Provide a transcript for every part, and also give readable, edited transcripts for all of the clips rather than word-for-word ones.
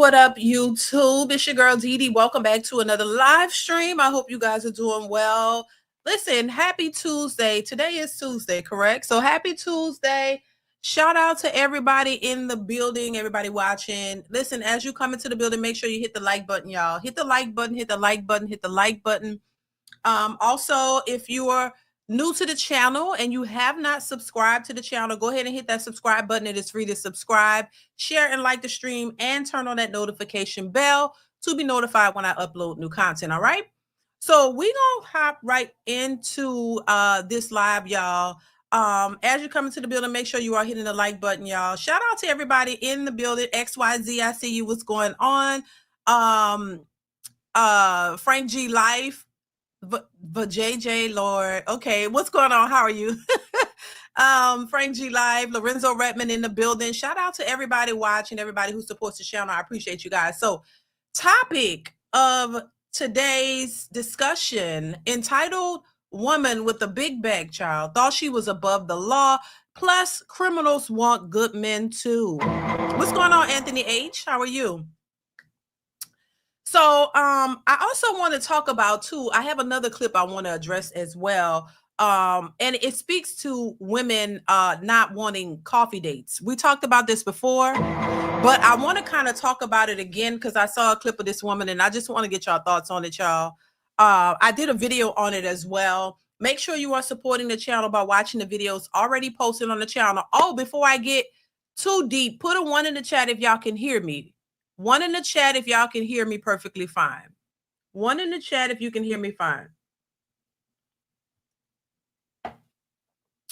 What up, YouTube? It's your girl DeeDee. Welcome back to another live stream. I hope you guys are doing well. Listen, happy Tuesday. Today is Tuesday, correct? So happy Tuesday. Shout out to everybody in the building, everybody watching. Listen, as you come into the building, make sure you hit the like button, y'all. Hit the like button, hit the like button, hit the like button. Also, if you are new to the channel and you have not subscribed to the channel, go ahead and hit that subscribe button. It is free to subscribe, share, and like the stream, and turn on that notification bell to be notified when I upload new content. All right. So we gonna hop right into this live, y'all. As you come into the building, make sure you are hitting the like button, y'all. Shout out to everybody in the building. XYZ, I see you. What's going on? Frank G Life. But JJ Lord, okay, what's going on? How are you? Frank G Live, Lorenzo Redmond in the building. Shout out to everybody watching, everybody who supports the channel. I appreciate you guys. So, topic of today's discussion entitled "Woman with a Big Bag Child Thought She Was Above the Law." Plus, criminals want good men too. What's going on, Anthony H? How are you? So I also want to talk about too, I have another clip I want to address as well. And it speaks to women not wanting coffee dates. We talked about this before, but I want to kind of talk about it again because I saw a clip of this woman and I just want to get y'all thoughts on it, y'all. I did a video on it as well. Make sure you are supporting the channel by watching the videos already posted on the channel. Oh, before I get too deep, put a 1 in the chat if y'all can hear me. 1 in the chat if y'all can hear me perfectly fine. 1 in the chat if you can hear me fine.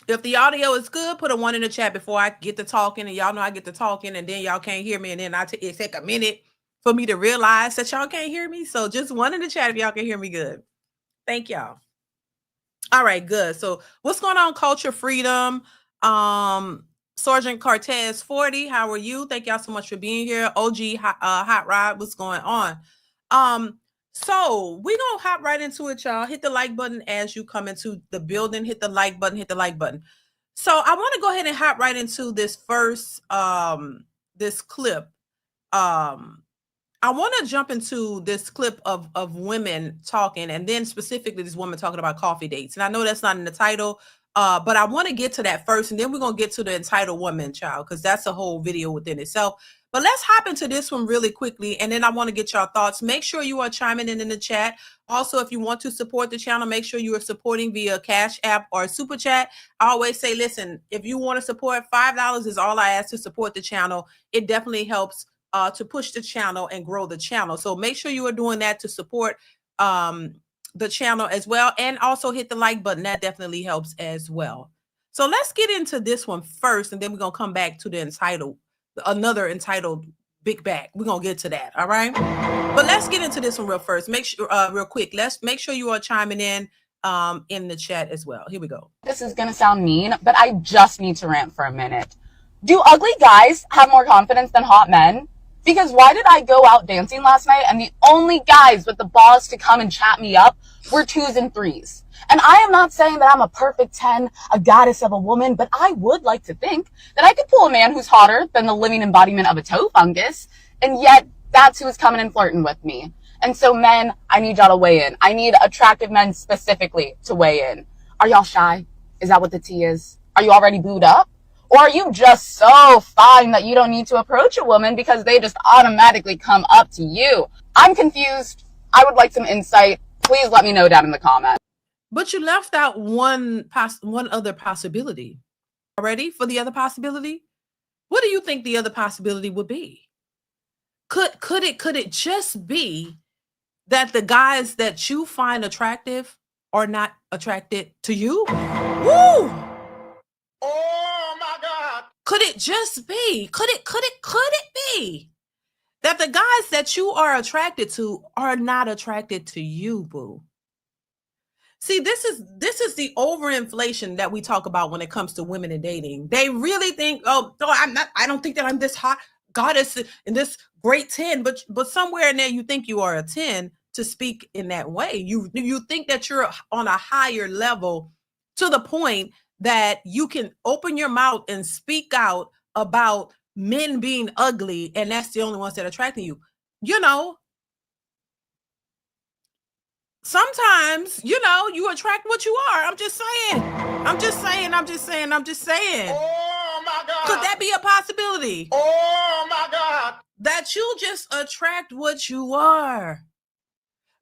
If the audio is good, put a 1 in the chat before I get to talking. And y'all know I get to talking and then y'all can't hear me. And then it take a minute for me to realize that y'all can't hear me. So just 1 in the chat if y'all can hear me good. Thank y'all. All right, good. So what's going on, Culture Freedom? Sergeant Cortez 40, how are you? Thank y'all so much for being here. OG Hot Rod, what's going on? So we're gonna hop right into it, y'all. Hit the like button as you come into the building. Hit the like button, hit the like button. So I want to go ahead and hop right into this first this clip. I want to jump into this clip of women talking, and then specifically this woman talking about coffee dates. And I know that's not in the title. But I want to get to that first, and then we're going to get to the entitled woman, child, because that's a whole video within itself. But let's hop into this one really quickly, and then I want to get your thoughts. Make sure you are chiming in the chat. Also, if you want to support the channel, make sure you are supporting via Cash App or Super Chat. I always say, listen, if you want to support, $5 is all I ask to support the channel. It definitely helps to push the channel and grow the channel. So make sure you are doing that to support the channel as well, and also hit the like button. That definitely helps as well. So let's get into this one first, and then we're gonna come back to the another entitled big bag. We're gonna get to that, all right? But let's get into this one real quick. Let's make sure you are chiming in the chat as well. Here we go. This is gonna sound mean, but I just need to rant for a minute. Do ugly guys have more confidence than hot men? Because why did I go out dancing last night and the only guys with the balls to come and chat me up were 2s and 3s? And I am not saying that I'm a perfect 10, a goddess of a woman, but I would like to think that I could pull a man who's hotter than the living embodiment of a toe fungus, and yet that's who's coming and flirting with me. And so men, I need y'all to weigh in. I need attractive men specifically to weigh in. Are y'all shy? Is that what the tea is? Are you already booed up? Or are you just so fine that you don't need to approach a woman because they just automatically come up to you? I'm confused. I would like some insight. Please let me know down in the comments. But you left out one other possibility. Ready for the other possibility? What do you think the other possibility would be? Could it just be that the guys that you find attractive are not attracted to you? Woo! Could it just be? Could it be that the guys that you are attracted to are not attracted to you, boo? See, this is the overinflation that we talk about when it comes to women and dating. They really think, oh, no, I don't think that I'm this hot goddess in this great 10, but somewhere in there you think you are a 10 to speak in that way. You think that you're on a higher level to the point that you can open your mouth and speak out about men being ugly and that's the only ones that are attracting you. You know, sometimes, you attract what you are. I'm just saying. I'm just saying. Oh my God. Could that be a possibility? Oh my God. That you just attract what you are.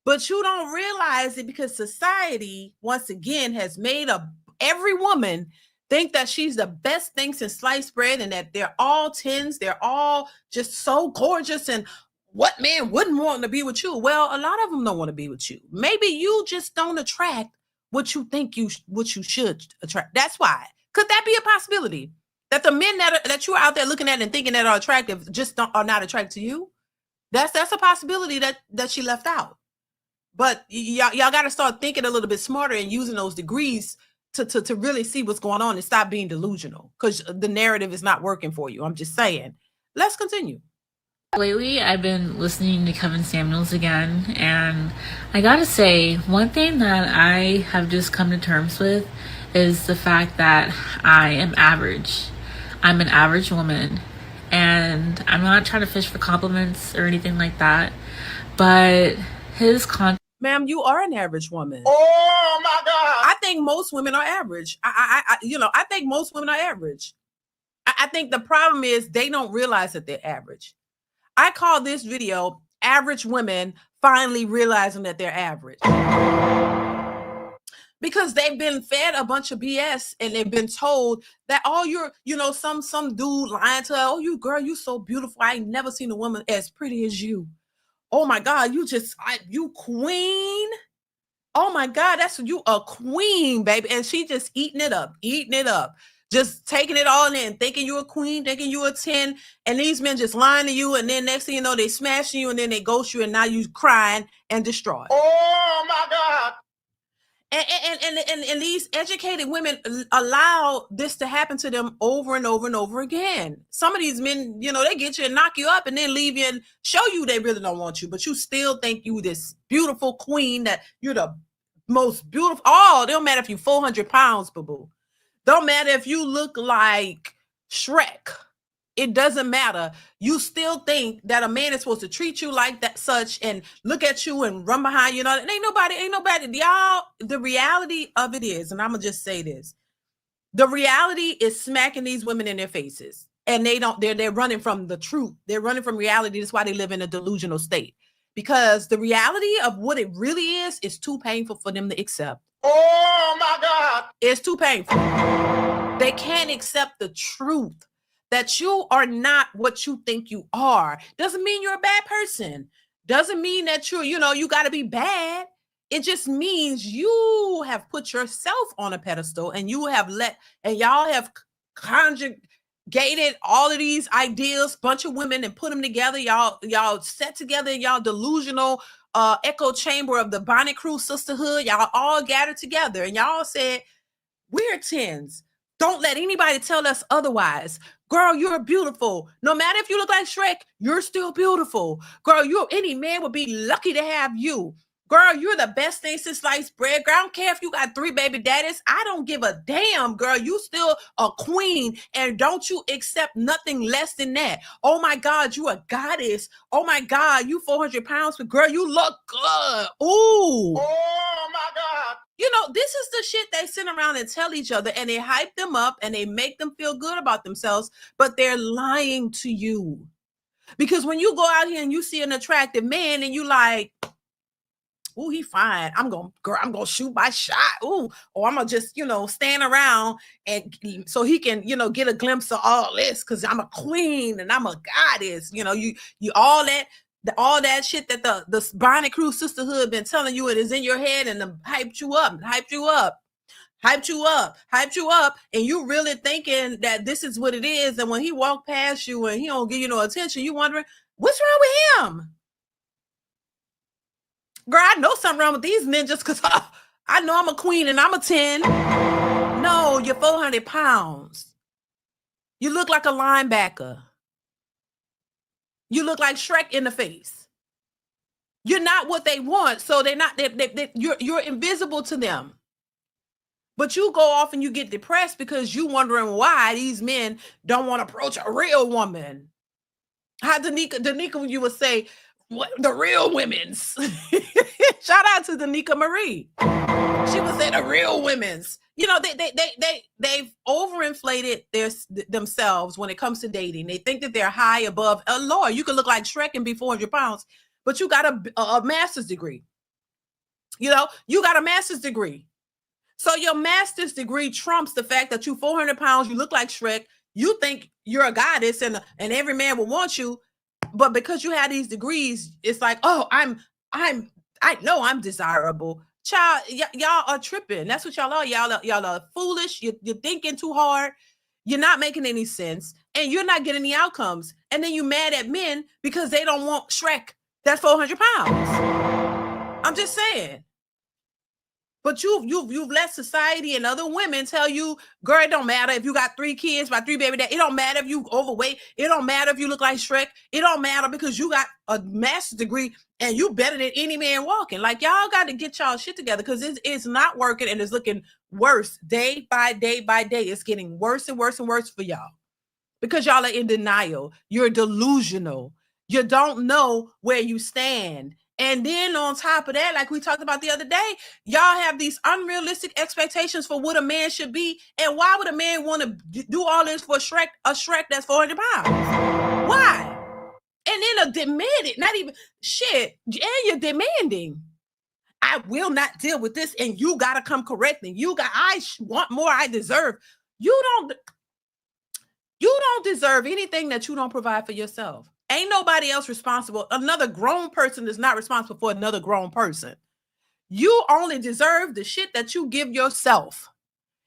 But you don't realize it because society, once again, has made every woman think that she's the best thing since sliced bread and that they're all tens. They're all just so gorgeous. And what man wouldn't want to be with you? Well, a lot of them don't want to be with you. Maybe you just don't attract what you think what you should attract. That's why. Could that be a possibility? That the men that you're out there looking at and thinking that are attractive just are not attracted to you? That's a possibility that she left out. But y'all got to start thinking a little bit smarter and using those degrees to really see what's going on and stop being delusional, because the narrative is not working for you. I'm just saying. Let's continue. Lately, I've been listening to Kevin Samuels again, and I gotta say, one thing that I have just come to terms with is the fact that I am average. I'm an average woman, and I'm not trying to fish for compliments or anything like that, but his content. Ma'am, you are an average woman. Oh my God. I think most women are average. I think most women are average. I think the problem is they don't realize that they're average. I call this video Average Women Finally Realizing That They're Average. Because they've been fed a bunch of BS and they've been told that some dude lying to her, oh, you girl, you so beautiful. I ain't never seen a woman as pretty as you. Oh my God, you queen. Oh my God, you a queen, baby. And she just eating it up, just taking it all in, thinking you a queen, thinking you a 10. And these men just lying to you. And then next thing you know, they smashing you and then they ghost you. And now you crying and distraught. Oh my God. And these educated women allow this to happen to them over and over and over again. Some of these men, they get you and knock you up and then leave you and show you they really don't want you, but you still think you this beautiful queen, that you're the most beautiful. Oh, it don't matter if you're 400 pounds, boo-boo. Don't matter if you look like Shrek. It doesn't matter. You still think that a man is supposed to treat you like that, such, and look at you and run behind you. Ain't nobody. Y'all, the reality of it is, and I'm gonna just say this: the reality is smacking these women in their faces, and they're running from the truth. They're running from reality. That's why they live in a delusional state, because the reality of what it really is too painful for them to accept. Oh my God! It's too painful. They can't accept the truth. That you are not what you think you are. Doesn't mean you're a bad person. Doesn't mean that you got to be bad. It just means you have put yourself on a pedestal and y'all have conjugated all of these ideas, bunch of women, and put them together. Y'all set together in y'all delusional echo chamber of the Bonnet Crew sisterhood. Y'all all gathered together and y'all said, we're 10s. Don't let anybody tell us otherwise. Girl, you're beautiful. No matter if you look like Shrek, you're still beautiful. Girl, any man would be lucky to have you. Girl, you're the best thing since sliced bread. Girl, I don't care if you got 3 baby daddies. I don't give a damn, girl. You still a queen, and don't you accept nothing less than that. Oh my God, you a goddess. Oh my God, you 400 pounds, but girl, you look good. Ooh. Oh my God. This is the shit they sit around and tell each other, and they hype them up and they make them feel good about themselves, but they're lying to you. Because when you go out here and you see an attractive man and you like, oh, he fine. I'm gonna shoot my shot. Ooh, or I'm gonna just, stand around and so he can, get a glimpse of all this because I'm a queen and I'm a goddess. You all that shit that the Bonnet Crew sisterhood been telling you, it is in your head and them hyped you up, and you really thinking that this is what it is. And when he walk past you and he don't give you no attention, you wondering what's wrong with him. Girl, I know something wrong with these men just because I know I'm a queen and I'm a 10. No, you're 400 pounds. You look like a linebacker. You look like Shrek in the face. You're not what they want, so they're not. You're invisible to them. But you go off and you get depressed because you wondering why these men don't want to approach a real woman. How Danica, you would say, what, the real women's. Shout out to Danica Marie. She would say the real women's. You know, they've overinflated themselves when it comes to dating. They think that they're high above. Lord, you can look like Shrek and be 400 pounds, but you got a master's degree. You know, you got a master's degree. So your master's degree trumps the fact that you 400 pounds, you look like Shrek, you think you're a goddess and every man will want you. But because you have these degrees, it's like, oh, I know I'm desirable. Child, y'all are tripping. That's what y'all are. Y'all are foolish. You're thinking too hard. You're not making any sense. And you're not getting the outcomes. And then you mad at men because they don't want Shrek that's 400 pounds. I'm just saying. But you've let society and other women tell you, girl, it don't matter if you got 3 kids by 3 baby daddy. It don't matter if you overweight. It don't matter if you look like Shrek. It don't matter because you got a master's degree and you better than any man walking. Like, y'all got to get y'all shit together because it's not working and it's looking worse day by day by day. It's getting worse and worse and worse for y'all because y'all are in denial. You're delusional. You don't know where you stand. And then on top of that, like we talked about the other day, y'all have these unrealistic expectations for what a man should be. And why would a man want to do all this for a Shrek that's 400 pounds? Why? And then a demanded, not even shit, and you're demanding. I will not deal with this, and you got to come correcting. I want more, I deserve. You don't deserve anything that you don't provide for yourself. Ain't nobody else responsible. Another grown person is not responsible for another grown person. You only deserve the shit that you give yourself.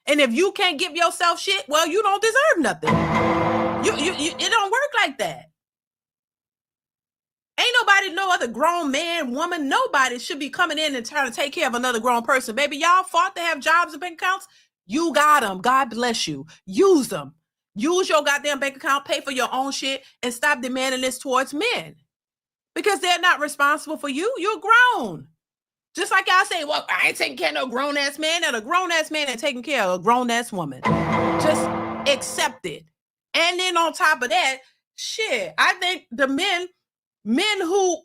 And if you can't give yourself shit, well, you don't deserve nothing. It don't work like that. Ain't nobody, no other grown man, woman, nobody should be coming in and trying to take care of another grown person. Baby, y'all fought to have jobs and bank accounts. You got them. God bless you. Use them. Use your goddamn bank account, pay for your own shit, and stop demanding this towards men. Because they're not responsible for you. You're grown. Just like y'all say, well, I ain't taking care of no grown-ass man. And a grown-ass man ain't taking care of a grown-ass woman. Just accept it. And then on top of that, shit, I think the men who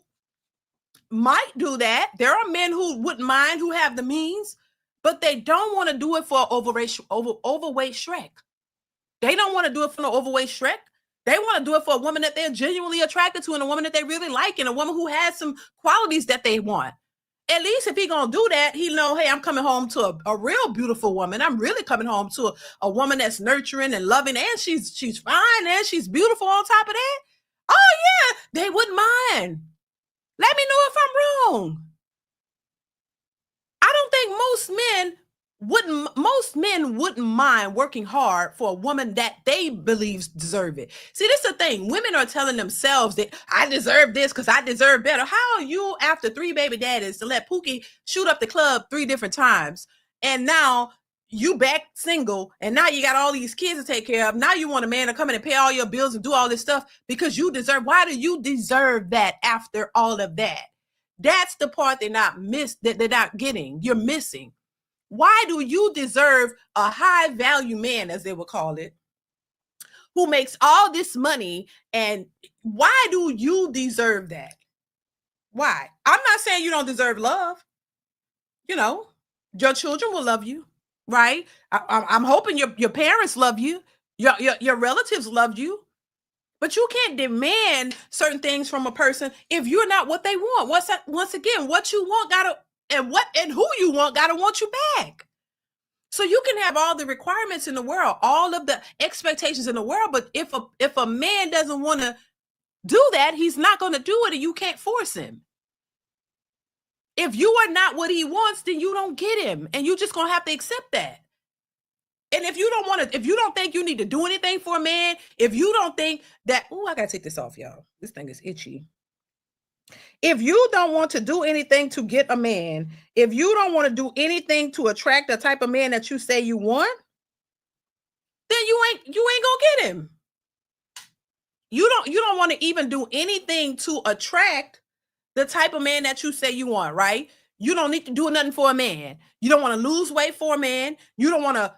might do that, there are men who wouldn't mind, who have the means, but they don't want to do it for overweight Shrek. They don't want to do it for an overweight Shrek. They want to do it for a woman that they're genuinely attracted to and a woman that they really like and a woman who has some qualities that they want. At least if he gonna do that, he know, hey, I'm coming home to a real beautiful woman. I'm really coming home to a woman that's nurturing and loving, and she's fine and she's beautiful on top of that. Oh yeah, they wouldn't mind. Let me know if I'm wrong. I don't think most men wouldn't mind working hard for a woman that they believe deserve it. See, this is the thing. Women are telling themselves that I deserve this because I deserve better. How are you, after 3 baby daddies, to let Pookie shoot up the club 3 different times, and now you back single, and now you got all these kids to take care of. Now you want a man to come in and pay all your bills and do all this stuff because you deserve. Why do you deserve that after all of that? That's the part they're not getting. You're missing. Why do you deserve a high value man, as they would call it, who makes all this money? And why do you deserve that? Why? I'm not saying you don't deserve love. You know, your children will love you, right? I'm hoping your parents love you. Your relatives love you. But you can't demand certain things from a person if you're not what they want. Once again, what you want and who you want gotta want you back. So you can have all the requirements in the world, all of the expectations in the world, but if a man doesn't want to do that, he's not going to do it, and you can't force him. If you are not what he wants, then you don't get him, and you're just gonna have to accept that. And if you don't think you need to do anything for a man, if you don't think that, I gotta take this off, y'all. This thing is itchy. If you don't want to do anything to get a man, if you don't want to do anything to attract the type of man that you say you want, then you ain't gonna get him. You don't want to even do anything to attract the type of man that you say you want, right? You don't need to do nothing for a man. You don't want to lose weight for a man. You don't want to,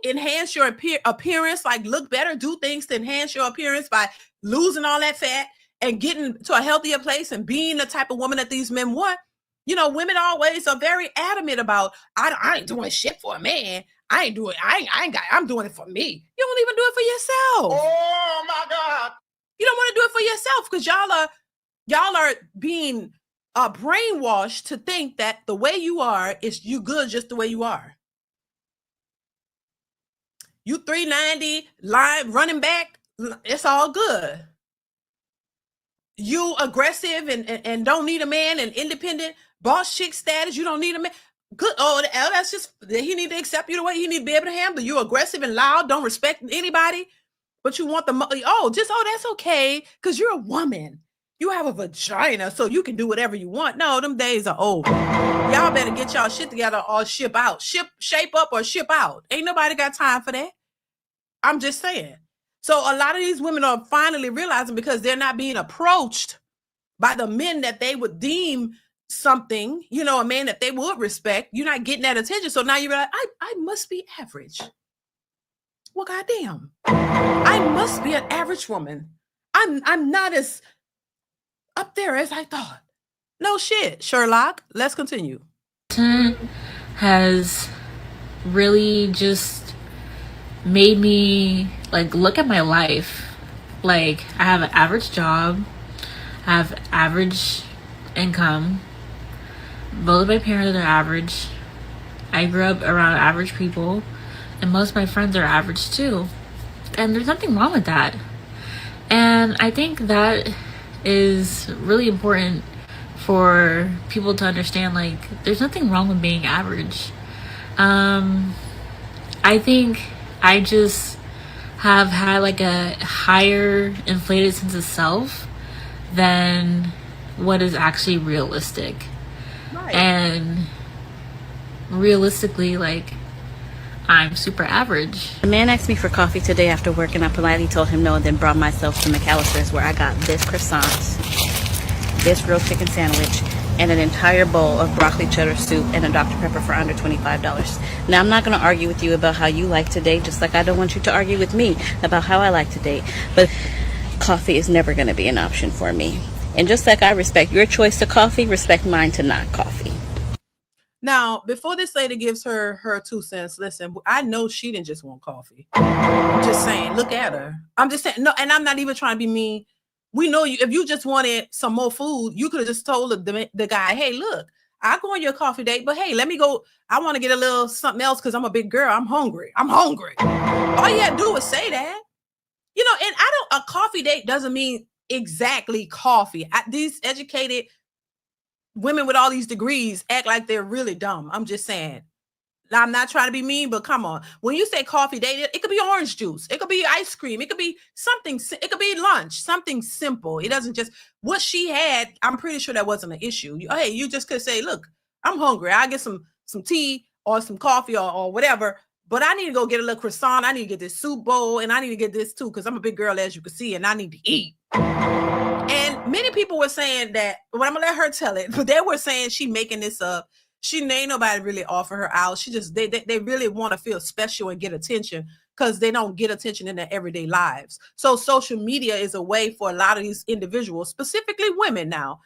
enhance your appearance, like look better, do things to enhance your appearance by losing all that fat and getting to a healthier place and being the type of woman that these men want. Women always are very adamant about, I ain't doing shit for a man. I'm doing it for me. You don't even do it for yourself. Oh my God. You don't want to do it for yourself because y'all are being brainwashed to think that the way you are is you good just the way you are. You 390 line running back, it's all good. You aggressive and don't need a man and independent boss chick status, you don't need a man. Good. Oh, that's just, he need to accept you the way he need to be able to handle you. Aggressive and loud, don't respect anybody, but you want that's okay because you're a woman. You have a vagina, so you can do whatever you want. No, them days are over. Y'all better get y'all shit together or ship out. Shape up or ship out. Ain't nobody got time for that. I'm just saying. So a lot of these women are finally realizing because they're not being approached by the men that they would deem something, a man that they would respect. You're not getting that attention. So now you're like, I must be average. Well, goddamn. I must be an average woman. I'm not as up there as I thought. No shit, Sherlock. Let's continue. Has really just made me look at my life. I have an average job, I have average income, both of my parents are average, I grew up around average people, and most of my friends are average too, and there's nothing wrong with that. And I think that is really important for people to understand, there's nothing wrong with being average. I think I just have had a higher inflated sense of self than what is actually realistic. Right. And realistically, I'm super average. A man asked me for coffee today after work, and I politely told him no, and then brought myself to McAllister's, where I got this croissant, this grilled chicken sandwich, and an entire bowl of broccoli cheddar soup and a Dr. Pepper for under $25. Now, I'm not going to argue with you about how you like to date, just like I don't want you to argue with me about how I like to date. But coffee is never going to be an option for me. And just like I respect your choice to coffee, respect mine to not coffee. Now, before this lady gives her 2 cents, listen, I know she didn't just want coffee. I'm just saying, look at her. I'm just saying, no, and I'm not even trying to be mean. We know you. If you just wanted some more food, you could have just told the guy, hey, look, I'll go on your coffee date, but hey, let me go. I want to get a little something else because I'm a big girl. I'm hungry. All you had to do was say that. And a coffee date doesn't mean exactly coffee. These educated women with all these degrees act like they're really dumb. I'm just saying. I'm not trying to be mean, but come on. When you say coffee date, it could be orange juice. It could be ice cream. It could be something. It could be lunch, something simple. It doesn't just what she had. I'm pretty sure that wasn't an issue. You just could say, look, I'm hungry. I get some tea or some coffee or whatever, but I need to go get a little croissant. I need to get this soup bowl and I need to get this too because I'm a big girl, as you can see, and I need to eat. And many people were saying that, well, I'm gonna let her tell it, but they were saying she making this up. She ain't nobody really offer her out. She just they really want to feel special and get attention because they don't get attention in their everyday lives. So social media is a way for a lot of these individuals, specifically women now,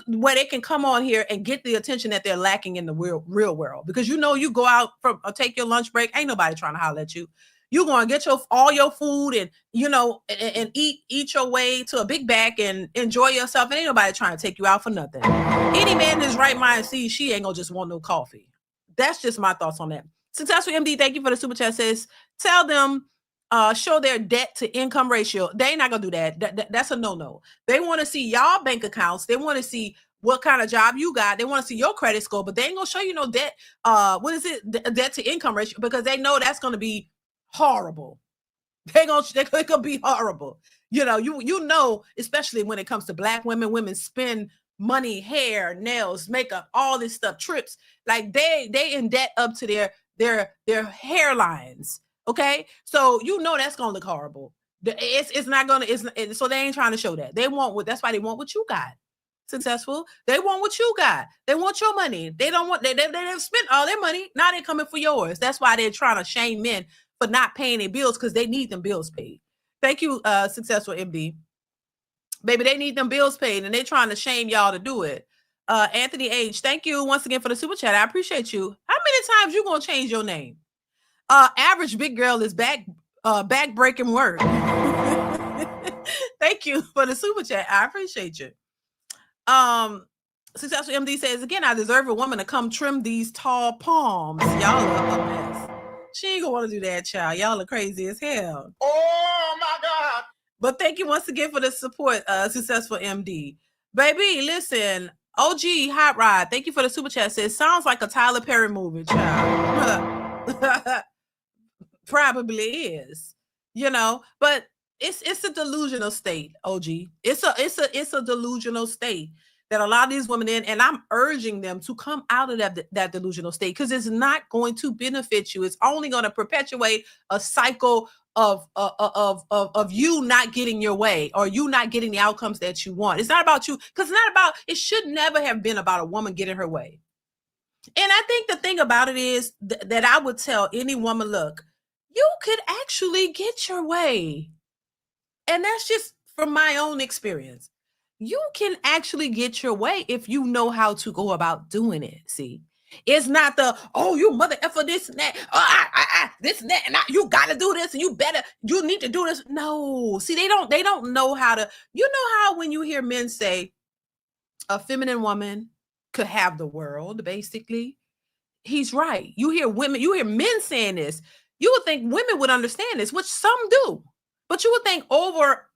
where they can come on here and get the attention that they're lacking in the real world. Because you go out from or take your lunch break, ain't nobody trying to holler at you. You're gonna get all your food and and eat your way to a big bag and enjoy yourself. And ain't nobody trying to take you out for nothing. Any man in his right mind sees she ain't gonna just want no coffee. That's just my thoughts on that. Successful MD, thank you for the super chat. Says tell them show their debt to income ratio. They ain't not gonna do that. That's a no. They want to see y'all bank accounts. They want to see what kind of job you got. They want to see your credit score, but they ain't gonna show you no debt. What is it? Debt to income ratio, because they know that's gonna be horrible. They could be horrible. Especially when it comes to Black women spend money, hair, nails, makeup, all this stuff, trips. Like they in debt up to their hairlines. Okay, so that's gonna look horrible. It's not gonna. So they ain't trying to show that. That's why they want what you got. Successful. They want what you got. They want your money. They don't want, they have spent all their money. Now they're coming for yours. That's why they're trying to shame men for not paying their bills, because they need them bills paid. Thank you, Successful MD. Baby, they need them bills paid, and they're trying to shame y'all to do it. Anthony H, thank you once again for the super chat. I appreciate you. How many times you gonna change your name? Average big girl is back breaking word. Thank you for the super chat. I appreciate you. Successful MD says, again, I deserve a woman to come trim these tall palms. Y'all are a mess. She ain't gonna want to do that, child. Y'all are crazy as hell. Oh my God. But thank you once again for the support, Successful MD. Baby, listen, OG Hot Rod, thank you for the super chat. Says, sounds like a Tyler Perry movie, child. Probably is, but it's a delusional state, OG. It's a delusional state that a lot of these women in, and I'm urging them to come out of that delusional state, because it's not going to benefit you. It's only going to perpetuate a cycle of you not getting your way, or you not getting the outcomes that you want. It's not about you, because it should never have been about a woman getting her way. And I think the thing about it is that I would tell any woman, look, you could actually get your way. And that's just from my own experience. You can actually get your way if you know how to go about doing it. See, it's not you mother effer this and that, this and that, and you got to do this, and you need to do this. No, see, they don't know how to. You know how when you hear men say a feminine woman could have the world, basically, he's right. You hear men saying this. You would think women would understand this, which some do, but you would think overarching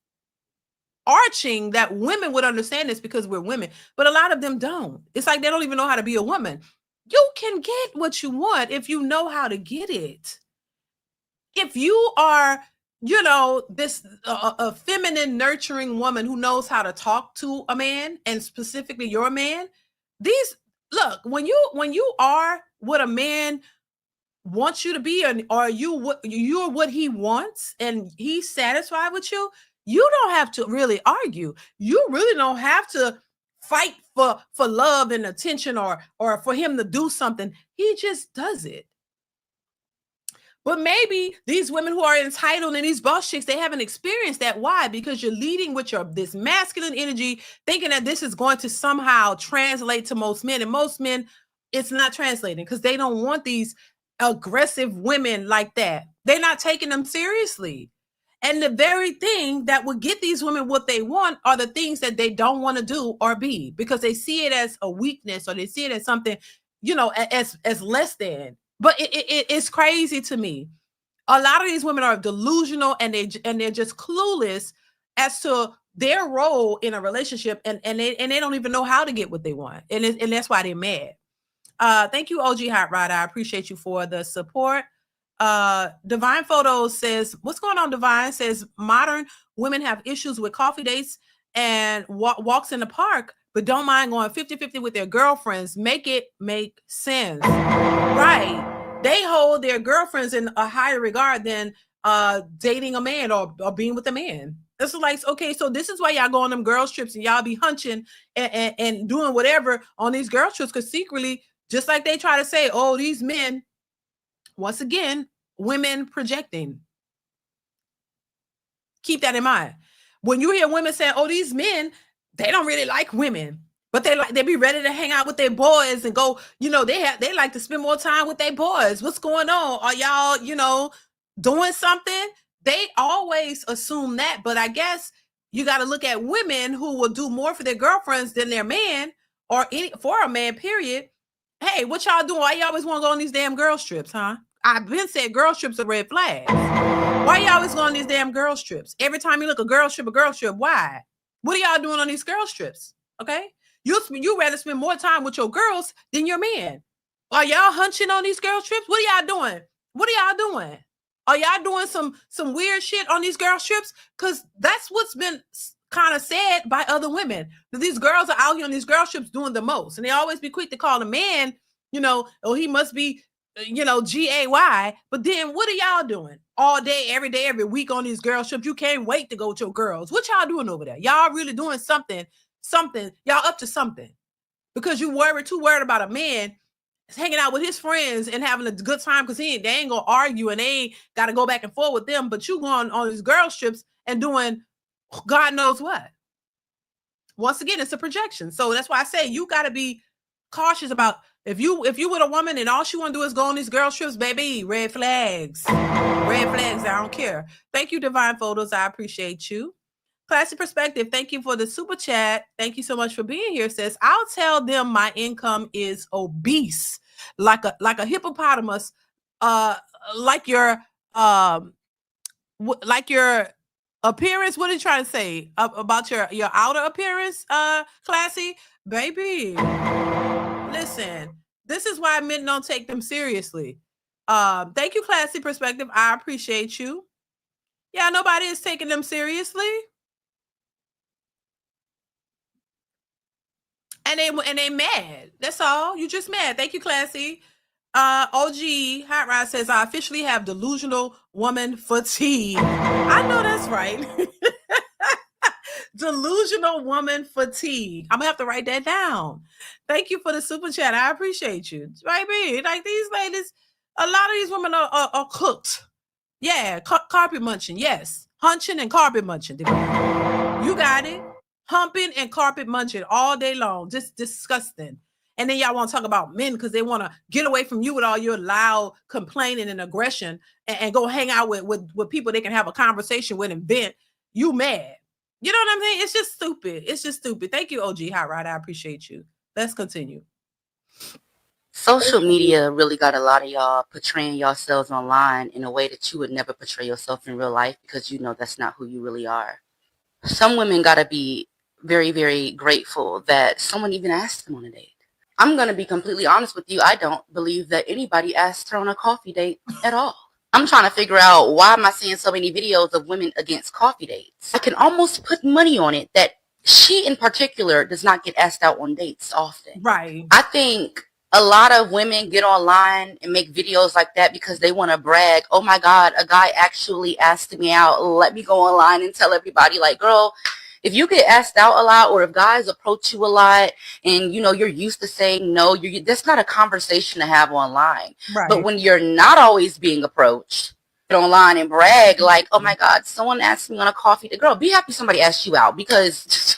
that women would understand this because we're women, but a lot of them don't. It's like they don't even know how to be a woman. You can get what you want if you know how to get it. If you are, this a feminine, nurturing woman who knows how to talk to a man, and specifically your man, when you are what a man wants you to be, or you're what he wants, and he's satisfied with you, you don't have to really argue. You really don't have to fight for love and attention, or for him to do something. He just does it. But maybe these women who are entitled and these boss chicks, they haven't experienced that. Why? Because you're leading with this masculine energy, thinking that this is going to somehow translate to most men. And most men, it's not translating, because they don't want these aggressive women like that. They're not taking them seriously. And the very thing that would get these women what they want are the things that they don't want to do or be, because they see it as a weakness, or they see it as something, as less than. But it's crazy to me. A lot of these women are delusional, and they're just clueless as to their role in a relationship, and they don't even know how to get what they want, and that's why they're mad. Thank you, OG Hot Rod. I appreciate you for the support. Divine Photos says, what's going on, Divine? Says, modern women have issues with coffee dates and walks in the park, but don't mind going 50-50 with their girlfriends. Make it make sense. Right. They hold their girlfriends in a higher regard than dating a man or being with a man. This is like, okay, so this is why y'all go on them girls trips, and y'all be hunching and doing whatever on these girls trips, because secretly, just like they try to say, oh, these men, once again, women projecting. Keep that in mind. When you hear women saying, oh, these men, they don't really like women, but they be ready to hang out with their boys and go, they like to spend more time with their boys. What's going on? Are y'all, doing something? They always assume that, but I guess you got to look at women who will do more for their girlfriends than their man, or for a man, period. Hey, what y'all doing? Why you always want to go on these damn girls trips, huh? I've been said girls trips are red flags. Why you always go on these damn girls trips? Every time you look a girls trip, why? What are y'all doing on these girls trips? Okay? You rather spend more time with your girls than your man. Are y'all hunching on these girls trips? What are y'all doing? What are y'all doing? Are y'all doing some weird shit on these girls trips? Because that's what's been kind of said by other women, that these girls are out here on these girls trips doing the most. And they always be quick to call a man, he must be, GAY. But then what are y'all doing all day, every week on these girls trips? You can't wait to go with your girls. What y'all doing over there? Y'all really doing something something. Y'all up to something because you too worried about a man hanging out with his friends and having a good time because they ain't gonna argue and they ain't got to go back and forth with them. But you going on these girl trips and doing God knows what. Once again, it's a projection. So that's why I say you got to be cautious about if you with a woman and all she want to do is go on these girl trips, baby, red flags. Red flags, I don't care. Thank you, Divine Photos. I appreciate you. Classy Perspective, thank you for the super chat. Thank you so much for being here, sis. I'll tell them my income is obese, like a hippopotamus, like your appearance. What are you trying to say about your outer appearance, Classy? Baby, listen, this is why men don't take them seriously. Thank you, Classy Perspective. I appreciate you. Yeah, nobody is taking them seriously. And they mad. That's all. You just mad. Thank you, Classy. OG Hot Rod says I officially have delusional woman fatigue. I know that's right. Delusional woman fatigue. I'm gonna have to write that down. Thank you for the super chat. I appreciate you. Baby, like these ladies, a lot of these women are cooked. Yeah, carpet munching. Yes, hunching and carpet munching. You got it. Humping and carpet munching all day long. Just disgusting. And then y'all want to talk about men because they want to get away from you with all your loud complaining and aggression and go hang out with people they can have a conversation with and vent. You mad. You know what I'm saying? It's just stupid. It's just stupid. Thank you, OG Hot Rod. I appreciate you. Let's continue. Social media really got a lot of y'all portraying yourselves online in a way that you would never portray yourself in real life because you know that's not who you really are. Some women got to be very, very grateful that someone even asked them on a date. I'm going to be completely honest with you. I don't believe that anybody asked her on a coffee date at all. I'm trying to figure out why am I seeing so many videos of women against coffee dates. I can almost put money on it that she in particular does not get asked out on dates often. Right. I think a lot of women get online and make videos like that because they want to brag. Oh my God, a guy actually asked me out. Let me go online and tell everybody, like, girl, if you get asked out a lot or if guys approach you a lot and, you know, you're used to saying no, that's not a conversation to have online. Right. But when you're not always being approached, get online and brag like, oh my God, someone asked me on a coffee date. Girl, be happy somebody asked you out because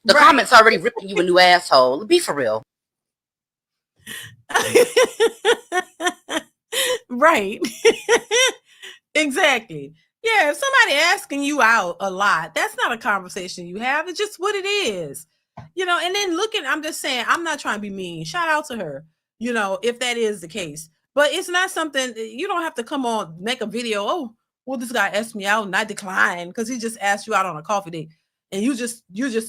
the right. comments already ripping you a new asshole. Be for real. Right. Exactly. Yeah, if somebody asking you out a lot, that's not a conversation you have. It's just what it is. You know, and then I'm just saying, I'm not trying to be mean. Shout out to her, you know, if that is the case. But it's not something, you don't have to come on, make a video. Oh, well, this guy asked me out and I declined because he just asked you out on a coffee date. And you just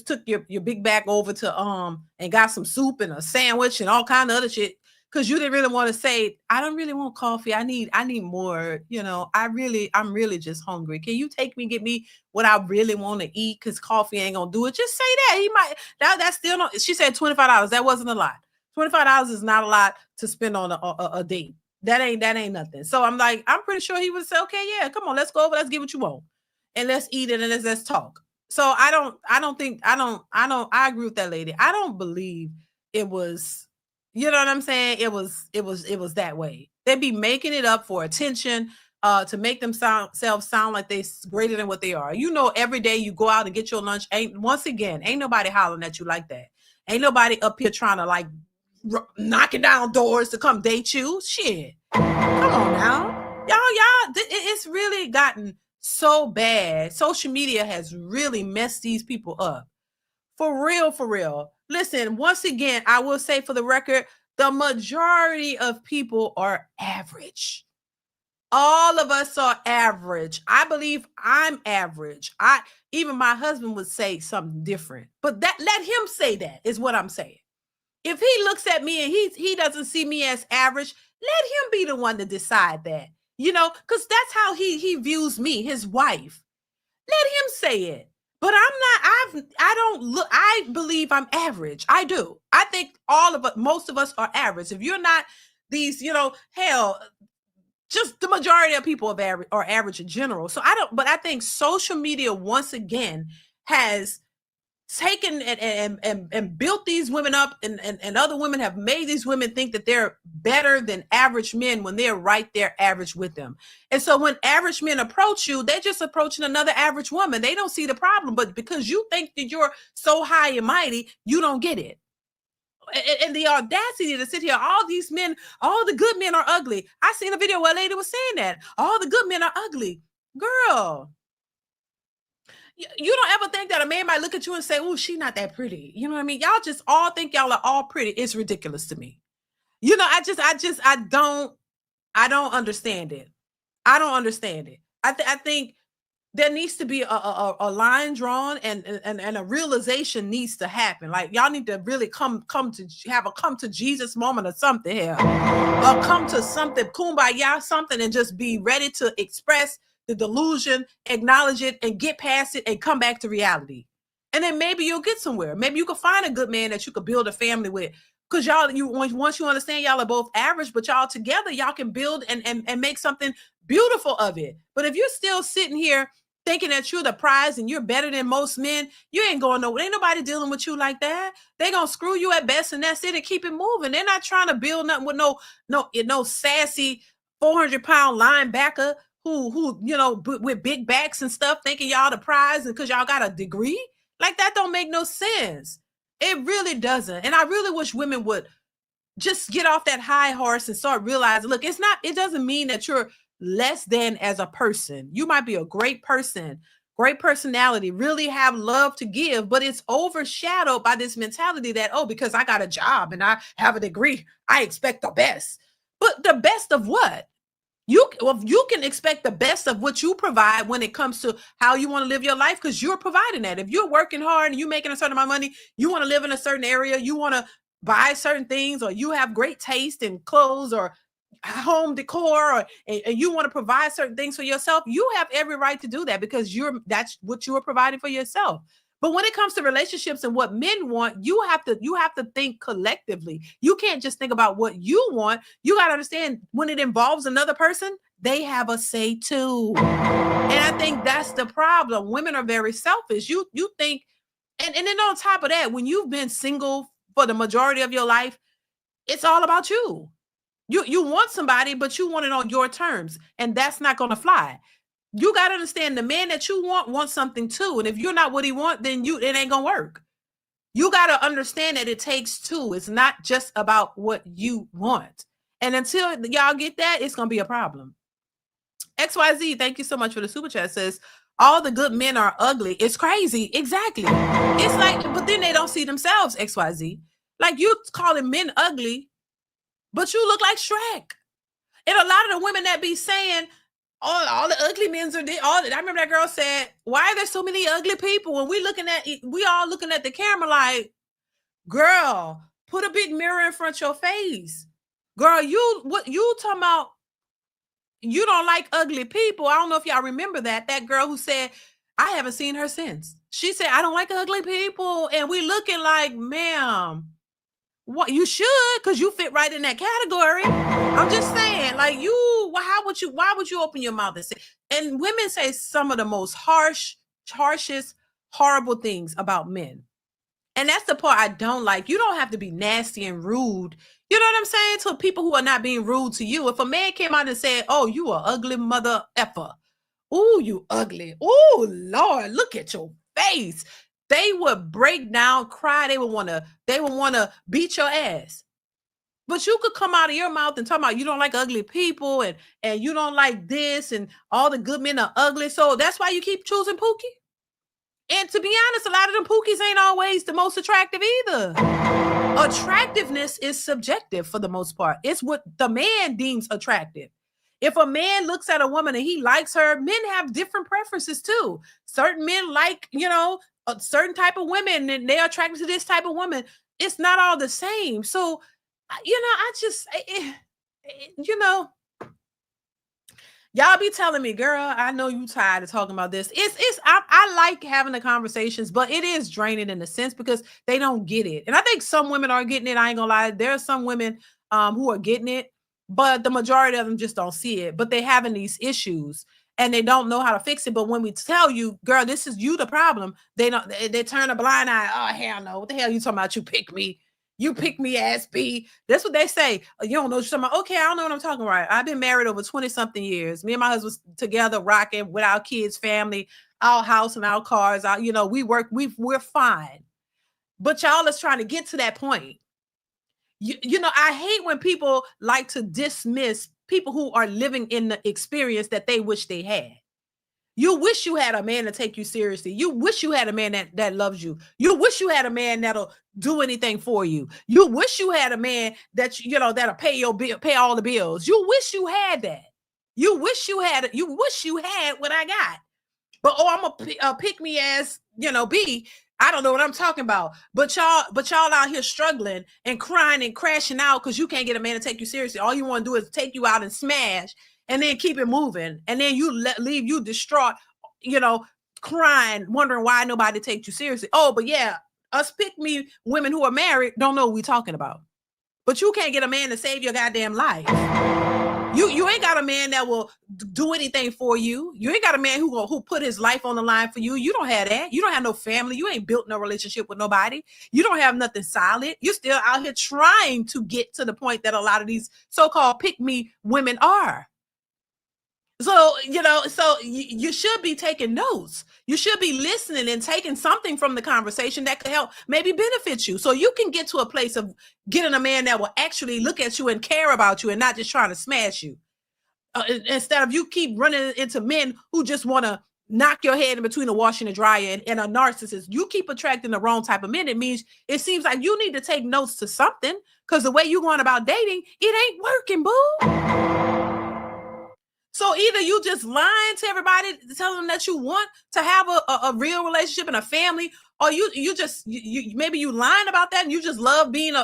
took your big bag over to and got some soup and a sandwich and all kind of other shit. Because you didn't really want to say, I don't really want coffee. I need more, you know, I'm really just hungry. Can you take me, get me what I really want to eat? Because coffee ain't going to do it. Just say that. He might, that's still not, she said $25. That wasn't a lot. $25 is not a lot to spend on a date. That ain't nothing. So I'm like, I'm pretty sure he would say, okay, yeah, come on, let's go over. Let's get what you want. And let's eat it and let's talk. So I agree with that lady. I don't believe it was, you know what I'm saying? It was that way. They'd be making it up for attention, to make themselves sound like they're greater than what they are. You know, every day you go out and get your lunch. Ain't nobody hollering at you like that. Ain't nobody up here trying to like knocking down doors to come date you. Shit. Come on now. Y'all, it's really gotten so bad. Social media has really messed these people up. For real. Listen, once again, I will say for the record, the majority of people are average. All of us are average. I believe I'm average. Even my husband would say something different, but let him say that is what I'm saying. If he looks at me and he doesn't see me as average, let him be the one to decide that, you know, because that's how he views me, his wife. Let him say it. But I believe I'm average. I do. I think most of us are average. If you're not these, you know, hell, just the majority of people are average in general. So but I think social media once again has taken and built these women up, and other women have made these women think that they're better than average men when they're right there average with them. And so when average men approach you, they're just approaching another average woman. They don't see the problem, but because you think that you're so high and mighty, you don't get it. And the audacity to sit here, all these men, all the good men are ugly. I seen a video where a lady was saying that all the good men are ugly. Girl, you don't ever think that a man might look at you and say, "Oh, she's not that pretty." You know what I mean? Y'all just all think y'all are all pretty. It's ridiculous to me. You know, I don't understand it. I don't understand it. I think there needs to be a line drawn, and a realization needs to happen. Like, y'all need to really come to have a come to Jesus moment or something here, or come to something, kumbaya something, and just be ready to express the delusion, acknowledge it, and get past it, and come back to reality. And then maybe you'll get somewhere. Maybe you could find a good man that you could build a family with. Because once you understand, y'all are both average, but y'all together, y'all can build and make something beautiful of it. But if you're still sitting here thinking that you're the prize and you're better than most men, you ain't going nowhere. Ain't nobody dealing with you like that. They gonna screw you at best, and that's it, and keep it moving. They're not trying to build nothing with no sassy 400-pound linebacker who with big backs and stuff, thinking y'all the prize, and because y'all got a degree. Like, that don't make no sense. It really doesn't. And I really wish women would just get off that high horse and start realizing, look, it doesn't mean that you're less than as a person. You might be a great person, great personality, really have love to give, but it's overshadowed by this mentality that, oh, because I got a job and I have a degree, I expect the best. But the best of what? You can expect the best of what you provide when it comes to how you want to live your life, because you're providing that. If you're working hard and you're making a certain amount of money, you want to live in a certain area, you want to buy certain things, or you have great taste in clothes or home decor, and you want to provide certain things for yourself, you have every right to do that, because that's what you are providing for yourself. But when it comes to relationships and what men want, you have to think collectively. You can't just think about what you want. You got to understand, when it involves another person, they have a say too. And I think that's the problem. Women are very selfish. You think, and then on top of that, when you've been single for the majority of your life, it's all about you. You want somebody, but you want it on your terms, and that's not going to fly. You got to understand, the man that you wants something too. And if you're not what he wants, then it ain't going to work. You got to understand that it takes two. It's not just about what you want. And until y'all get that, it's going to be a problem. XYZ, thank you so much for the super chat. Says, all the good men are ugly. It's crazy. Exactly. It's like, but then they don't see themselves, XYZ. Like, you calling men ugly, but you look like Shrek. And a lot of the women that be saying, all the ugly men are I remember that girl said, why are there so many ugly people? When we all looking at the camera like, girl, put a big mirror in front of your face. Girl, what you talking about? You don't like ugly people. I don't know if y'all remember that girl who said, I haven't seen her since. She said, I don't like ugly people. And we looking like, ma'am, what? You should, because you fit right in that category. I'm just saying, like, why would you open your mouth and say? And women say some of the most harshest, horrible things about men. And that's the part I don't like. You don't have to be nasty and rude. You know what I'm saying? To people who are not being rude to you. If a man came out and said, oh, you a ugly mother effer. Ooh, you ugly. Ooh, Lord, look at your face. They would break down, cry. They would want to beat your ass. But you could come out of your mouth and talk about you don't like ugly people, and you don't like this, and all the good men are ugly. So that's why you keep choosing Pookie. And to be honest, a lot of them Pookies ain't always the most attractive either. Attractiveness is subjective for the most part. It's what the man deems attractive. If a man looks at a woman and he likes her, men have different preferences too. Certain men like, a certain type of women, and they're attracted to this type of woman. It's not all the same. So, y'all be telling me, girl, I know you tired of talking about this. I like having the conversations, but it is draining in a sense because they don't get it. And I think some women are getting it. I ain't gonna lie. There are some women who are getting it, but the majority of them just don't see it. But they're having these issues. and they don't know how to fix it. But when we tell you, girl, this is you the problem, they don't. They turn a blind eye. Oh hell no! What the hell you talking about? You pick me. You pick me ass B. That's what they say. You don't know what you're talking about. Okay, I don't know what I'm talking about. I've been married over 20 something years. Me and my husband was together, rocking with our kids, family, our house and our cars. We work. We're fine. But y'all is trying to get to that point. I hate when people like to dismiss people who are living in the experience that they wish they had. You wish you had a man to take you seriously. You wish you had a man that loves you. You wish you had a man that'll do anything for you. You wish you had a man that'll pay your bill, pay all the bills. You wish you had that. You wish you had what I got. But I'm a pick me ass, B. I don't know what I'm talking about. But y'all out here struggling and crying and crashing out because you can't get a man to take you seriously. All you want to do is take you out and smash and then keep it moving. And then you leave you distraught, crying, wondering why nobody takes you seriously. Oh, but yeah, us pick me women who are married don't know what we're talking about. But you can't get a man to save your goddamn life. You ain't got a man that will do anything for you. You ain't got a man who put his life on the line for you. You don't have that. You don't have no family. You ain't built no relationship with nobody. You don't have nothing solid. You're still out here trying to get to the point that a lot of these so-called pick-me women are. So, you should be taking notes. You should be listening and taking something from the conversation that could help maybe benefit you. So you can get to a place of getting a man that will actually look at you and care about you and not just trying to smash you. Instead of you keep running into men who just want to knock your head in between a wash and a dryer and a narcissist. You keep attracting the wrong type of men. It seems like you need to take notes to something because the way you're going about dating, it ain't working, boo. So either you just lying to everybody, telling them that you want to have a real relationship and a family, or you maybe you lying about that and you just love being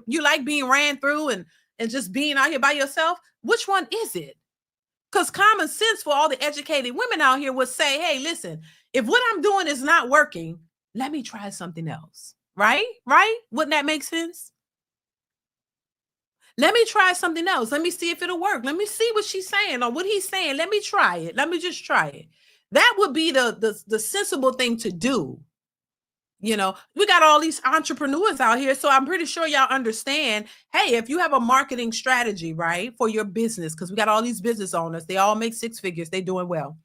you like being ran through and just being out here by yourself. Which one is it? Because common sense for all the educated women out here would say, hey, listen, if what I'm doing is not working, let me try something else. Right? Wouldn't that make sense? Let me try something else. Let me see if it'll work. Let me see what she's saying or what he's saying. Let me try it. Let me just try it. That would be the sensible thing to do. We got all these entrepreneurs out here. So I'm pretty sure y'all understand, hey, if you have a marketing strategy, right, for your business, because we got all these business owners, they all make six figures. They're doing well.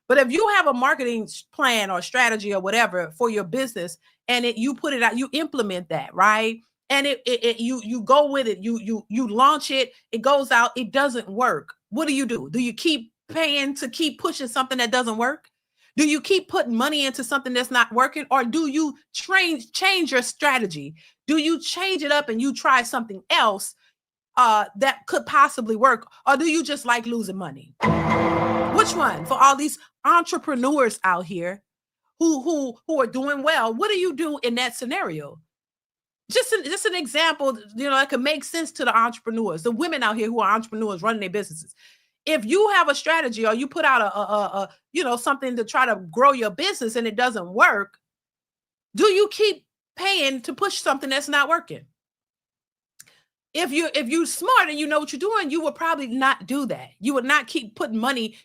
But if you have a marketing plan or strategy or whatever for your business and you put it out, you implement that, right? And you go with it, you launch it, it goes out, it doesn't work. What do? Do you keep paying to keep pushing something that doesn't work? Do you keep putting money into something that's not working? Or do you change your strategy? Do you change it up and you try something else that could possibly work? Or do you just like losing money? Which one? For all these entrepreneurs out here who are doing well, what do you do in that scenario? Just an example, that could make sense to the entrepreneurs, the women out here who are entrepreneurs running their businesses. If you have a strategy or you put out a something to try to grow your business and it doesn't work, do you keep paying to push something that's not working? If you're smart and you know what you're doing, you would probably not do that. You would not keep putting money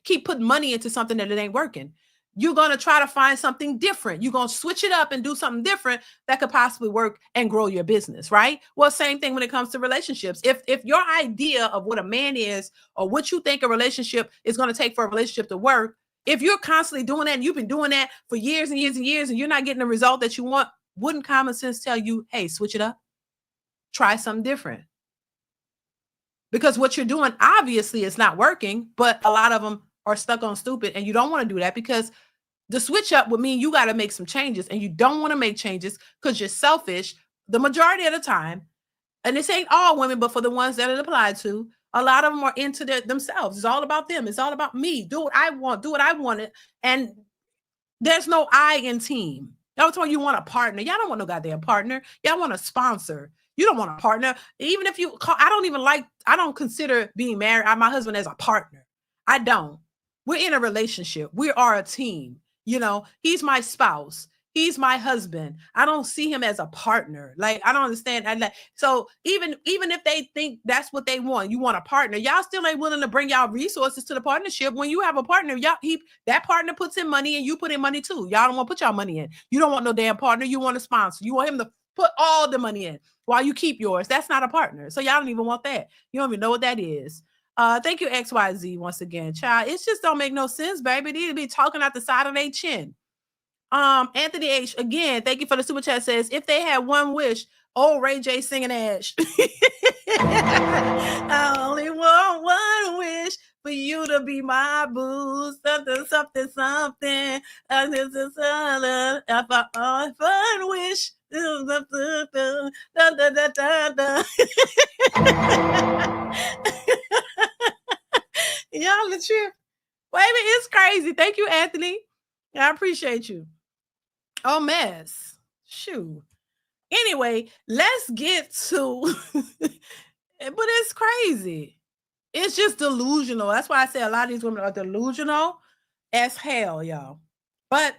into something that it ain't working. You're going to try to find something different. You're going to switch it up and do something different that could possibly work and grow your business, right? Well, same thing when it comes to relationships. If your idea of what a man is or what you think a relationship is going to take for a relationship to work, if you're constantly doing that and you've been doing that for years and years and years and you're not getting the result that you want, wouldn't common sense tell you, hey, switch it up? Try something different. Because what you're doing obviously is not working, but a lot of them are stuck on stupid and you don't want to do that because the switch up would mean you got to make some changes and you don't want to make changes because you're selfish the majority of the time. And this ain't all women, but for the ones that it applied to, a lot of them are into themselves. It's all about them. It's all about me. Do what I want. Do what I wanted. And there's no I in team. Y'all told you want a partner. Y'all don't want no goddamn partner. Y'all want a sponsor. You don't want a partner. Even if you call, I don't consider being married, my husband as a partner. I don't. We're in a relationship. We are a team. He's my spouse. He's my husband. I don't see him as a partner. Like, I don't understand. So even if they think that's what they want, you want a partner, y'all still ain't willing to bring y'all resources to the partnership. When you have a partner, that partner puts in money and you put in money too. Y'all don't want to put y'all money in. You don't want no damn partner. You want a sponsor. You want him to put all the money in while you keep yours. That's not a partner. So y'all don't even want that. You don't even know what that is. Thank you, XYZ, once again. Child, it just don't make no sense, baby. These be talking out the side of their chin. Anthony H, again, thank you for the super chat, says, if they had one wish, Ray J singing Ash. I only want one wish for you to be my boo. Something, something, something. This is a fun wish. Y'all the trip. Baby, it's crazy. Thank you, Anthony. I appreciate you. Oh, mess. Shoot. Anyway, let's get to but it's crazy. It's just delusional. That's why I say a lot of these women are delusional as hell, y'all. But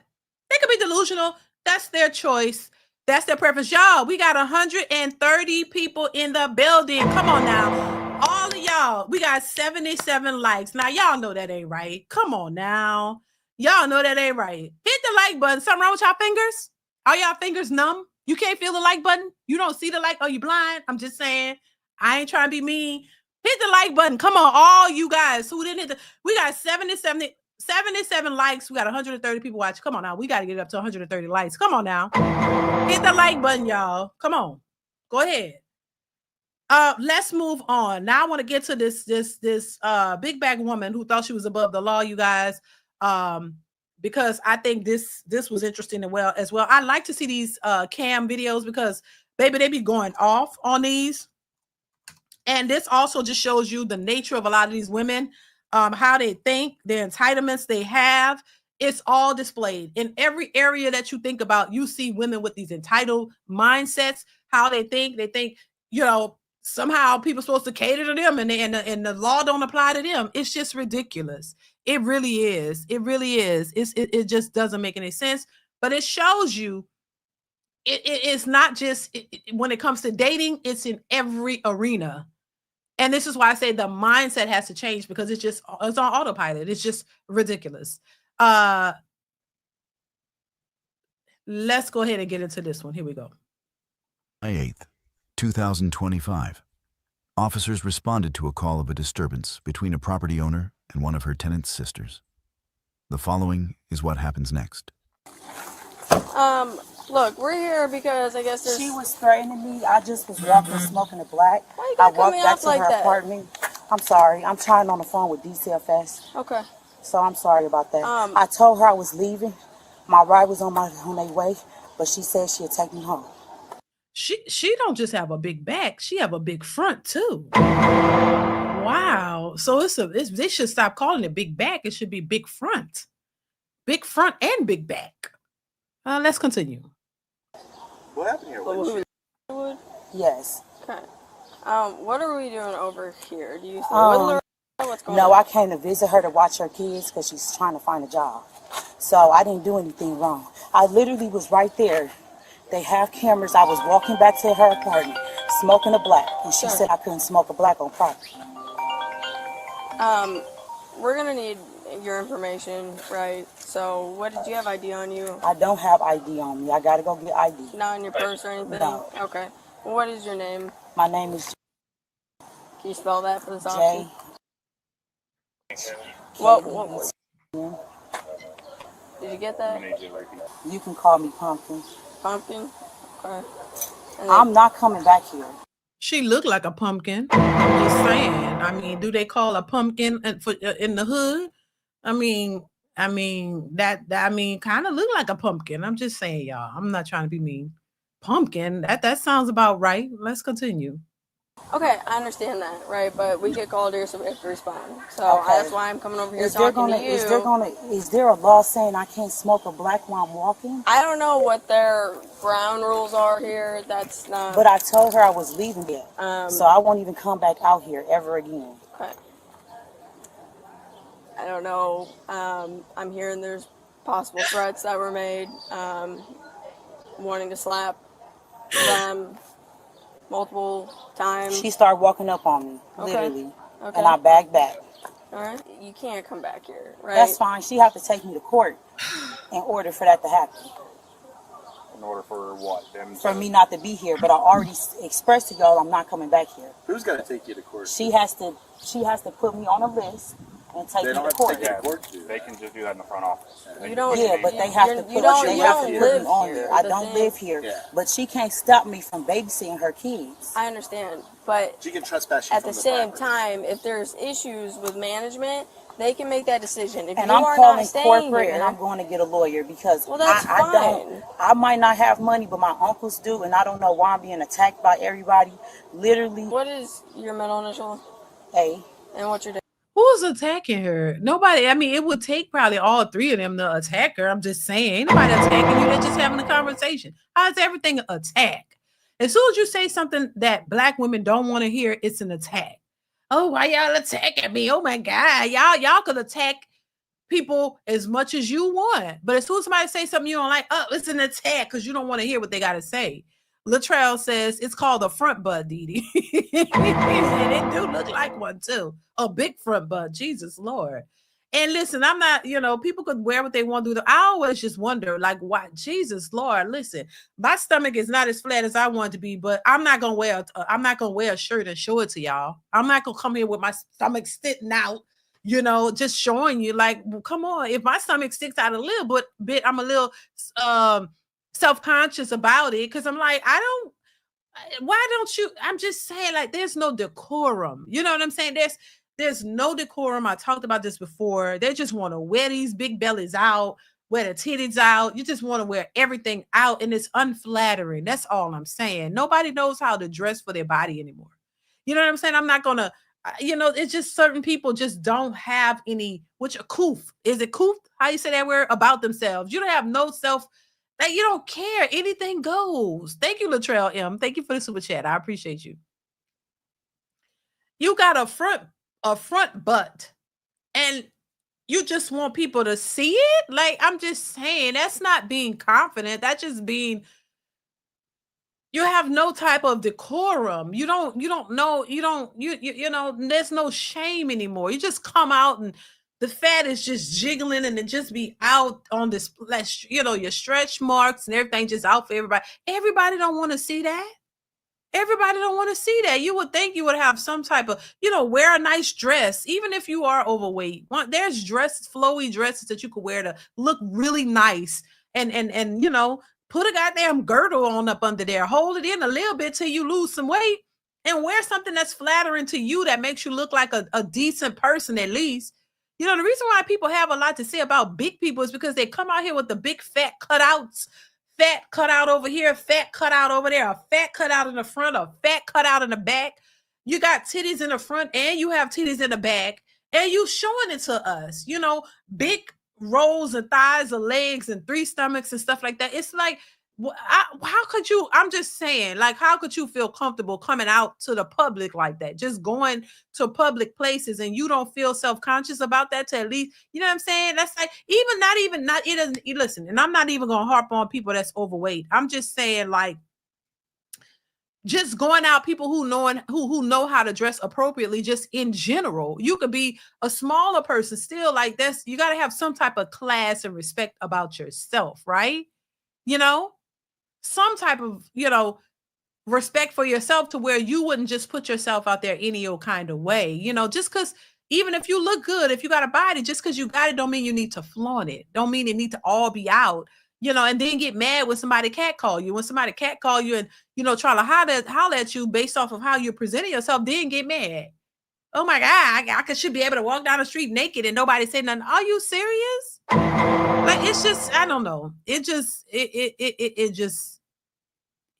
they could be delusional. That's their choice. That's their preference. Y'all, we got 130 people in the building. Come on now. All of y'all, we got 77 likes. Now, y'all know that ain't right. Come on now. Y'all know that ain't right. Hit the like button. Something wrong with y'all fingers? Are y'all fingers numb? You can't feel the like button? You don't see the like? Oh, you blind? I'm just saying. I ain't trying to be mean. Hit the like button. Come on, all you guys who didn't hit the... We got 77 likes. We got 130 people watching. Come on now. We got to get up to 130 likes. Come on now. Hit the like button, y'all. Come on. Go ahead. Let's move on. Now I want to get to this big bag woman who thought she was above the law, you guys. Because I think this was interesting as well. I like to see these cam videos because, baby, they be going off on these. And this also just shows you the nature of a lot of these women, how they think, their entitlements they have. It's all displayed in every area that you think about. You see women with these entitled mindsets, how they think. They think, somehow people are supposed to cater to them and the law don't apply to them. It's just ridiculous. It really is. It really is. It just doesn't make any sense. But it shows you it's not just when it comes to dating, it's in every arena. And this is why I say the mindset has to change because it's on autopilot. It's just ridiculous. Let's go ahead and get into this one. Here we go. May 8th, 2025. Officers responded to a call of a disturbance between a property owner and one of her tenant's sisters. The following is what happens next. Look, we're here because I guess she was threatening me. I just was walking, smoking a black. Why you gotta I walked back to like her that? apartment. I'm sorry. I'm trying on the phone with DCFS. Okay. So I'm sorry about that. I told her I was leaving. My ride was on their way, but she said she'd take me home. She don't just have a big back; she have a big front too. Wow! So they should stop calling it big back. It should be big front and big back. Let's continue. What happened here? Yes. Okay. What are we doing over here? Do you stay with her? What's going on? No, I came to visit her to watch her kids because she's trying to find a job. So I didn't do anything wrong. I literally was right there. They have cameras. I was walking back to her apartment, smoking a black, and she said I couldn't smoke a black on property. We're gonna need your information, right? So, what did you have ID on you? I don't have ID on me. I gotta go get ID. Not in your purse or anything? No. Okay. What is your name? My name is Can you spell that for this J. option? What? Did you get that? You can call me Pumpkin. Pumpkin? Okay. I'm not coming back here. She looked like a pumpkin. I'm just saying. I mean, do they call a pumpkin in the hood? I mean, kind of look like a pumpkin. I'm just saying, y'all. I'm not trying to be mean. Pumpkin. That sounds about right. Let's continue. Okay, I understand that, right? But we get called here, so we have to respond. So that's why I'm coming over here talking to you. Is there a law saying I can't smoke a black while I'm walking? I don't know what their ground rules are here. That's not. But I told her I was leaving it, so I won't even come back out here ever again. Okay. I don't know. I'm hearing there's possible threats that were made, wanting to slap them multiple times. She started walking up on me, Okay. literally, Okay. and I backed back. All right. You can't come back here, right? That's fine. She have to take me to court in order for that to happen. In order for what? Them For me not to be here, but I already expressed to y'all I'm not coming back here. Who's got to take you to court? She has to put me on a list and take They me don't to have to court. take you to court. They can just do that in the front office. You don't. Yeah, but they have to put you don't me live on here. there. I The don't thing- live here, Yeah. but she can't stop me from babysitting her kids. I understand, but She can trespass you at from the same property. time, if there's issues with management, they can make that decision. If And you I'm are calling not staying corporate here, and I'm going to get a lawyer because well, that's I don't. fine. I might not have money, but my uncles do, and I don't know why I'm being attacked by everybody. Literally, What is your middle initial A. and what's your date? Who's attacking her? Nobody. I mean, it would take probably all three of them to attack her. I'm just saying, ain't nobody attacking you. They're just having a conversation. How's everything an attack? As soon as you say something that black women don't want to hear, it's an attack. Oh, why y'all attacking me? Oh my God, y'all could attack people as much as you want, but as soon as somebody say something you don't like, oh, it's an attack because you don't want to hear what they got to say. Latrell says it's called a front bud, DeeDee. And it do look like one too. A big front bud. Jesus Lord. And listen, I'm not, people could wear what they want to do. I always just wonder, like, why? Jesus Lord, listen, my stomach is not as flat as I want it to be, but I'm not gonna wear a shirt and show it to y'all. I'm not gonna come here with my stomach sitting out, just showing you, like, well, come on. If my stomach sticks out a little bit, I'm a little self-conscious about it because I'm like, why don't you? I'm just saying, like, there's no decorum. You know what I'm saying? There's no decorum. I talked about this before. They just want to wear these big bellies out, wear the titties out. You just want to wear everything out, and it's unflattering. That's all I'm saying. Nobody knows how to dress for their body anymore. You know what I'm saying? I'm not gonna, it's just certain people just don't have any, which a coof. Is it coof? How you say that word? About themselves. You don't have no self, that you don't care. Anything goes. Thank you, Latrell M. Thank you for the super chat. I appreciate you. You got a front butt and you just want people to see it. Like, I'm just saying, that's not being confident. That's just being, you have no type of decorum. You don't know, there's no shame anymore. You just come out and the fat is just jiggling and it just be out on this flesh, your stretch marks and everything just out for everybody. Everybody don't want to see that. Everybody don't want to see that. You would think you would have some type of, wear a nice dress, even if you are overweight. There's flowy dresses that you could wear to look really nice and put a goddamn girdle on up under there, hold it in a little bit till you lose some weight and wear something that's flattering to you that makes you look like a decent person at least. The reason why people have a lot to say about big people is because they come out here with the big fat cutouts. Fat cut out over here, fat cut out over there, a fat cut out in the front, a fat cut out in the back. You got titties in the front and you have titties in the back, and you showing it to us, big rolls and thighs or legs and 3 stomachs and stuff like that. It's like, how could you, I'm just saying, like, how could you feel comfortable coming out to the public like that? Just going to public places and you don't feel self-conscious about that to at least, you know what I'm saying? That's like, it doesn't, listen, and I'm not even going to harp on people that's overweight. I'm just saying, like, just going out, people who know how to dress appropriately, just in general. You could be a smaller person still, like, you got to have some type of class and respect about yourself, right? Some type of, respect for yourself to where you wouldn't just put yourself out there any old kind of way, just because, even if you look good, if you got a body, just because you got it don't mean you need to flaunt it. Don't mean it need to all be out, and then get mad when somebody catcall you. When somebody catcall you and, try to holler at you based off of how you're presenting yourself, then get mad. Oh my God, I should be able to walk down the street naked and nobody say nothing. Are you serious? Like, it's just, I don't know. It just,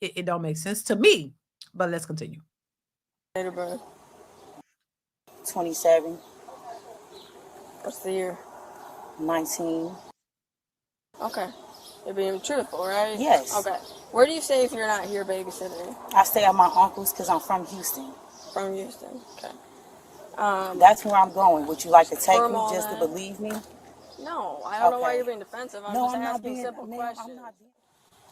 it don't make sense to me, but let's continue. 27. What's the year? 19. Okay. You're being truthful, right? Yes. Okay. Where do you stay if you're not here babysitting? I stay at my uncle's because I'm from Houston. From Houston. Okay. That's where I'm going. Would you like to take me all just that. to believe me? No, I don't know why Okay. you're being defensive. I'm No, just I'm not asking being. simple Ma'am, questions. I'm not being.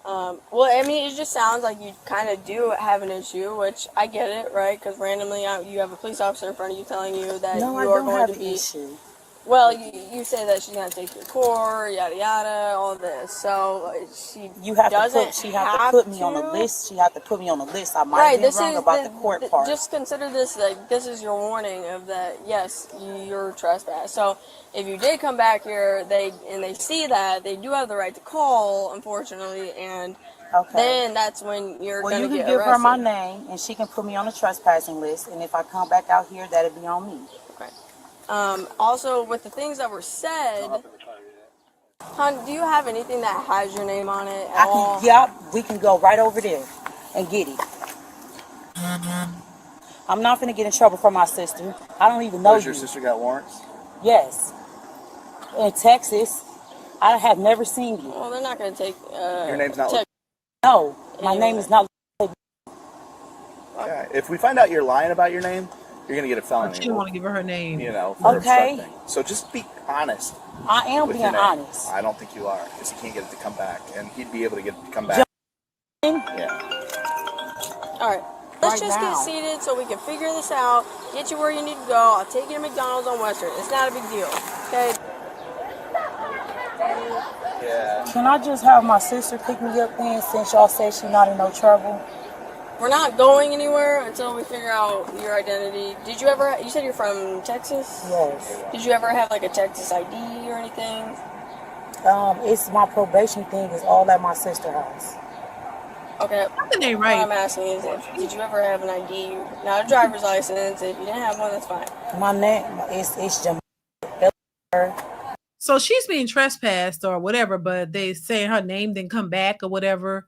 Well, I mean, it just sounds like you kind of do have an issue, which I get it, right? Because randomly you have a police officer in front of you telling you that No, I you are don't going have to an be. issue. Well, you say that she's gonna take your core, yada yada, all this. So she You have to doesn't put. She have to put me on the list. She have to put me on the list. I might Right. have been This wrong is about the court part. just consider this like this is your warning of that. Yes, you're trespassed. So if you did come back here, they see that they do have the right to call, unfortunately, and Okay. then that's when you're Well, gonna you can get give arrested. her my name, and she can put me on the trespassing list. And if I come back out here, that'll be on me. Okay. Also, with the things that were said, hon, do you have anything that has your name on it at all? Yep, we can go right over there and get it. I'm not gonna get in trouble for my sister. I don't even know Does you. your sister got warrants? Yes, in Texas. I have never seen you. Well, they're not gonna take. Your name's not. No, my name is not. Okay. If we find out you're lying about your name, you're gonna get a felony. She don't want to give her her name. You know, for Okay. obstructing. So just be honest. I am with being your name. honest. I don't think you are, because he can't get it to come back, and he'd be able to get it to come back. Yeah. All right. Let's Right just now. get seated so we can figure this out. Get you where you need to go. I'll take you to McDonald's on Western. It's not a big deal. Okay. Yeah. Can I just have my sister pick me up then, since y'all say she's not in no trouble? We're not going anywhere until we figure out your identity. Did you ever? You said you're from Texas. Yes. Did you ever have like a Texas ID or anything? It's my probation thing is all at my sister's house. Okay. Something ain't What right. I'm asking is, did you ever have an ID? Not a driver's license. If you didn't have one, that's fine. My name it's Jamal. So she's being trespassed or whatever, but they saying her name didn't come back or whatever.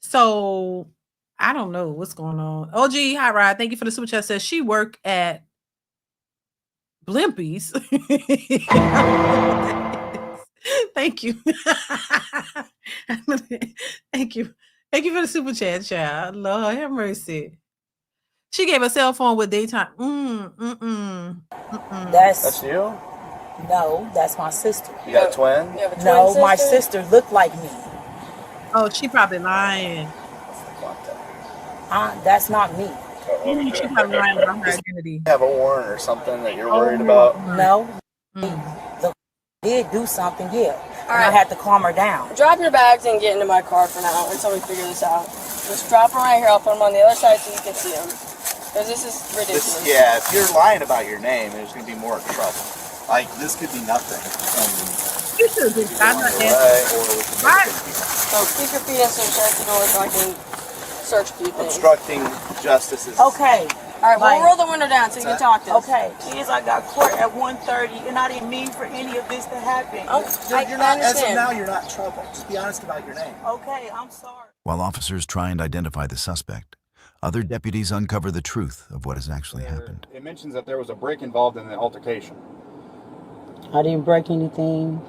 So I don't know what's going on. OG Hot Rod, thank you for the super chat. Says she worked at Blimpies. Thank you. Thank you. Thank you for the super chat, child. Lord have mercy. She gave a cell phone with daytime. That's you? No, that's my sister. You got a twin? You have a twin No, sister? my sister looked like me. Oh, she probably lying. That's not me. She probably lying about her identity. Have a warrant or something that you're worried about? No. The did do something, yeah. And I right. had to calm her down. Drop your bags and get into my car for now until we figure this out. Just drop them right here. I'll put them on the other side so you can see them. Because this is ridiculous. Yeah, if you're lying about your name, there's going to be more trouble. Like, this could be nothing. You should have been. I'm not asking. So keep your feet in so shut the door so I can search a few things. Obstructing justice is... Okay. All right, we'll roll the window down so you can talk to us. Okay. Kids, I got court at 1:30, and I didn't mean for any of this to happen. Oh, You're not, as of understand. now, you're not in trouble. Just be honest about your name. Okay, I'm sorry. While officers try and identify the suspect, other deputies uncover the truth of what has actually happened. It mentions that there was a brick involved in the altercation. I didn't break anything.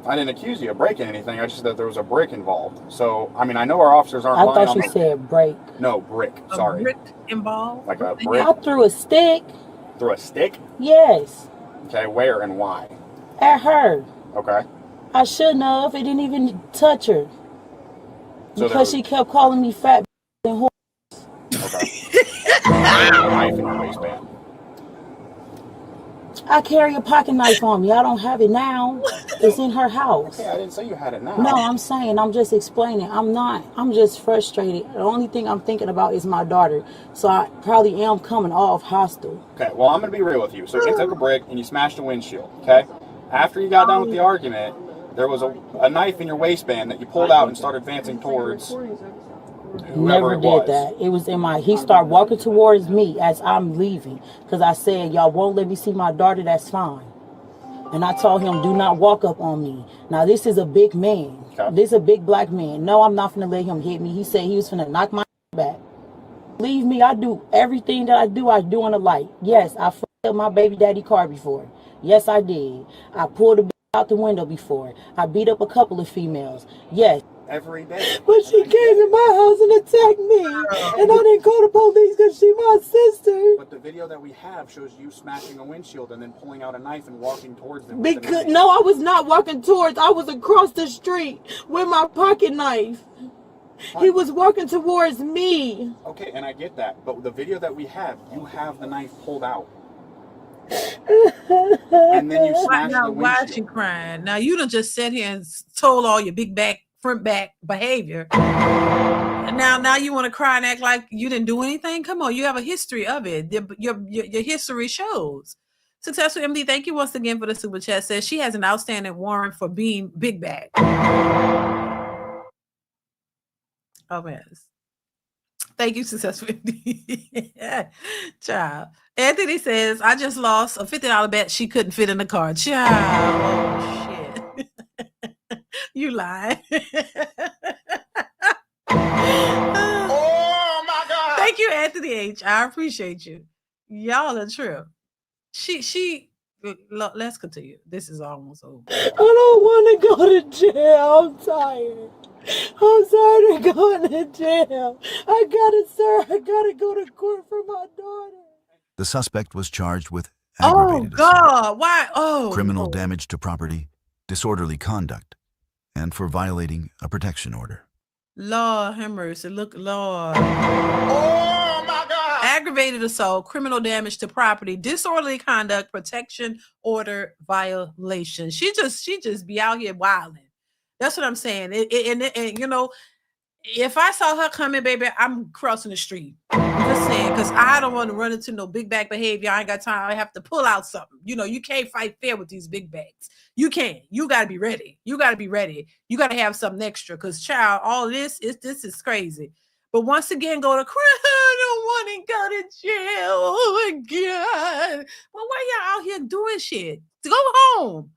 I didn't accuse you of breaking anything. I just said that there was a brick involved. So, I mean, I know our officers aren't I lying thought on you said break. No, brick. A Sorry. brick involved. Like a brick I threw a stick. through a stick? Yes. Okay, where and why? At her. Okay. I shouldn't have. It didn't even touch her. So Because she kept calling me fat and whore. Okay. A knife in your waistband. I carry a pocket knife on me. I don't have it now. It's in her house. Okay, I didn't say you had it now. No, I'm saying, I'm just explaining. I'm just frustrated. The only thing I'm thinking about is my daughter. So I probably am coming off hostile. Okay, well, I'm going to be real with you. So you took a brick and you smashed a windshield, okay? After you got done with the argument, there was a knife in your waistband that you pulled out and started advancing towards whoever Never it was. did that. It was in my, he started walking towards me as I'm leaving. Because I said, y'all won't let me see my daughter, that's fine. And I told him, do not walk up on me. Now, this is a big man. Okay. This is a big black man. No, I'm not going to let him hit me. He said he was going to knock my back. Believe me, I do everything that I do on the light. Yes, I fucked up my baby daddy car before. Yes, I did. I pulled a bitch out the window before. I beat up a couple of females. Yes. every day. But she came to my house and attacked me, and I didn't call the police because she my sister. But the video that we have shows you smashing a windshield and then pulling out a knife and walking towards them. Because no, I was not walking towards. I was across the street with my pocket knife. He was walking towards me. Okay, and I get that, but the video that we have, you have the knife pulled out. And then you smash the windshield. Why is she crying? Now you done just sat here and told all your big back, front back behavior. And now you want to cry and act like you didn't do anything? Come on, you have a history of it. Your history shows. Successful MD, thank you once again for the super chat. Says she has an outstanding warrant for being big back. Oh, yes. Thank you, Successful MD. Child. Anthony says, I just lost a $50 bet she couldn't fit in the car. Child. Oh, shit. You lie. Oh, my God. Thank you, Anthony H. I appreciate you. Y'all are true. Let's continue. This is almost over. I don't want to go to jail. I'm tired. I'm tired of going to jail. I gotta go to court for my daughter. The suspect was charged with aggravated God. Why? criminal damage to property, disorderly conduct, and for violating a protection order. Lord have mercy. Look, Lord. Oh, my God. Aggravated assault, criminal damage to property, disorderly conduct, protection order violation. She just be out here wilding. That's what I'm saying. And you know, if I saw her coming, baby, I'm crossing the street. I'm just saying, because I don't want to run into no big back behavior. I ain't got time. I have to pull out something. You know, you can't fight fair with these big bags. You can't. You got to be ready. You got to be ready. You got to have something extra, because, child, all this is crazy. But once again, go to I don't want to go to jail. Oh, my God. Well, why y'all out here doing shit? Go home.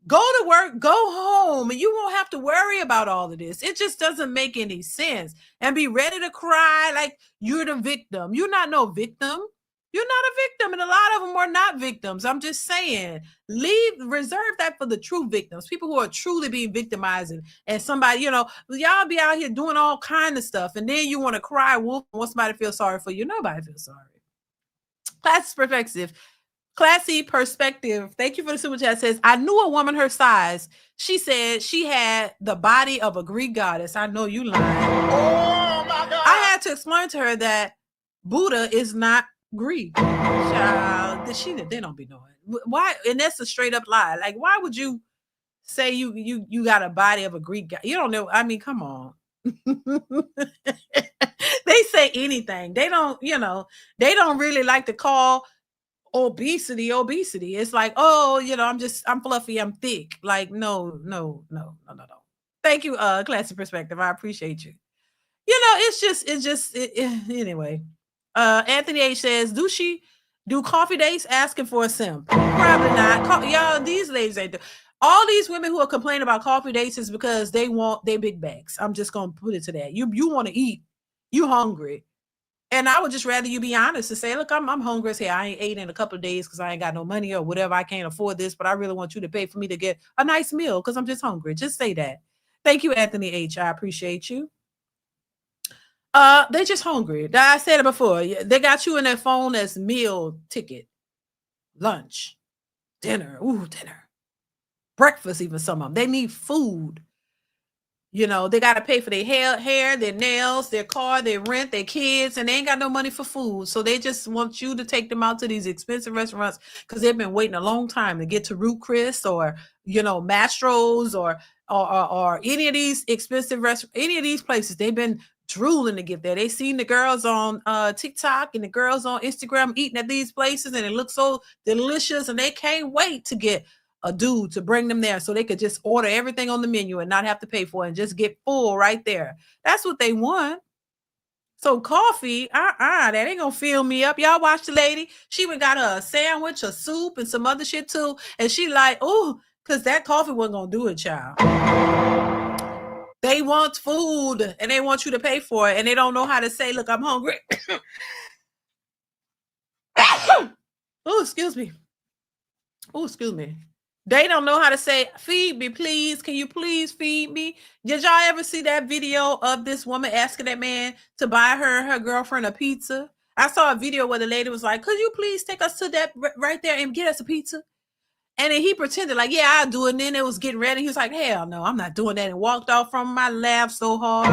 Go to work, go home, and you won't have to worry about all of this. It just doesn't make any sense. And be ready to cry like you're the victim. You're not no victim. You're not a victim, and a lot of them are not victims. I'm just saying, reserve that for the true victims, people who are truly being victimized, and somebody, you know, y'all be out here doing all kind of stuff, and then you want to cry wolf and want somebody to feel sorry for you. Nobody feels sorry. Classy perspective. Thank you for the super chat. Says, I knew a woman her size. She said she had the body of a Greek goddess. I know you lying. Oh, my God. I had to explain to her that Buddha is not Greek. Child, they don't be knowing. Why? And that's a straight up lie. Like, why would you say you got a body of a Greek god? You don't know. I mean, come on. They say anything. They don't, they don't really like to call obesity. It's like, oh, I'm fluffy, I'm thick. Like, no. Thank you, Classy Perspective. I appreciate you. Anyway. Anthony H says, do coffee dates asking for a simp? Probably not. Y'all, these ladies ain't all these women who are complaining about coffee dates is because they want their big bags. I'm just gonna put it to that. You want to eat, you hungry. And I would just rather you be honest and say, look, I'm hungry as hell. I ain't ate in a couple of days because I ain't got no money or whatever. I can't afford this, but I really want you to pay for me to get a nice meal because I'm just hungry. Just say that. Thank you, Anthony H. I appreciate you. They just hungry. I said it before. They got you in their phone as meal ticket, lunch, dinner, breakfast, even some of them. They need food. They got to pay for their hair, their nails, their car, their rent, their kids, and they ain't got no money for food. So they just want you to take them out to these expensive restaurants because they've been waiting a long time to get to Root Chris or, Mastro's or any of these expensive restaurants, any of these places. They've been drooling to get there. They seen the girls on TikTok and the girls on Instagram eating at these places, and it looks so delicious, and they can't wait to get a dude to bring them there so they could just order everything on the menu and not have to pay for it and just get full right there. That's what they want. So coffee, that ain't gonna fill me up. Y'all watch the lady. She even got her a sandwich, a soup, and some other shit too. And she like, oh, because that coffee wasn't gonna do it, child. They want food and they want you to pay for it, and they don't know how to say, look, I'm hungry. Oh, excuse me. They don't know how to say, feed me, please. Can you please feed me? Did y'all ever see that video of this woman asking that man to buy her girlfriend a pizza? I saw a video where the lady was like, could you please take us to that right there and get us a pizza? And then he pretended like, yeah, I'll do it. And then it was getting ready. He was like, hell no, I'm not doing that. And walked off from my laugh so hard.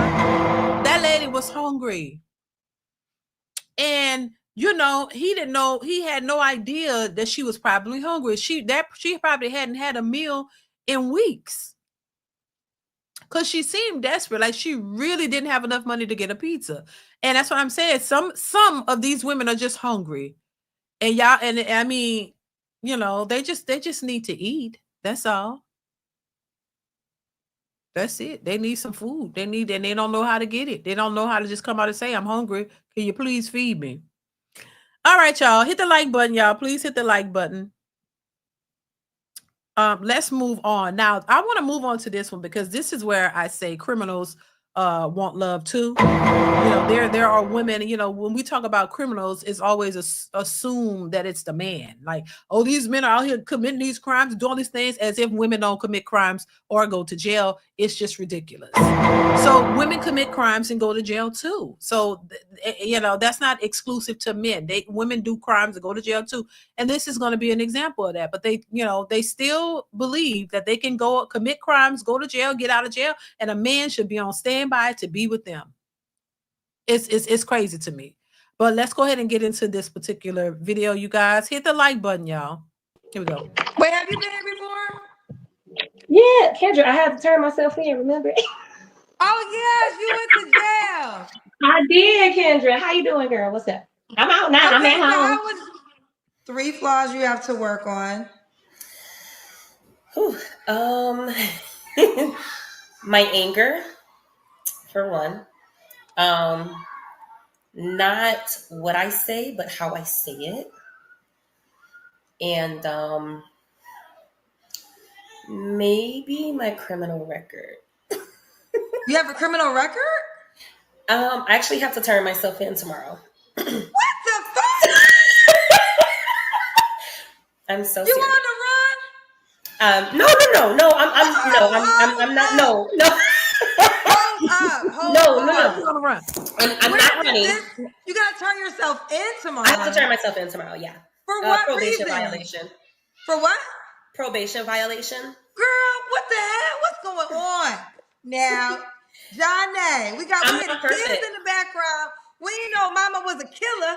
That lady was hungry. And he didn't know, he had no idea that she was probably hungry. She probably hadn't had a meal in weeks. Because she seemed desperate, like she really didn't have enough money to get a pizza. And that's what I'm saying. Some of these women are just hungry. And y'all, and I mean, they just need to eat. That's all. That's it. They need some food. And they don't know how to get it. They don't know how to just come out and say, I'm hungry. Can you please feed me? All right, y'all. Hit the like button, y'all. Please hit the like button. Let's move on. Now, I want to move on to this one because this is where I say criminals want love too. There are women, when we talk about criminals, it's always assumed that it's the man. Like, oh, these men are out here committing these crimes, doing these things, as if women don't commit crimes or go to jail. It's just ridiculous. So women commit crimes and go to jail too. So, that's not exclusive to men. Women do crimes and go to jail too. And this is going to be an example of that. But they still believe that they can go commit crimes, go to jail, get out of jail, and a man should be on standby to be with them. It's crazy to me. But let's go ahead and get into this particular video, you guys. Hit the like button, y'all. Here we go. Wait, have you been here before? Yeah, Kendra, I had to turn myself in, remember? Oh, yes, you went to jail. I did, Kendra. How you doing, girl? What's up? I'm out now. Okay, I'm at home. 3 flaws you have to work on. Whew. My anger, for one. Not what I say, but how I say it. And maybe my criminal record. You have a criminal record? I actually have to turn myself in tomorrow. What the fuck? I'm so you serious. on the run? No. I'm not. No. Hold up. On the run. I'm not running. You gotta turn yourself in tomorrow. I have to turn myself in tomorrow. Yeah. For what probation reason? violation. For what? Probation violation. Girl, what the hell? What's going on now? Johnny, we got kids in the background. We didn't know Mama was a killer.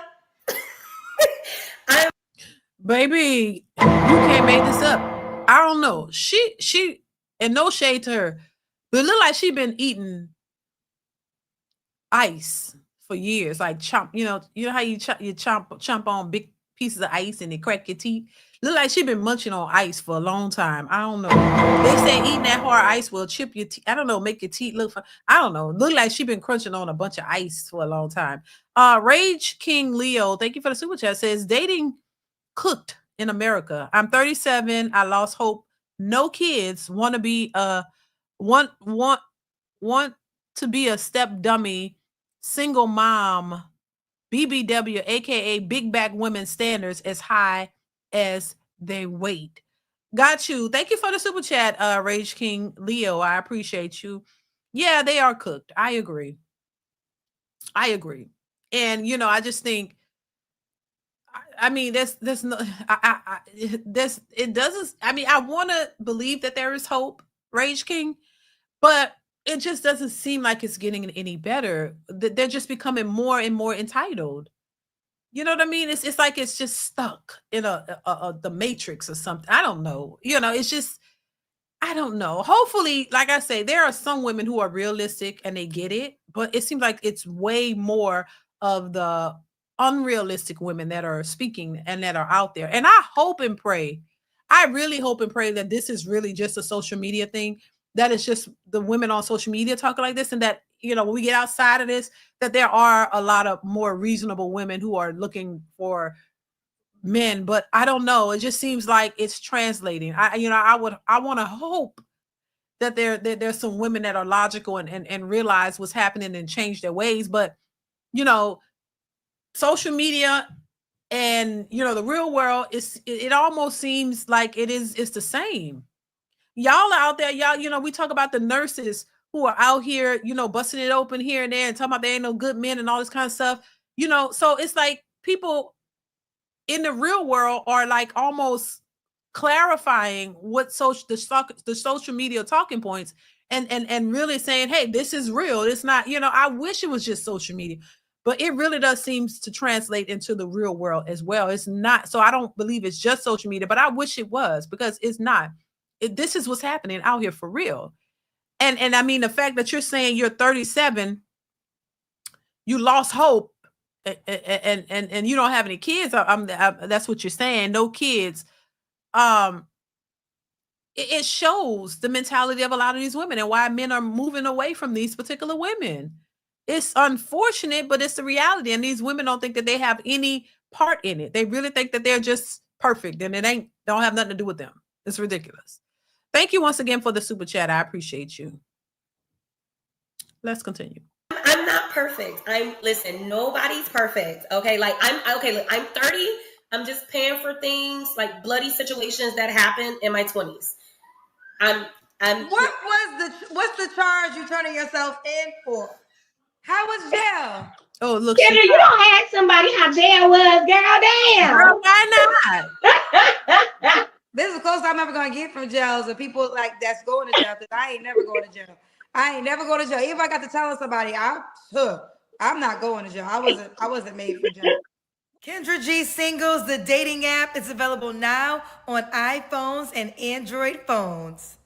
Baby, you can't make this up. I don't know. She, and no shade to her, but it look like she been eating ice for years. Like chomp, you know how you chomp on big pieces of ice and they crack your teeth. Look like she been munching on ice for a long time. I don't know. They say eating that hard ice will chip your teeth. I don't know, make your teeth look fun. I don't know. Look like she been crunching on a bunch of ice for a long time. Rage King Leo, thank you for the super chat. Says dating cooked in America. I'm 37. I lost hope. No kids. Want to be want to be a step dummy, single mom, BBW, aka big back women standards as high as they wait. Got you. Thank you for the super chat, Rage King Leo. I appreciate you. Yeah, they are cooked. I agree. And I just think, I mean, there's no, it doesn't. I mean, I want to believe that there is hope, Rage King, but it just doesn't seem like it's getting any better. They're just becoming more and more entitled. You know what I mean? It's like it's just stuck in the matrix or something. I don't know. It's just, I don't know. Hopefully, like I say, there are some women who are realistic and they get it, but it seems like it's way more of the unrealistic women that are speaking and that are out there. And I hope and pray, I really hope and pray that this is really just a social media thing, that it's just the women on social media talking like this, and that, when we get outside of this, that there are a lot of more reasonable women who are looking for men. But I don't know. It just seems like it's translating. I want to hope that there's some women that are logical and realize what's happening and change their ways. But, social media And you know, the real world is it almost seems like it's the same. Y'all are out there, y'all, you know, we talk about the nurses who are out here, you know, busting it open here and there and talking about they ain't no good men and all this kind of stuff. You know, so it's like people in the real world are like almost clarifying what the social media talking points and really saying, hey, this is real. It's not, you know, I wish it was just social media, but it really does seems to translate into the real world as well. It's not, so I don't believe it's just social media, but I wish it was, because it's not. This is what's happening out here for real. And I mean, the fact that you're saying you're 37, you lost hope, and you don't have any kids. That's what you're saying. No kids. Um, it shows the mentality of a lot of these women and why men are moving away from these particular women. It's unfortunate, but it's the reality. And these women don't think that they have any part in it. They really think that they're just perfect and don't have nothing to do with them. It's ridiculous. Thank you once again for the super chat. I appreciate you. Let's continue. I'm not perfect. Listen, nobody's perfect. Okay. Like look, I'm 30. I'm just paying for things like bloody situations that happened in my 20s. What's the charge you turning yourself in for? How was jail? Oh, look, Kendra, you don't ask somebody how jail was, girl. Damn. Girl, why not? This is the closest I'm ever gonna get from jails of people like that's going to jail, because I ain't never going to jail. I ain't never going to jail. Even if I got to tell somebody, I'm not going to jail. I wasn't made for jail. Kendra G Singles, the dating app, is available now on iPhones and Android phones.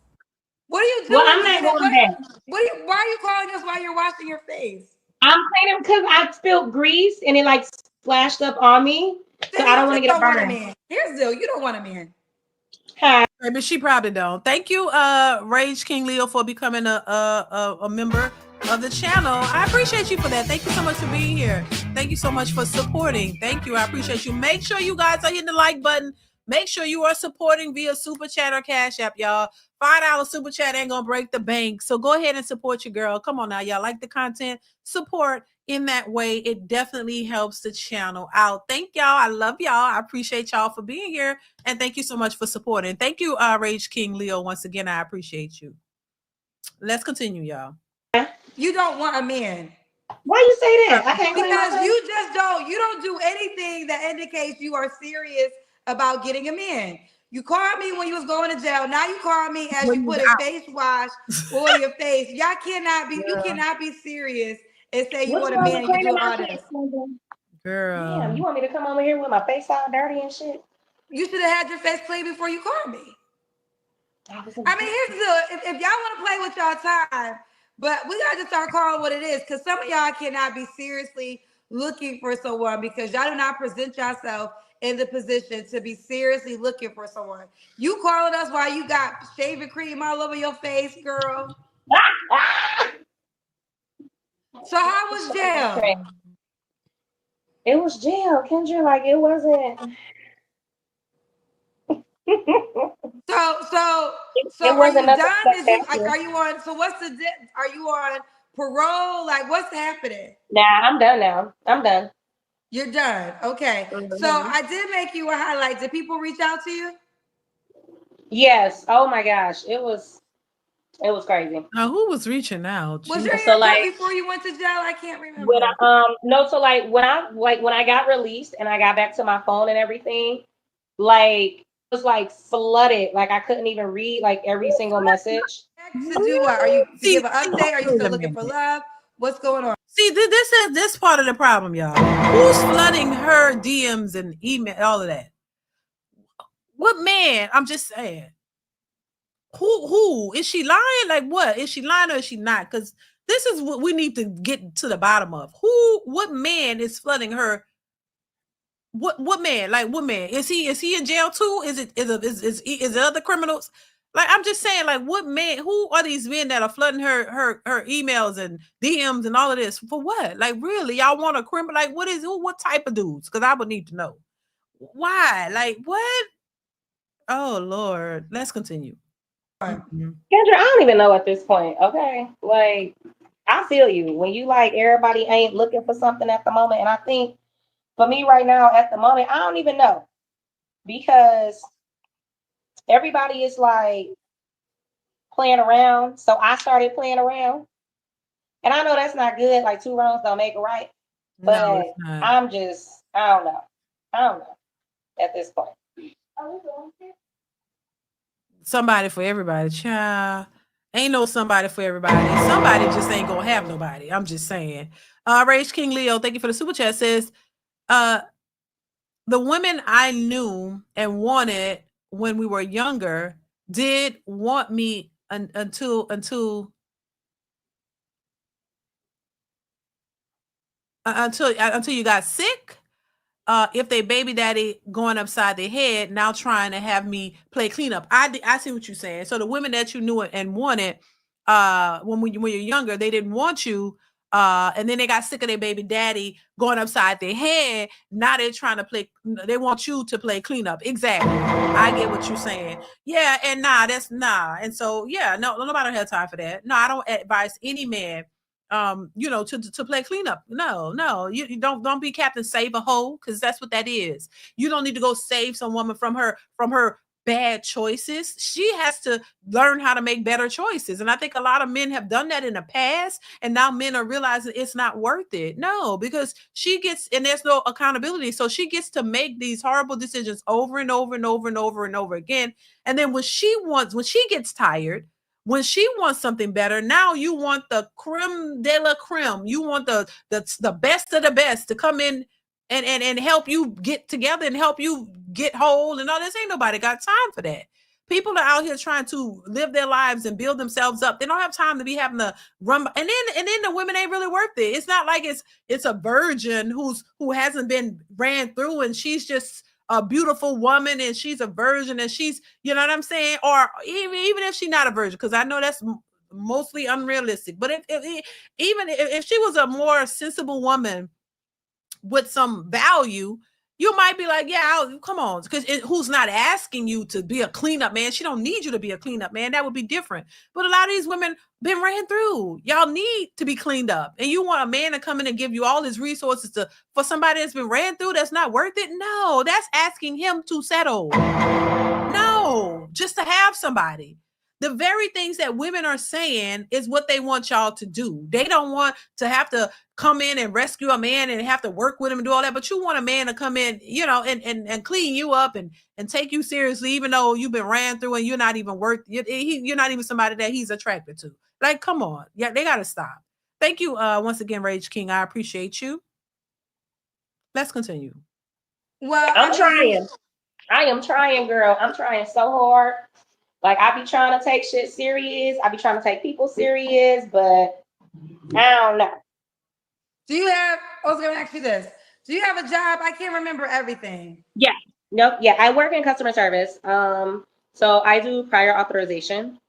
What are you doing? Well, I'm not going back. Why are you calling us while you're washing your face? I'm cleaning because I spilled grease and it like splashed up on me. So I don't want to get a burn. Here's the deal. You don't want a man. Hi. But she probably don't. Thank you, Rage King Leo, for becoming a member of the channel. I appreciate you for that. Thank you so much for being here. Thank you so much for supporting. Thank you. I appreciate you. Make sure you guys are hitting the like button. Make sure you are supporting via Super Chat or Cash App, y'all. $5 Super Chat ain't gonna break the bank. So go ahead and support your girl. Come on now, y'all. Like the content, support in that way. It definitely helps the channel out. Thank y'all. I love y'all. I appreciate y'all for being here. And thank you so much for supporting. Thank you, Rage King Leo. Once again, I appreciate you. Let's continue, y'all. You don't want a man. Why you say that? I can't because you don't do anything that indicates you are serious about getting a man. You called me when you was going to jail. Now you call me as you put a face wash on your face. Y'all cannot be. You cannot be serious and say you want a man. You do all this. Girl, damn, you want me to come over here with my face all dirty and shit? You should have had your face clean before you called me. I mean, here's the deal. If y'all want to play with y'all time, but we got to start calling what it is, because some of y'all cannot be seriously looking for someone because y'all do not present yourself in the position to be seriously looking for someone. You calling us while you got shaving cream all over your face, girl. So how was jail? It was jail, Kendra. Like, it wasn't. So it wasn't are you done? are you on? So what's are you on parole? Like, what's happening? Nah, I'm done now. I'm done. You're done. Okay. Mm-hmm. So I did make you a highlight. Did people reach out to you? Yes. Oh my gosh. It was crazy. Now, who was reaching out? Was your hair cut before you went to jail? I can't remember. When no, so when I got released and I got back to my phone and everything, like it was like flooded. Like I couldn't even read like every single message. To do what? Are you to give an update? Are you still looking for love? What's going on? See, this is this part of the problem, y'all. Who's flooding her DMs and email, all of that? What man? I'm just saying. Who is she lying? Like what? Is she lying or is she not? Because this is what we need to get to the bottom of. What man is flooding her? What man? Like what man? Is he in jail too? Is it other criminals? Like I'm just saying, like what man? Who are these men that are flooding her emails and DMs and all of this for what? Like really, y'all want a criminal? Like what type of dudes? Because I would need to know why. Like what? Oh Lord, let's continue. Kendra, I don't even know at this point. Okay, like I feel you when you like everybody ain't looking for something at the moment, and I think for me right now at the moment, I don't even know, because everybody is like playing around. So I started playing around. And I know that's not good. Like, two wrongs don't make a right. No, But it's not. I don't know. I don't know at this point. Somebody for everybody, child. Ain't no somebody for everybody. Somebody just ain't gonna have nobody. I'm just saying. Rage King Leo, thank you for the super chat. Says, uh, the women I knew and wanted when we were younger did want me until you got sick. If they baby daddy going upside their head, now trying to have me play cleanup. I see what you're saying. So the women that you knew and wanted, when you're younger, they didn't want you. And then they got sick of their baby daddy going upside their head. Now they're trying to play. They want you to play cleanup. Exactly. I get what you're saying. Yeah, and that's And so yeah, no, nobody has time for that. No, I don't advise any man to play cleanup. No, you don't be Captain Save a Hoe, because that's what that is. You don't need to go save some woman from her bad choices. She has to learn how to make better choices. And I think a lot of men have done that in the past, and now men are realizing it's not worth it. No, because and there's no accountability. So she gets to make these horrible decisions over and over and over and over and over again. And then when she gets tired, when she wants something better, now you want the creme de la creme. You want the best of the best to come in and help you get together and help you get whole and all this. Ain't nobody got time for that. People are out here trying to live their lives and build themselves up. They don't have time to be having to run. And then the women ain't really worth it. It's not like it's a virgin who hasn't been ran through and she's just a beautiful woman and she's a virgin and she's, you know what I'm saying? Or even if she's not a virgin, because I know that's mostly unrealistic. But even if she was a more sensible woman with some value, you might be like, yeah, come on, because who's not asking you to be a cleanup man? She don't need you to be a cleanup man. That would be different. But a lot of these women been ran through. Y'all need to be cleaned up, and you want a man to come in and give you all his resources for somebody that's been ran through that's not worth it. No, that's asking him to settle. No, just to have somebody. The very things that women are saying is what they want y'all to do. They don't want to have to come in and rescue a man and have to work with him and do all that. But you want a man to come in, and clean you up and take you seriously, even though you've been ran through and you're not even you're not even somebody that he's attracted to. Like, come on. Yeah, they got to stop. Thank you once again, Rage King. I appreciate you. Let's continue. Well, I'm trying. I am trying, girl. I'm trying so hard. Like, I be trying to take shit serious. I be trying to take people serious, but I don't know. I was going to ask you this. Do you have a job? I can't remember everything. Yeah. Nope. Yeah. I work in customer service. So I do prior authorization.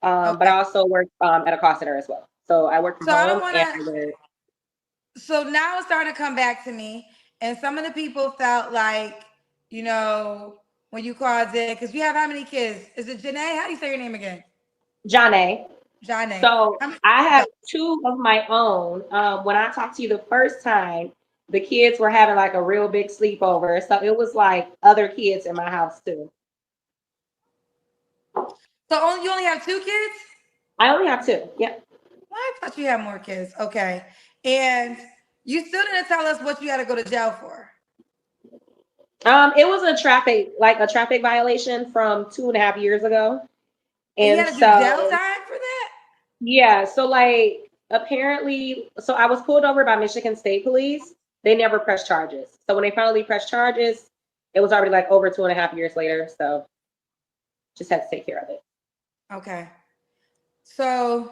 But I also work at a call center as well. So I work from home and I work. So now it's starting to come back to me. And some of the people felt like, when you called in, because you have how many kids? Is it Janae? How do you say your name again? Janae. Janae. So I have two of my own. When I talked to you the first time, the kids were having like a real big sleepover. So it was like other kids in my house too. So you only have 2 kids? I only have 2. Yeah. I thought you had more kids. Okay. And you still didn't tell us what you had to go to jail for. It was a traffic violation from 2.5 years ago. And you had to do jail time for that? Yeah. So like apparently, so I was pulled over by Michigan State Police. They never pressed charges. So when they finally pressed charges, it was already like over 2.5 years later. So just had to take care of it. Okay. So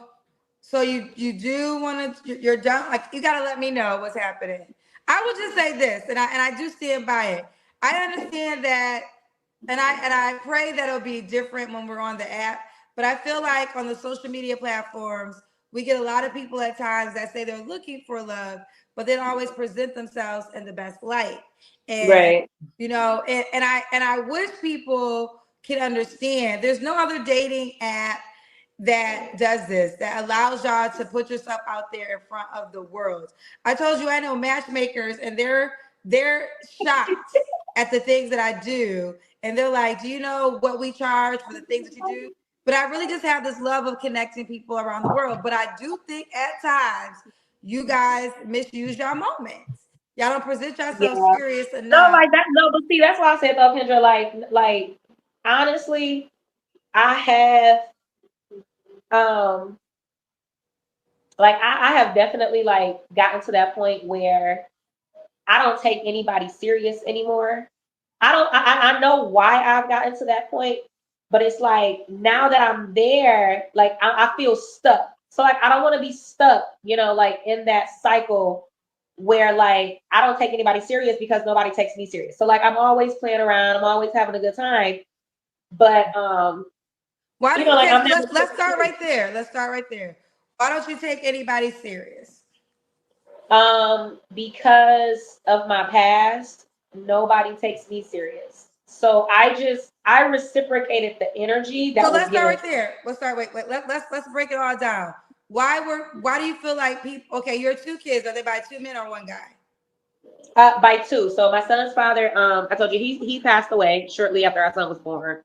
you do want to, you're done. Like, you got to let me know what's happening. I would just say this, and I do stand by it. I understand that, and I pray that it'll be different when we're on the app. But I feel like on the social media platforms, we get a lot of people at times that say they're looking for love, but they don't always present themselves in the best light. And right. And I wish people can understand. There's no other dating app that does this, that allows y'all to put yourself out there in front of the world. I told you I know matchmakers, and they're they're shocked at the things that I do. And they're like, do you know what we charge for the things that you do? But I really just have this love of connecting people around the world. But I do think at times you guys misuse your moments. Y'all don't present yourself Yeah. serious No, enough. like that. No, but see, that's why I said though, Kendra. Like honestly, I have, I have definitely like gotten to that point where I don't take anybody serious anymore. I know why I've gotten to that point, but it's like now that I'm there, like I feel stuck. So like I don't want to be stuck, like in that cycle where like I don't take anybody serious because nobody takes me serious. So like I'm always playing around, I'm always having a good time. But why do you like take, I'm never let's start right there. Let's start right there. Why don't you take anybody serious? Because of my past, nobody takes me serious. So I reciprocated the energy that So was let's start given. right there. Let's start. Wait. Let's break it all down. Why do you feel like people? Okay, your two kids, are they by two men or one guy? By two. So my son's father, I told you he passed away shortly after our son was born.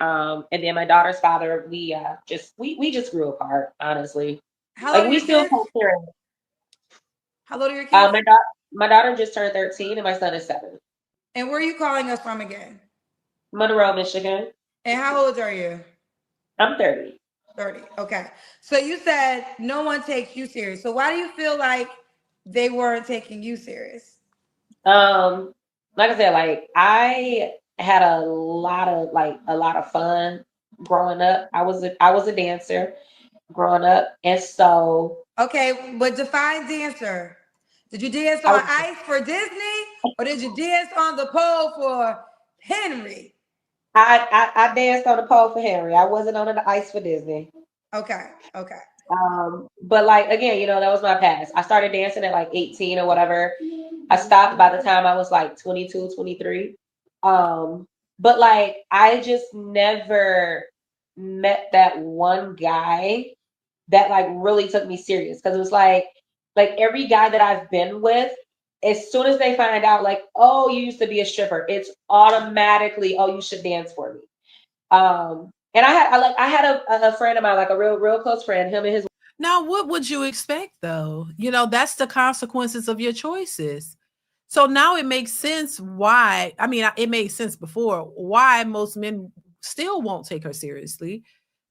And then my daughter's father, we just grew apart, honestly. How old Like are we your still kids? talk here. How old are your kids? My daughter just turned 13 and my son is 7. And where are you calling us from again? Monroe, Michigan. And how old are you? I'm 30. 30. Okay. So you said no one takes you serious. So why do you feel like they weren't taking you serious? Like I said, like I had a lot of fun growing up. I was a dancer growing up, and so Okay, but define dancer. Did you dance I on was ice for Disney or did you dance on the pole for Henry? I danced on the pole for Henry. I wasn't on the ice for Disney. Okay. But like again, that was my past. I started dancing at like 18 or whatever. I stopped by the time I was like 22, 23. But like I just never met that one guy that like really took me serious, because it was like every guy that I've been with, as soon as they find out like, oh, you used to be a stripper, it's automatically, oh, you should dance for me. And I had a friend of mine, like a real close friend, him and his. Now, what would you expect though? That's the consequences of your choices. So now it makes sense why, I mean, it made sense before why most men still won't take her seriously.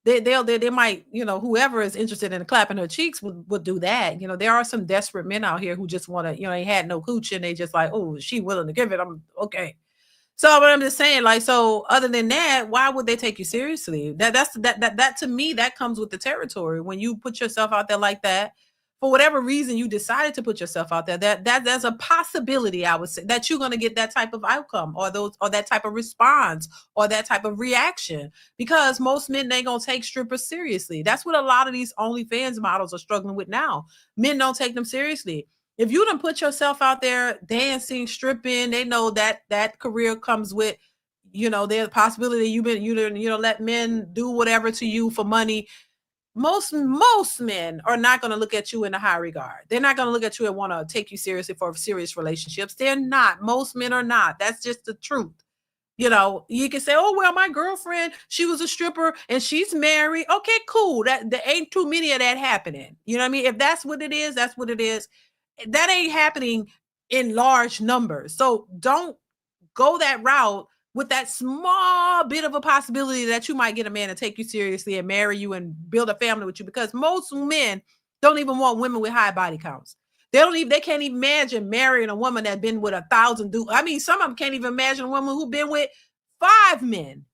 They might, whoever is interested in clapping her cheeks would do that. There are some desperate men out here who just want to, they had no cooch and they just like, oh, she willing to give it. I'm okay. So, but I'm just saying, like, so other than that, why would they take you seriously? That to me, that comes with the territory. When you put yourself out there like that, for whatever reason you decided to put yourself out there, that's a possibility, I would say, that you're gonna get that type of outcome or that type of response or that type of reaction. Because most men ain't gonna take strippers seriously. That's what a lot of these OnlyFans models are struggling with now. Men don't take them seriously. If you don't put yourself out there dancing, stripping, they know that career comes with, there's a possibility you let men do whatever to you for money. Most men are not going to look at you in a high regard. They're not going to look at you and want to take you seriously for serious relationships. They're not. Most men are not. That's just the truth. You can say, oh, well, my girlfriend, she was a stripper and she's married. Okay, cool. There ain't too many of that happening. You know what I mean? If that's what it is, that's what it is. That ain't happening in large numbers. So don't go that route with that small bit of a possibility that you might get a man to take you seriously and marry you and build a family with you, because most men don't even want women with high body counts. They can't even imagine marrying a woman that's been with 1,000 dudes. I mean, some of them can't even imagine a woman who's been with 5 men.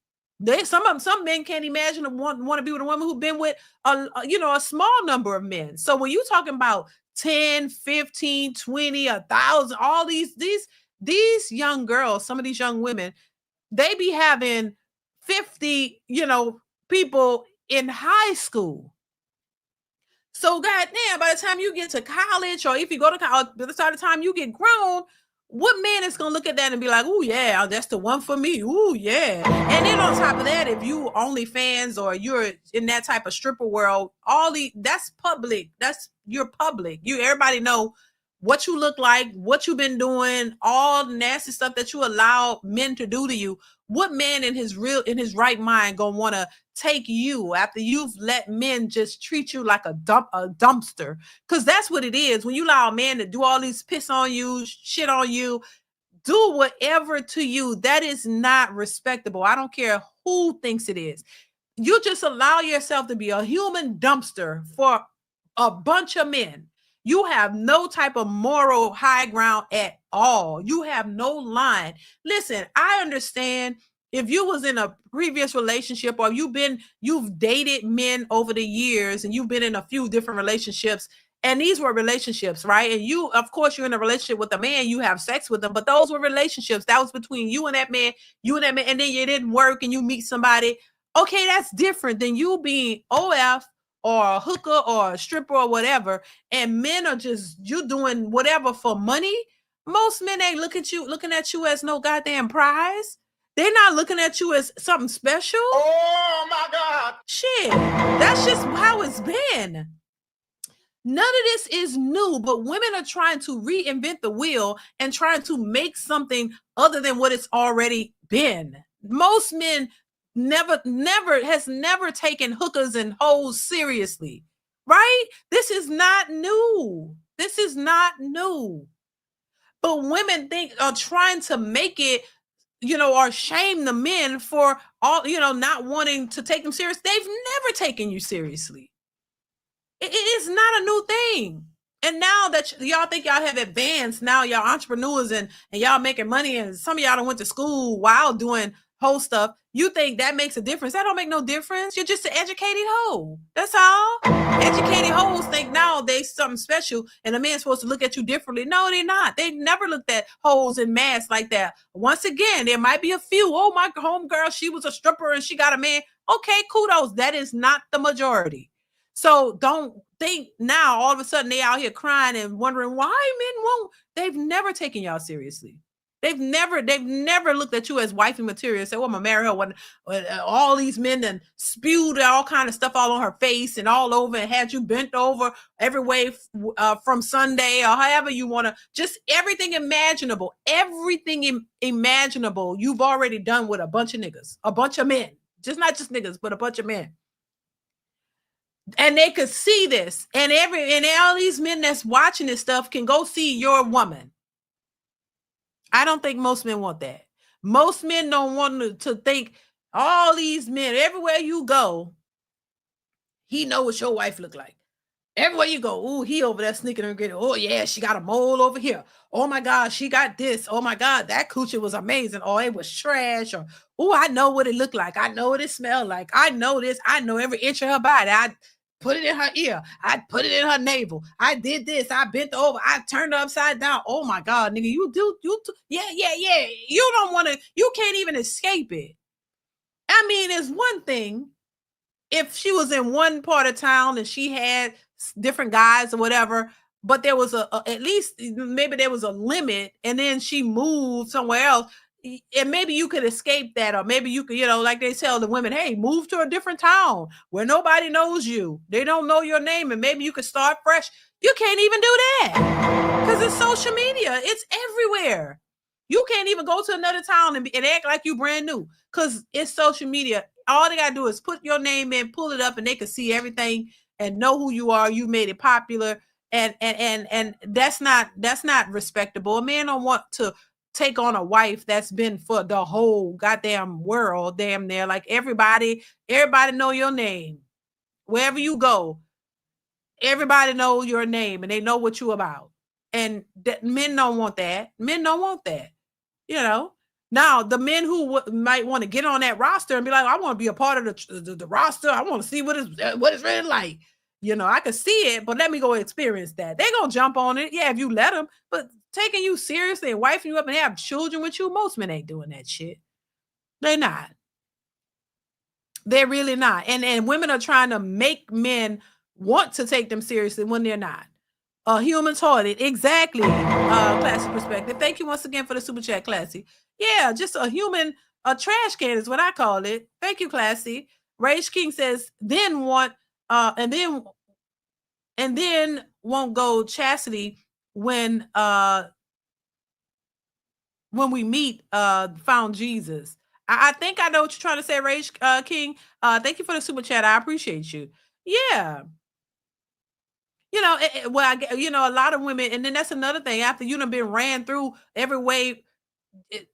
Some men can't imagine want to be with a woman who's been with a small number of men. So when you talking about 10, 15, 20, 1,000, all these young girls, some of these young women, they be having 50, people in high school. So goddamn, by the time you get to college, or if you go to college, by the time you get grown, what man is gonna look at that and be like, oh yeah, that's the one for me. Oh yeah. And then on top of that, if you OnlyFans or you're in that type of stripper world, that's public. You're public. Everybody know what you look like, what you've been doing, all the nasty stuff that you allow men to do to you. What man in his right mind gonna want to take you after you've let men just treat you like a dumpster? Because that's what it is. When you allow a man to do all these piss on you, shit on you, do whatever to you, that is not respectable. I don't care who thinks it is. You just allow yourself to be a human dumpster for a bunch of men. You have no type of moral high ground at all. You have no line. Listen, I understand if you was in a previous relationship or you've dated men over the years and you've been in a few different relationships, and these were relationships, right? And you, of course, you're in a relationship with a man, you have sex with them, but those were relationships. That was between you and that man, and then it didn't work and you meet somebody. Okay, that's different than you being OF or a hooker or a stripper or whatever, and men are just you doing whatever for money. Most men ain't looking at you as no goddamn prize. They're not looking at you as something special. Oh my God. Shit. That's just how it's been. None of this is new, but women are trying to reinvent the wheel and trying to make something other than what it's already been. Most men never taken hookers and hoes seriously, right? This is not new. This is not new. But women are trying to make it, or shame the men for all, not wanting to take them serious. They've never taken you seriously. It is not a new thing. And now that y'all think y'all have advanced, now y'all entrepreneurs and y'all making money, and some of y'all done went to school while doing whole stuff, you think that makes a difference. That don't make no difference. You're just an educated hoe. That's all. Educated hoes think now they something special and a man's supposed to look at you differently. No, they're not. They never looked at hoes in mass like that. Once again, there might be a few. Oh, my homegirl, she was a stripper and she got a man. Okay, kudos. That is not the majority. So don't think now all of a sudden they out here crying and wondering why men won't. They've never taken y'all seriously. They've never looked at you as wifey material and said, well, I'm gonna marry her when all these men then spewed all kind of stuff all on her face and all over and had you bent over every way from Sunday or however you want to, just everything imaginable you've already done with a bunch of niggas, a bunch of men, just not just niggas, but a bunch of men. And they could see this, and all these men that's watching this stuff can go see your woman. I don't think most men want that. Most men don't want to think all these men, everywhere you go, he know what your wife look like. Everywhere you go, oh, he over there sneaking and getting, oh yeah, she got a mole over here. Oh my God, she got this. Oh my God, that coochie was amazing. Or it was trash. Or, oh, I know what it looked like. I know what it smelled like. I know this. I know every inch of her body. I put it in her ear. I put it in her navel. I did this. I bent over. I turned her upside down. Oh my God, nigga, yeah. You don't want to, you can't even escape it. I mean, it's one thing if she was in one part of town and she had different guys or whatever, but there was at least maybe there was a limit, and then she moved somewhere else, and maybe you could escape that, or maybe you could, like they tell the women, hey, move to a different town where nobody knows you, they don't know your name, and maybe you could start fresh. You can't even do that because it's social media. It's everywhere. You can't even go to another town and act like you brand new because it's social media. All they gotta do is put your name in, pull it up, and they can see everything and know who you are. You made it popular, and that's not respectable. A man don't want to take on a wife that's been for the whole goddamn world, damn near. Like everybody know your name. Wherever you go, everybody know your name and they know what you about. And men don't want that. Men don't want that. Now, the men who might want to get on that roster and be like, I want to be a part of the roster. I want to see what it's really like. I could see it, but let me go experience that. They're going to jump on it. Yeah, if you let them. But taking you seriously and wifing you up and have children with you, most men ain't doing that shit. They're not. They're really not. And women are trying to make men want to take them seriously when they're not. Human toilet, exactly. Classy perspective. Thank you once again for the super chat, Classy. Yeah, just a trash can is what I call it. Thank you, Classy. Rage King says, then won't go chastity when we meet found Jesus. I think I know what you're trying to say, Rage King. Thank you for the super chat. I appreciate you. Yeah. A lot of women, and then that's another thing. After you done been ran through every way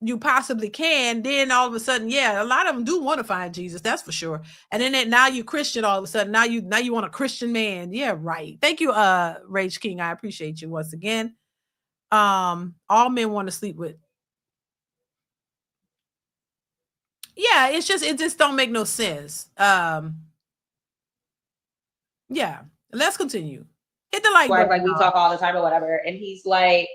you possibly can, then all of a sudden, yeah, a lot of them do want to find Jesus. That's for sure. And then now you Christian all of a sudden. Now you want a Christian man. Yeah, right. Thank you, Rage King. I appreciate you once again. All men want to sleep with. Yeah, it just don't make no sense. Yeah, let's continue. Hit the like button. Like we talk all the time or whatever. And he's like,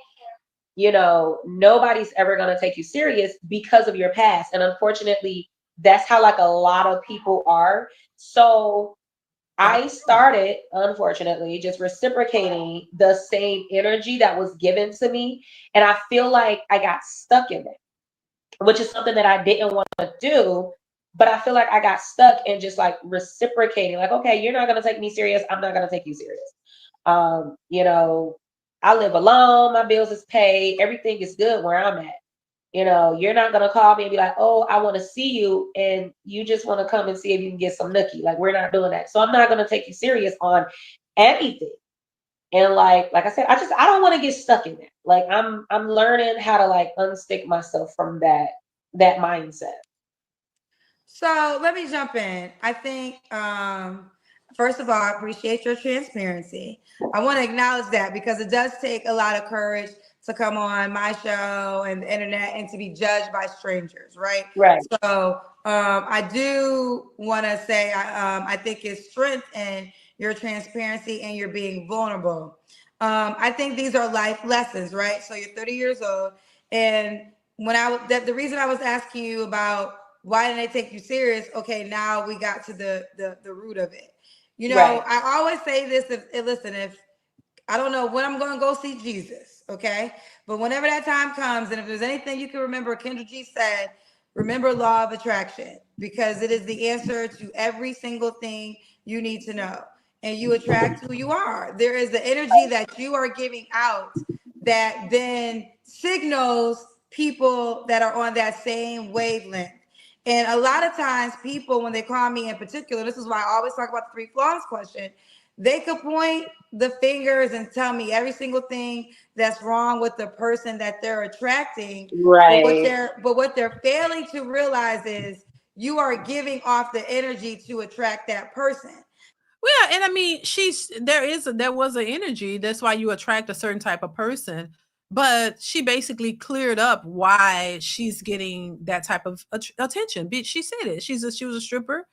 nobody's ever going to take you serious because of your past. And unfortunately, that's how like a lot of people are. So I started, unfortunately, just reciprocating the same energy that was given to me. And I feel like I got stuck in it, which is something that I didn't want to do. But I feel like I got stuck in just like reciprocating, like, okay, you're not going to take me serious. I'm not going to take you serious. I live alone. My bills is paid. Everything is good where I'm at. You're not going to call me and be like, oh, I want to see you. And you just want to come and see if you can get some nookie. Like, we're not doing that. So I'm not going to take you serious on anything. And like I said, I don't want to get stuck in that. Like I'm learning how to like unstick myself from that mindset. So let me jump in. I think, first of all, I appreciate your transparency. I want to acknowledge that because it does take a lot of courage to come on my show and the internet and to be judged by strangers, right? Right. So I do want to say I think it's strength in your transparency and you're being vulnerable. I think these are life lessons, right? So you're 30 years old, and the reason I was asking you about why didn't they take you serious? Okay, now we got to the root of it. Right. I always say this: if I don't know when I'm going to go see Jesus, okay, but whenever that time comes, and if there's anything you can remember, Kendra G said, remember law of attraction, because it is the answer to every single thing you need to know, and you attract who you are. There is the energy that you are giving out that then signals people that are on that same wavelength. And a lot of times people, when they call me in particular, this is why I always talk about the 3 flaws question, they could point the fingers and tell me every single thing that's wrong with the person that they're attracting. Right. But what they're failing to realize is you are giving off the energy to attract that person. Well, and I mean, there was an energy. That's why you attract a certain type of person. But she basically cleared up why she's getting that type of attention. She said it. She was a stripper,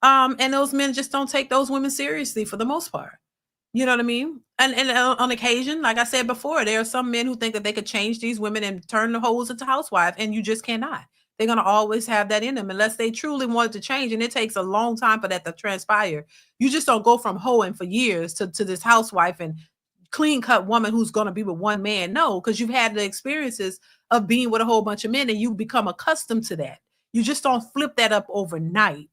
and those men just don't take those women seriously for the most part. You know what I mean? And on occasion, like I said before, there are some men who think that they could change these women and turn the hoes into housewives, and you just cannot. They're gonna always have that in them unless they truly want to change, and it takes a long time for that to transpire. You just don't go from hoeing for years to this housewife and clean cut woman who's gonna be with one man. No, because you've had the experiences of being with a whole bunch of men, and you become accustomed to that. You just don't flip that up overnight.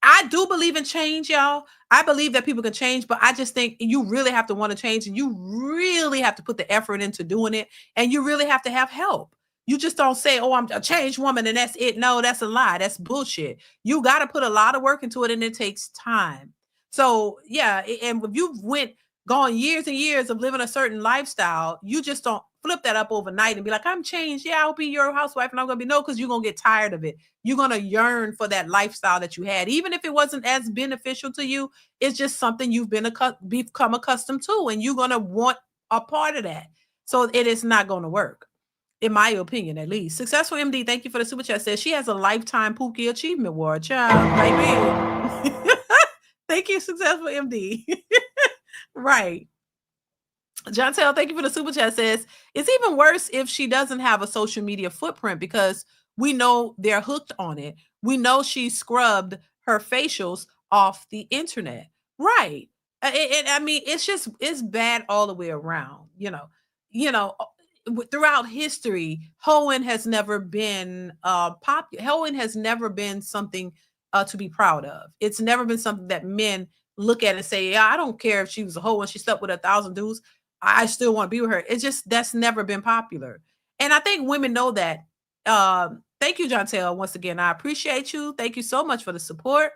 I do believe in change, y'all. I believe that people can change, but I just think you really have to want to change, and you really have to put the effort into doing it, and you really have to have help. You just don't say, "Oh, I'm a changed woman," and that's it. No, that's a lie. That's bullshit. You got to put a lot of work into it, and it takes time. So, yeah, and if you've gone years and years of living a certain lifestyle, you just don't flip that up overnight and be like, I'm changed. Yeah, I'll be your housewife, and I'm gonna be no, because you're gonna get tired of it. You're gonna yearn for that lifestyle that you had, even if it wasn't as beneficial to you. It's just something you've become accustomed to, and you're gonna want a part of that. So it is not gonna work, in my opinion, at least. Successful MD, thank you for the super chat. Says she has a lifetime Pookie Achievement Award, child. Baby. Thank you, Successful MD. Right. Jontel, thank you for the super chat. Says it's even worse if she doesn't have a social media footprint, because we know they're hooked on it. We know she scrubbed her facials off the internet. Right. I mean, it's bad all the way around. Throughout history, hoeing has never been popular. Hoeing has never been something to be proud of. It's never been something that men look at and say, yeah, I don't care if she was a hoe and she slept with 1,000 dudes. I still want to be with her. It's just that's never been popular. And I think women know that. Thank you, Jontel. Once again, I appreciate you. Thank you so much for the support.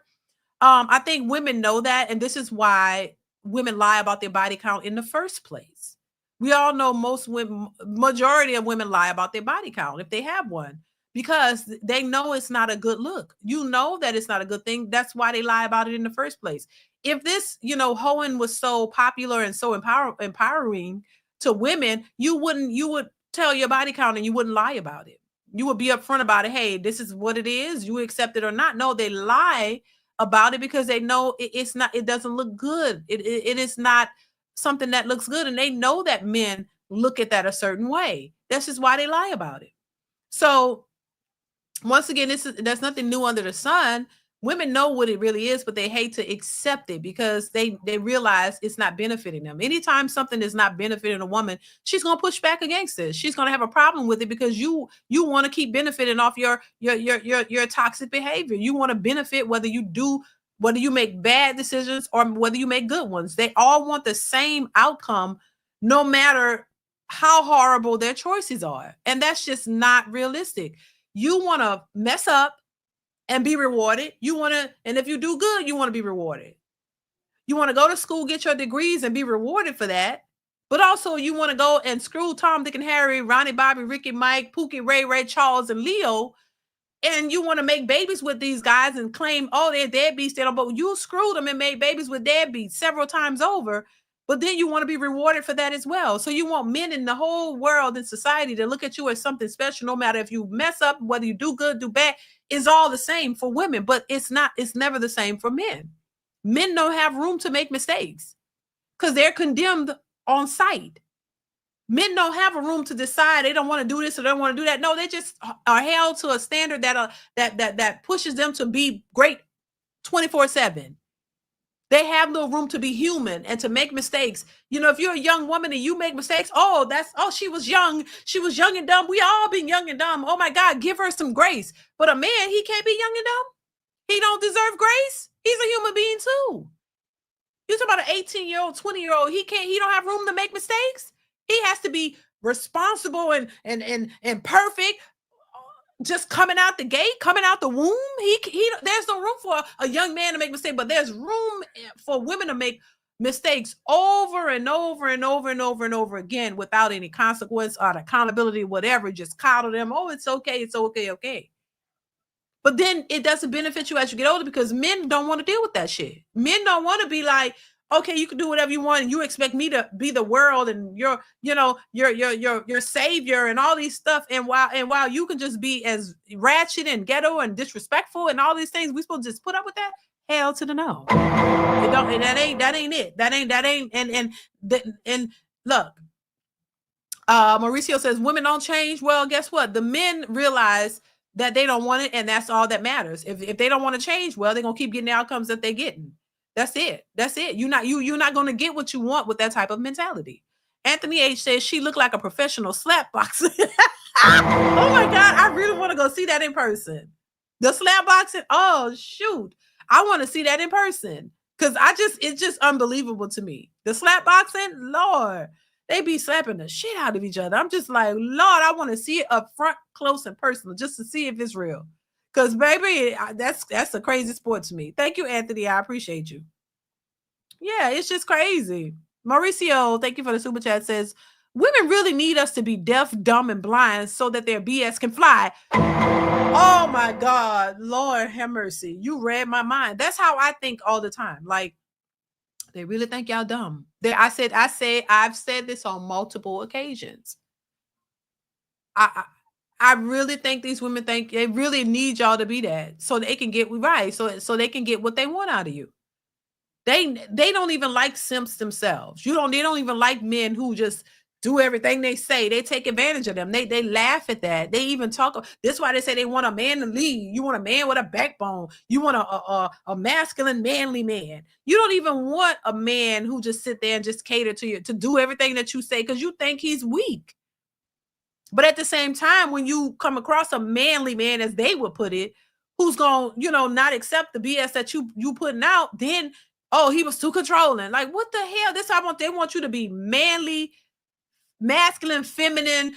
I think women know that, and this is why women lie about their body count in the first place. We all know most women, majority of women lie about their body count if they have one, because they know it's not a good look. You know that it's not a good thing. That's why they lie about it in the first place. If this, hoeing was so popular and so empowering to women, you would tell your body count and you wouldn't lie about it. You would be upfront about it. Hey, this is what it is. You accept it or not. No, they lie about it because they know it's not, it doesn't look good. It is not something that looks good. And they know that men look at that a certain way. That's just why they lie about it. So once again, there's nothing new under the sun. Women know what it really is, but they hate to accept it because they realize it's not benefiting them. Anytime something is not benefiting a woman, she's going to push back against it. She's going to have a problem with it because you want to keep benefiting off your toxic behavior. You want to benefit whether you make bad decisions or whether you make good ones. They all want the same outcome, no matter how horrible their choices are. And that's just not realistic. You want to mess up and be rewarded. And if you do good, you want to be rewarded. You want to go to school, get your degrees and be rewarded for that. But also you want to go and screw Tom, Dick, and Harry, Ronnie, Bobby, Ricky, Mike, Pookie, Ray, Charles, and Leo. And you want to make babies with these guys and claim, oh, they're deadbeats. But you screwed them and made babies with deadbeats several times over. But then you want to be rewarded for that as well. So you want men in the whole world and society to look at you as something special, no matter if you mess up, whether you do good, do bad, is all the same for women. But it's never the same for men. Men don't have room to make mistakes because they're condemned on sight. Men don't have a room to decide they don't want to do this or they don't want to do that. No, they just are held to a standard that pushes them to be great 24/7. They have no room to be human and to make mistakes. If you're a young woman and you make mistakes, she was young. She was young and dumb. We all been young and dumb. Oh my God, give her some grace. But a man, he can't be young and dumb. He don't deserve grace. He's a human being too. You're talking about an 18-year-old, 20-year-old. He don't have room to make mistakes. He has to be responsible and perfect. Just coming out the gate, coming out the womb, there's no room for a young man to make mistakes, but there's room for women to make mistakes over and over and over and over and over again without any consequence or accountability, whatever. Just coddle them. Oh, it's okay. It's okay. But then it doesn't benefit you as you get older because men don't want to deal with that shit. Men don't want to be like, okay, you can do whatever you want, and you expect me to be the world and your savior and all these stuff. And while you can just be as ratchet and ghetto and disrespectful and all these things, we supposed to just put up with that? Hell to the no. That ain't it. And look, Mauricio says women don't change. Well, guess what? The men realize that they don't want it, and that's all that matters. If they don't want to change, well, they're gonna keep getting the outcomes that they're getting. That's it. You're not going to get what you want with that type of mentality. Anthony H says she looked like a professional slap boxer. Oh my God. I really want to go see that in person. The slap boxing. Oh shoot. I want to see that in person. Cause it's just unbelievable to me. The slap boxing, Lord, they be slapping the shit out of each other. I'm just like, Lord, I want to see it up front, close and personal just to see if it's real. Because, baby, that's a crazy sport to me. Thank you, Anthony. I appreciate you. Yeah, it's just crazy. Mauricio, thank you for the super chat, says, women really need us to be deaf, dumb, and blind so that their BS can fly. Oh, my God. Lord have mercy. You read my mind. That's how I think all the time. Like, they really think y'all dumb. I've said this on multiple occasions. I really think these women think they really need y'all to be that so they can get right. So they can get what they want out of you. They don't even like simps themselves. They don't even like men who just do everything they say. They take advantage of them. They laugh at that. They even talk. That's why they say they want a man to lead. You want a man with a backbone. You want a masculine, manly man. You don't even want a man who just sit there and just cater to you, to do everything that you say because you think he's weak. But at the same time, when you come across a manly man, as they would put it, who's going to, not accept the BS that you putting out, then, Oh, he was too controlling. Like, what the hell? This I want. They want you to be manly, masculine, feminine.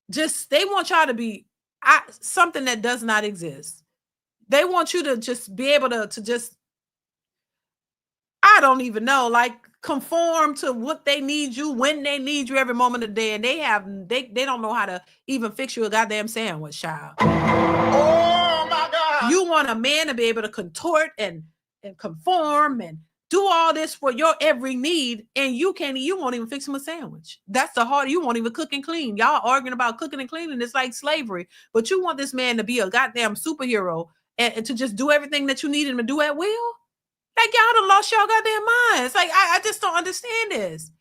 Just they want y'all to be something that does not exist. They want you to just be able to just, I don't even know, like conform to what they need you when they need you every moment of the day. And they don't know how to even fix you a goddamn sandwich, child. Oh my God. You want a man to be able to contort and conform and do all this for your every need, and you won't even fix him a sandwich. That's the hard. You won't even cook and clean. Y'all arguing about cooking and cleaning. It's like slavery. But you want this man to be a goddamn superhero and to just do everything that you need him to do at will? Like, y'all done lost y'all goddamn minds. Like, I just don't understand this.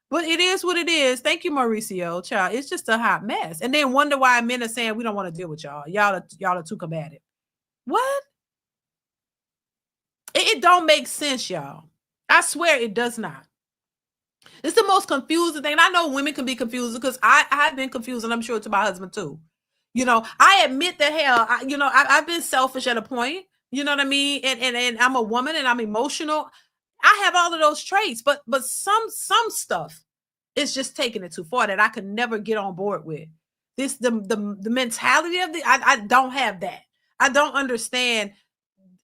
But it is what it is. Thank you, Mauricio. Child, it's just a hot mess. And then wonder why men are saying we don't want to deal with y'all. Y'all are too combative. What? It don't make sense, y'all. I swear it does not. It's the most confusing thing. And I know women can be confused because I've been confused, and I'm sure to my husband too. You know, I admit that hell, I've been selfish at a point. You know what I mean? And I'm a woman and I'm emotional. I have all of those traits, but some stuff is just taking it too far that I could never get on board with. The mentality of I don't have that. I don't understand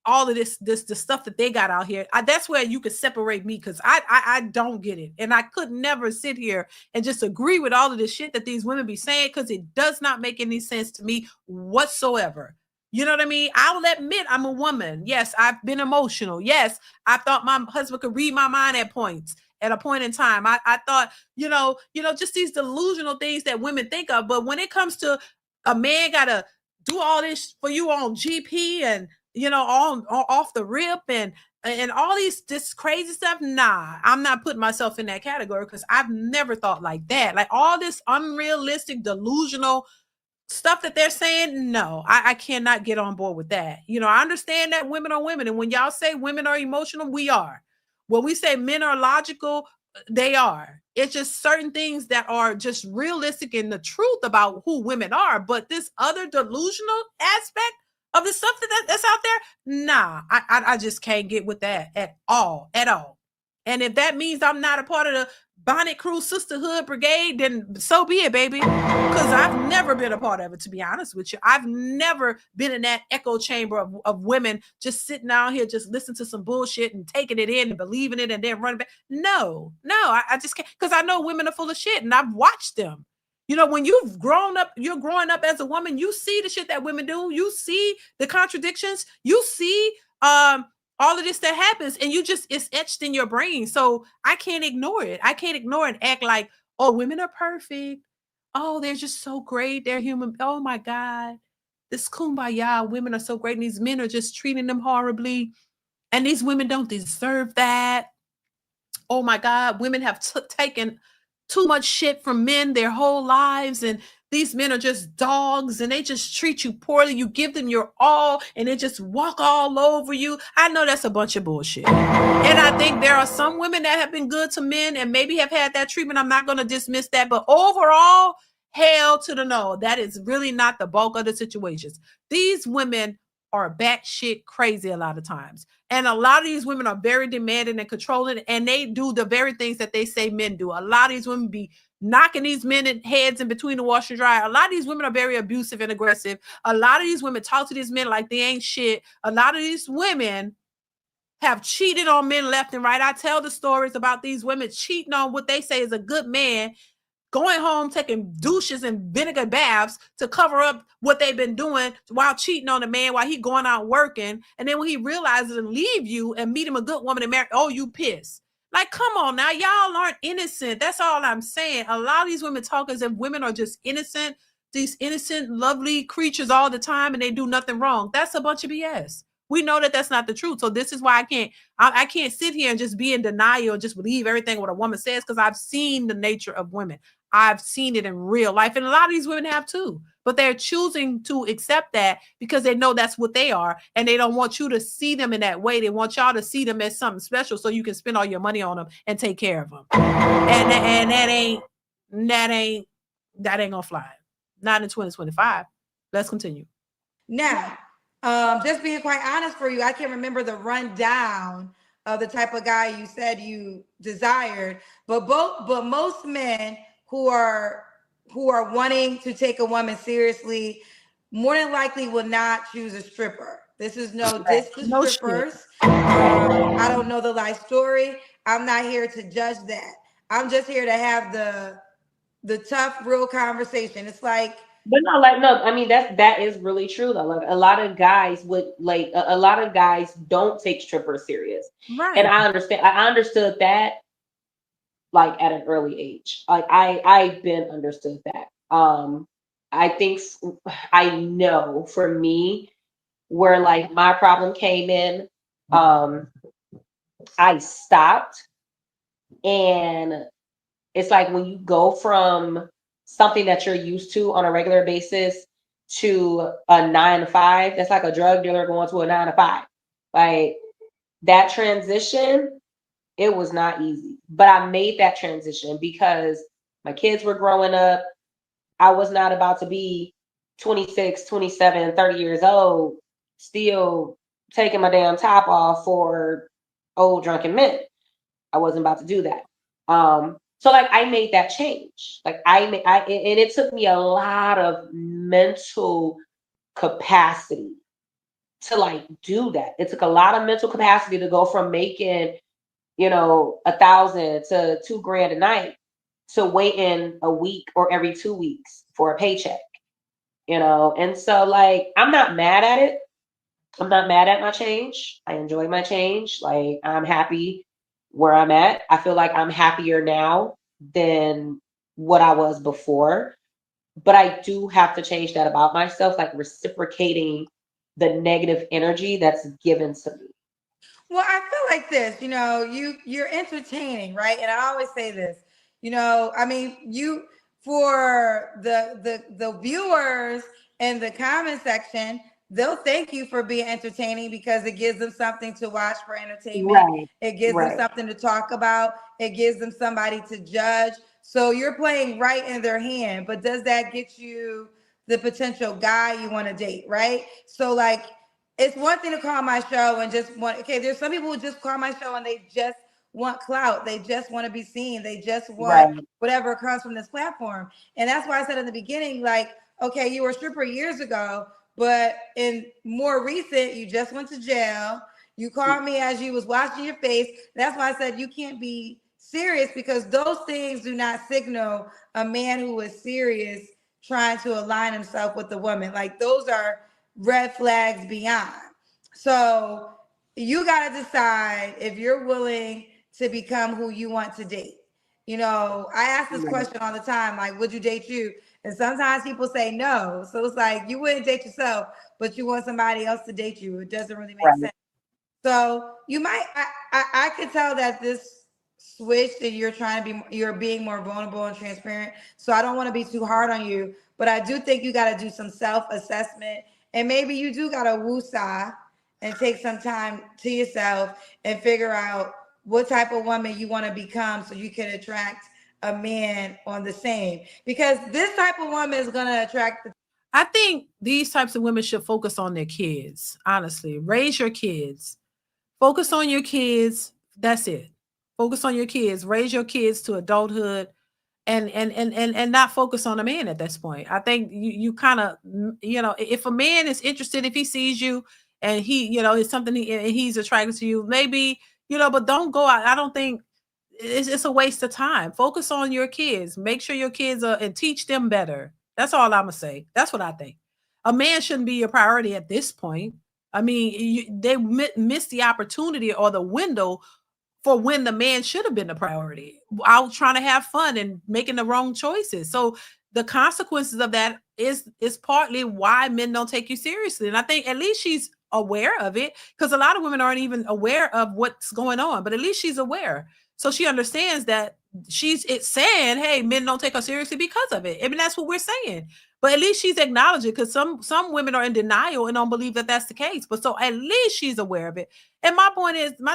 all of the stuff that they got out here. That's where you could separate me, because I don't get it. And I could never sit here and just agree with all of this shit that these women be saying, because it does not make any sense to me whatsoever. You know what I mean? I'll admit I'm a woman. Yes, I've been emotional. Yes, I thought my husband could read my mind at a point in time. I thought, just these delusional things that women think of. But when it comes to a man gotta do all this for you on GP and on off the rip and all this crazy stuff, nah, I'm not putting myself in that category, because I've never thought like that. Like all this unrealistic, delusional stuff that they're saying, no, I cannot get on board with that. I understand that women are women, and when y'all say women are emotional, we are. When we say men are logical, they are. It's just certain things that are just realistic in the truth about who women are. But this other delusional aspect of the stuff that's out there, nah, I just can't get with that at all. And if that means I'm not a part of the Bonnet Crew Sisterhood Brigade, then so be it, baby. Because I've never been a part of it, to be honest with you. I've never been in that echo chamber of women just sitting down here, just listening to some bullshit and taking it in and believing it and then running back. No, I just can't, because I know women are full of shit and I've watched them. When you're growing up as a woman, you see the shit that women do. You see the contradictions. You see all of this that happens, and it's etched in your brain. So I can't ignore it. I can't ignore and act like, oh, women are perfect. Oh, they're just so great. They're human. Oh my God. This kumbaya, women are so great. And these men are just treating them horribly. And these women don't deserve that. Oh my God. Women have taken too much shit from men their whole lives, and these men are just dogs and they just treat you poorly. You give them your all and they just walk all over you. I know that's a bunch of bullshit. And I think there are some women that have been good to men and maybe have had that treatment. I'm not going to dismiss that, but overall, hell to the no. That is really not the bulk of the situations. These women are batshit crazy a lot of times. And a lot of these women are very demanding and controlling, and they do the very things that they say men do. A lot of these women be knocking these men heads in between the wash and dry. A lot of these women are very abusive and aggressive. A lot of these women talk to these men like they ain't shit. A lot of these women have cheated on men left and right. I tell the stories about these women cheating on what they say is a good man, going home, taking douches and vinegar baths to cover up what they've been doing while cheating on a man while he going out working. And then when he realizes and leave you and meet him a good woman and marry, oh, you pissed. Like, come on now, y'all aren't innocent. That's all I'm saying. A lot of these women talk as if women are just innocent, these innocent, lovely creatures all the time, and they do nothing wrong. That's a bunch of BS. We know that that's not the truth. So this is why I can't sit here and just be in denial and just believe everything what a woman says, because I've seen the nature of women. I've seen it in real life, and a lot of these women have too, but they're choosing to accept that because they know that's what they are, and they don't want you to see them in that way. They want y'all to see them as something special so you can spend all your money on them and take care of them. And that ain't gonna fly. Not in 2025. Let's continue. Now, just being quite honest for you, I can't remember the rundown of the type of guy you said you desired. But most men who are wanting to take a woman seriously more than likely will not choose a stripper. This is no diss to No strippers. I don't know the life story. I'm not here to judge that. I'm just here to have the tough, real conversation. It's like, But no, like no, I mean that is really true though. Like a lot of guys would like a lot of guys don't take strippers serious. And Right. I understand I understood that like at an early age. Like I've been understood that. I think I know for me where like my problem came in, I stopped, and it's like when you go from something that you're used to on a regular basis to a 9 to 5, that's like a drug dealer going to a 9 to 5. Like that transition, it was not easy. But I made that transition because my kids were growing up. I was not about to be 26, 27, 30 years old, still taking my damn top off for old drunken men. I wasn't about to do that. So like I made that change. Like and it took me a lot of mental capacity to like do that. It took a lot of mental capacity to go from making, 1,000 to $2,000 a night to waiting a week or every 2 weeks for a paycheck. And so like I'm not mad at it. I'm not mad at my change. I enjoy my change. Like I'm happy where I'm at. I feel like I'm happier now than what I was before. But I do have to change that about myself, like reciprocating the negative energy that's given to me. well, I feel like this, you're entertaining, right? And I always say this, I mean, you for the viewers in the comment section, they'll thank you for being entertaining because it gives them something to watch for entertainment. Right. It gives them something to talk about. It gives them somebody to judge. So you're playing right in their hand, but does that get you the potential guy you want to date, right? So like it's one thing to call my show and just want, okay, there's some people who just call my show and they just want clout. They just want to be seen. They just want Right. whatever comes from this platform. And that's why I said in the beginning, like, okay, you were a stripper years ago, but in more recent, you just went to jail. You called me as you was washing your face. That's why I said you can't be serious because those things do not signal a man who is serious trying to align himself with the woman. Like those are red flags beyond. So you got to decide if you're willing to become who you want to date. I ask this question all the time, like, would you date you? And sometimes people say no. So it's like you wouldn't date yourself, but you want somebody else to date you. It doesn't really make sense. So you might, I could tell that this switch that you're being more vulnerable and transparent. So I don't want to be too hard on you, but I do think you got to do some self-assessment and maybe you do got to woosah and take some time to yourself and figure out what type of woman you want to become so you can attract a man on the same, because this type of woman is going to attract I think these types of women should focus on their kids. Honestly, raise your kids. Focus on your kids. That's it. Focus on your kids. Raise your kids to adulthood, and not focus on a man at this point. I think you kind of if a man is interested, if he sees you and he it's something and he's attracted to you, maybe but don't go out. I don't think it's a waste of time. Focus on your kids. Make sure your kids are and teach them better. That's all I'm gonna say. That's what I think. A man shouldn't be your priority at this point. I mean, they missed the opportunity or the window for when the man should have been the priority, out trying to have fun and making the wrong choices. So the consequences of that is partly why men don't take you seriously. And I think at least she's aware of it, because a lot of women aren't even aware of what's going on, but at least she's aware. So she understands that it's saying, hey, men don't take her seriously because of it. I mean, that's what we're saying. But at least she's acknowledging, because some women are in denial and don't believe that that's the case. But so at least she's aware of it. And my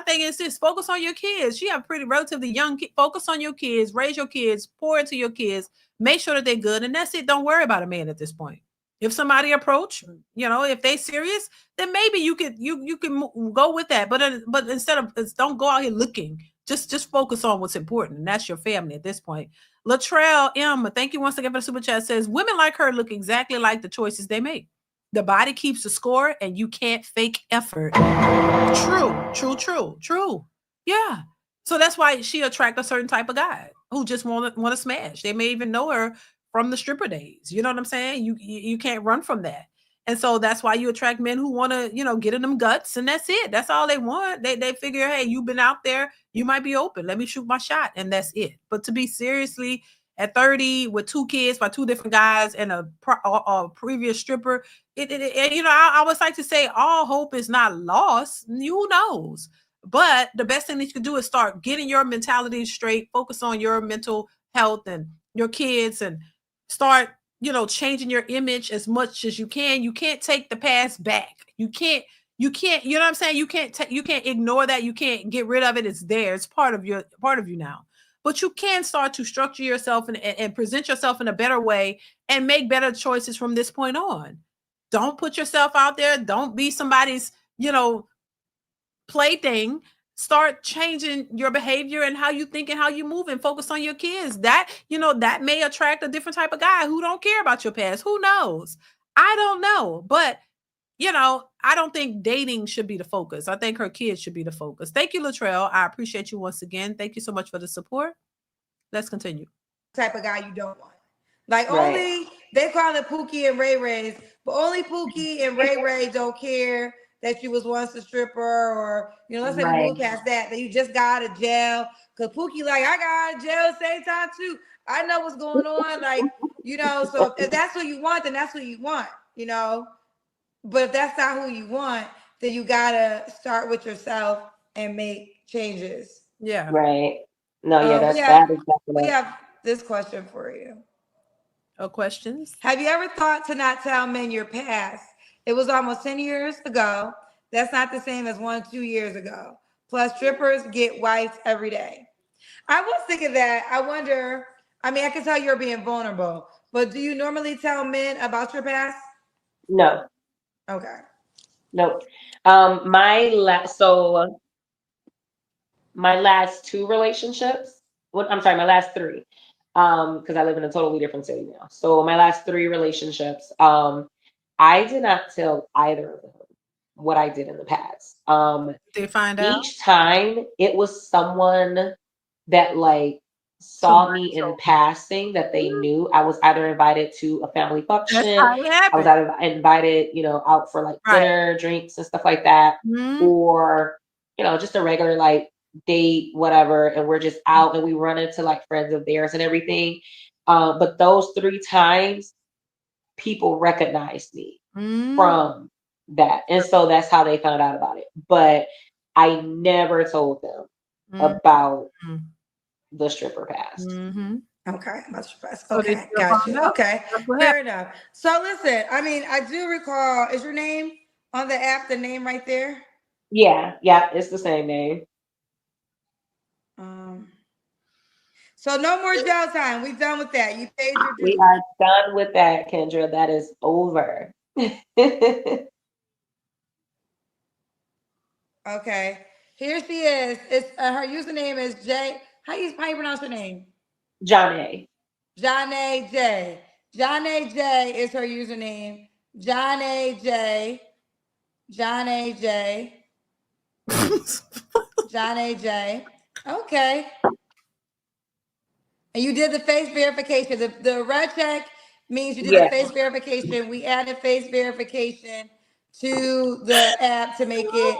thing is this: focus on your kids. You have pretty relatively young kids. Focus on your kids, raise your kids, pour into your kids, make sure that they're good, and that's it. Don't worry about a man at this point. If somebody approach, if they serious, then maybe you can go with that. But instead of, don't go out here looking. Just focus on what's important, and that's your family at this point. Latrell M, thank you once again for the super chat. Says women like her look exactly like the choices they make. The body keeps the score, and you can't fake effort. True. Yeah. So that's why she attract a certain type of guy who just want to smash. They may even know her from the stripper days. You know what I'm saying? You can't run from that. And so that's why you attract men who want to, get in them guts, and that's it. That's all they want. They figure, hey, you've been out there, you might be open. Let me shoot my shot, and that's it. But to be seriously at 30 with 2 kids by 2 different guys and a previous stripper, I always like to say all hope is not lost. Who knows? But the best thing that you can do is start getting your mentality straight, focus on your mental health and your kids, and start, changing your image as much as you can. You can't take the past back. You can't, you know what I'm saying? You can't ignore that. You can't get rid of it. It's there. It's part of you now. But you can start to structure yourself and present yourself in a better way and make better choices from this point on. Don't put yourself out there. Don't be somebody's, plaything. Start changing your behavior and how you think and how you move, and focus on your kids. That may attract a different type of guy who don't care about your past. Who knows? I don't know. But I don't think dating should be the focus. I think her kids should be the focus. Thank you, Latrell. I appreciate you once again. Thank you so much for the support. Let's continue. Type of guy you don't want. Like, only, they call it Pookie and Ray Ray's, but only Pookie and Ray Ray don't care that you was once a stripper, or, let's say we move past that you just got out of jail. Because Pookie, like, I got out of jail at the same time too. I know what's going on. Like, so if that's what you want, then that's what you want, But if that's not who you want, then you got to start with yourself and make changes. Yeah. Right. No, yeah, that is definitely. We have this question for you. Questions? Have you ever thought to not tell men your past? It was almost 10 years ago. That's not the same as 1 or 2 years ago. Plus, strippers get whites every day. I was thinking that. I wonder, I can tell you're being vulnerable, but do you normally tell men about your past? No. Okay. Nope. My last 2 relationships. My last 3. Because I live in a totally different city now. So my last 3 relationships, I did not tell either of them what I did in the past. They find out? Each time it was someone that saw me in passing that they knew. I was either invited to a family function. I was either invited, out for dinner, drinks and stuff like that. Mm-hmm. Or, just a regular date, whatever, and we're just out and we run into friends of theirs and everything. But those 3 times people recognized me from that. And so that's how they found out about it. But I never told them about the stripper past. Okay, okay, gotcha. Okay, fair enough. So listen, I do recall, is your name on the app, the name right there? Yeah, it's the same name. So no more jail time. We're done with that. You paid your dues. We are done with that, Kendra. That is over. Okay. Here she is. It's her username is J. How you pronounce her name? Johnny. Johnny J. Johnny J is her username. Johnny J. Johnny J. Johnny J. Okay. And you did the face verification. The red check means you did the face verification. We added face verification to the app to make it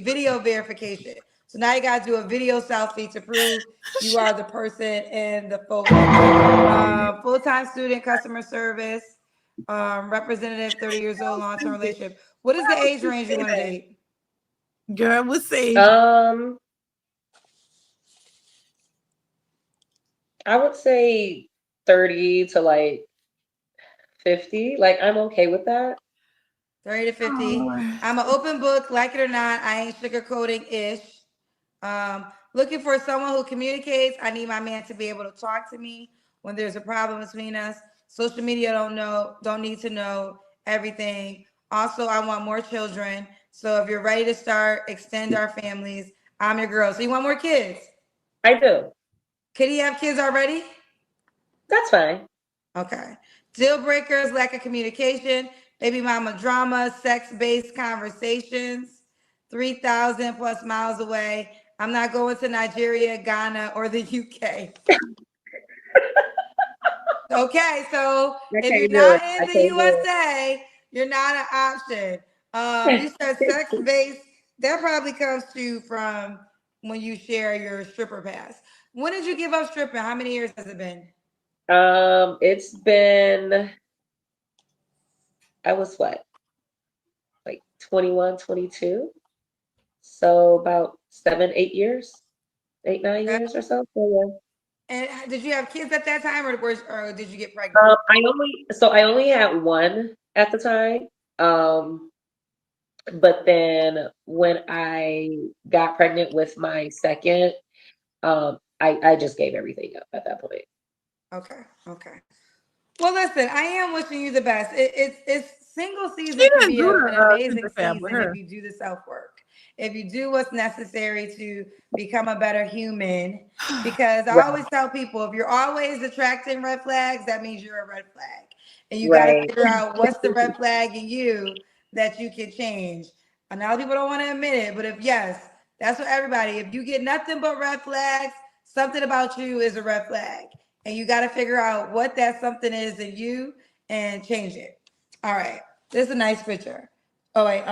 video verification. So now you got to do a video selfie to prove you are the person in the photo. Full-time student, customer service, representative, 30 years old, long-term relationship. What is the age range you want to date? Girl, what's the age? I would say 30 to 50. I'm okay with that. 30 to 50. I'm an open book, like it or not. I ain't sugarcoating ish. Looking for someone who communicates. I need my man to be able to talk to me when there's a problem between us. Social media don't need to know everything. Also, I want more children. So if you're ready to start, extend our families, I'm your girl. So you want more kids? I do. Could he have kids already? That's fine. Okay. Deal breakers, lack of communication, baby mama drama, sex-based conversations, 3,000 plus miles away. I'm not going to Nigeria, Ghana, or the UK. Okay, so I if can't you're do it. not I in the can't do USA, you're not an option. You said it. sex-based. That probably comes to you from when you share your stripper pass. When did you give up stripping? How many years has it been? It's been, I was what, like 21, 22. So about 7, 8 years, 8, 9 Okay. years or so. So, And did you have kids at that time, or did you get yeah. pregnant? I only had one at the time. But then when I got pregnant with my second, I just gave everything up at that point. Okay. Okay. Well, listen, I am wishing you the best. It's single She season can didn't be do an the amazing super fab with season if her. you do the self work, if you do what's necessary to become a better human. Because I Right, always tell people, if you're always attracting red flags, that means you're a red flag, and you got to right. figure out what's the red flag in you that you can change. And a lot of people don't want to admit it, but if yes, that's for everybody. If you get nothing but red flags, something about you is a red flag. And you got to figure out what that something is in you and change it. All right. This is a nice picture. Oh, wait.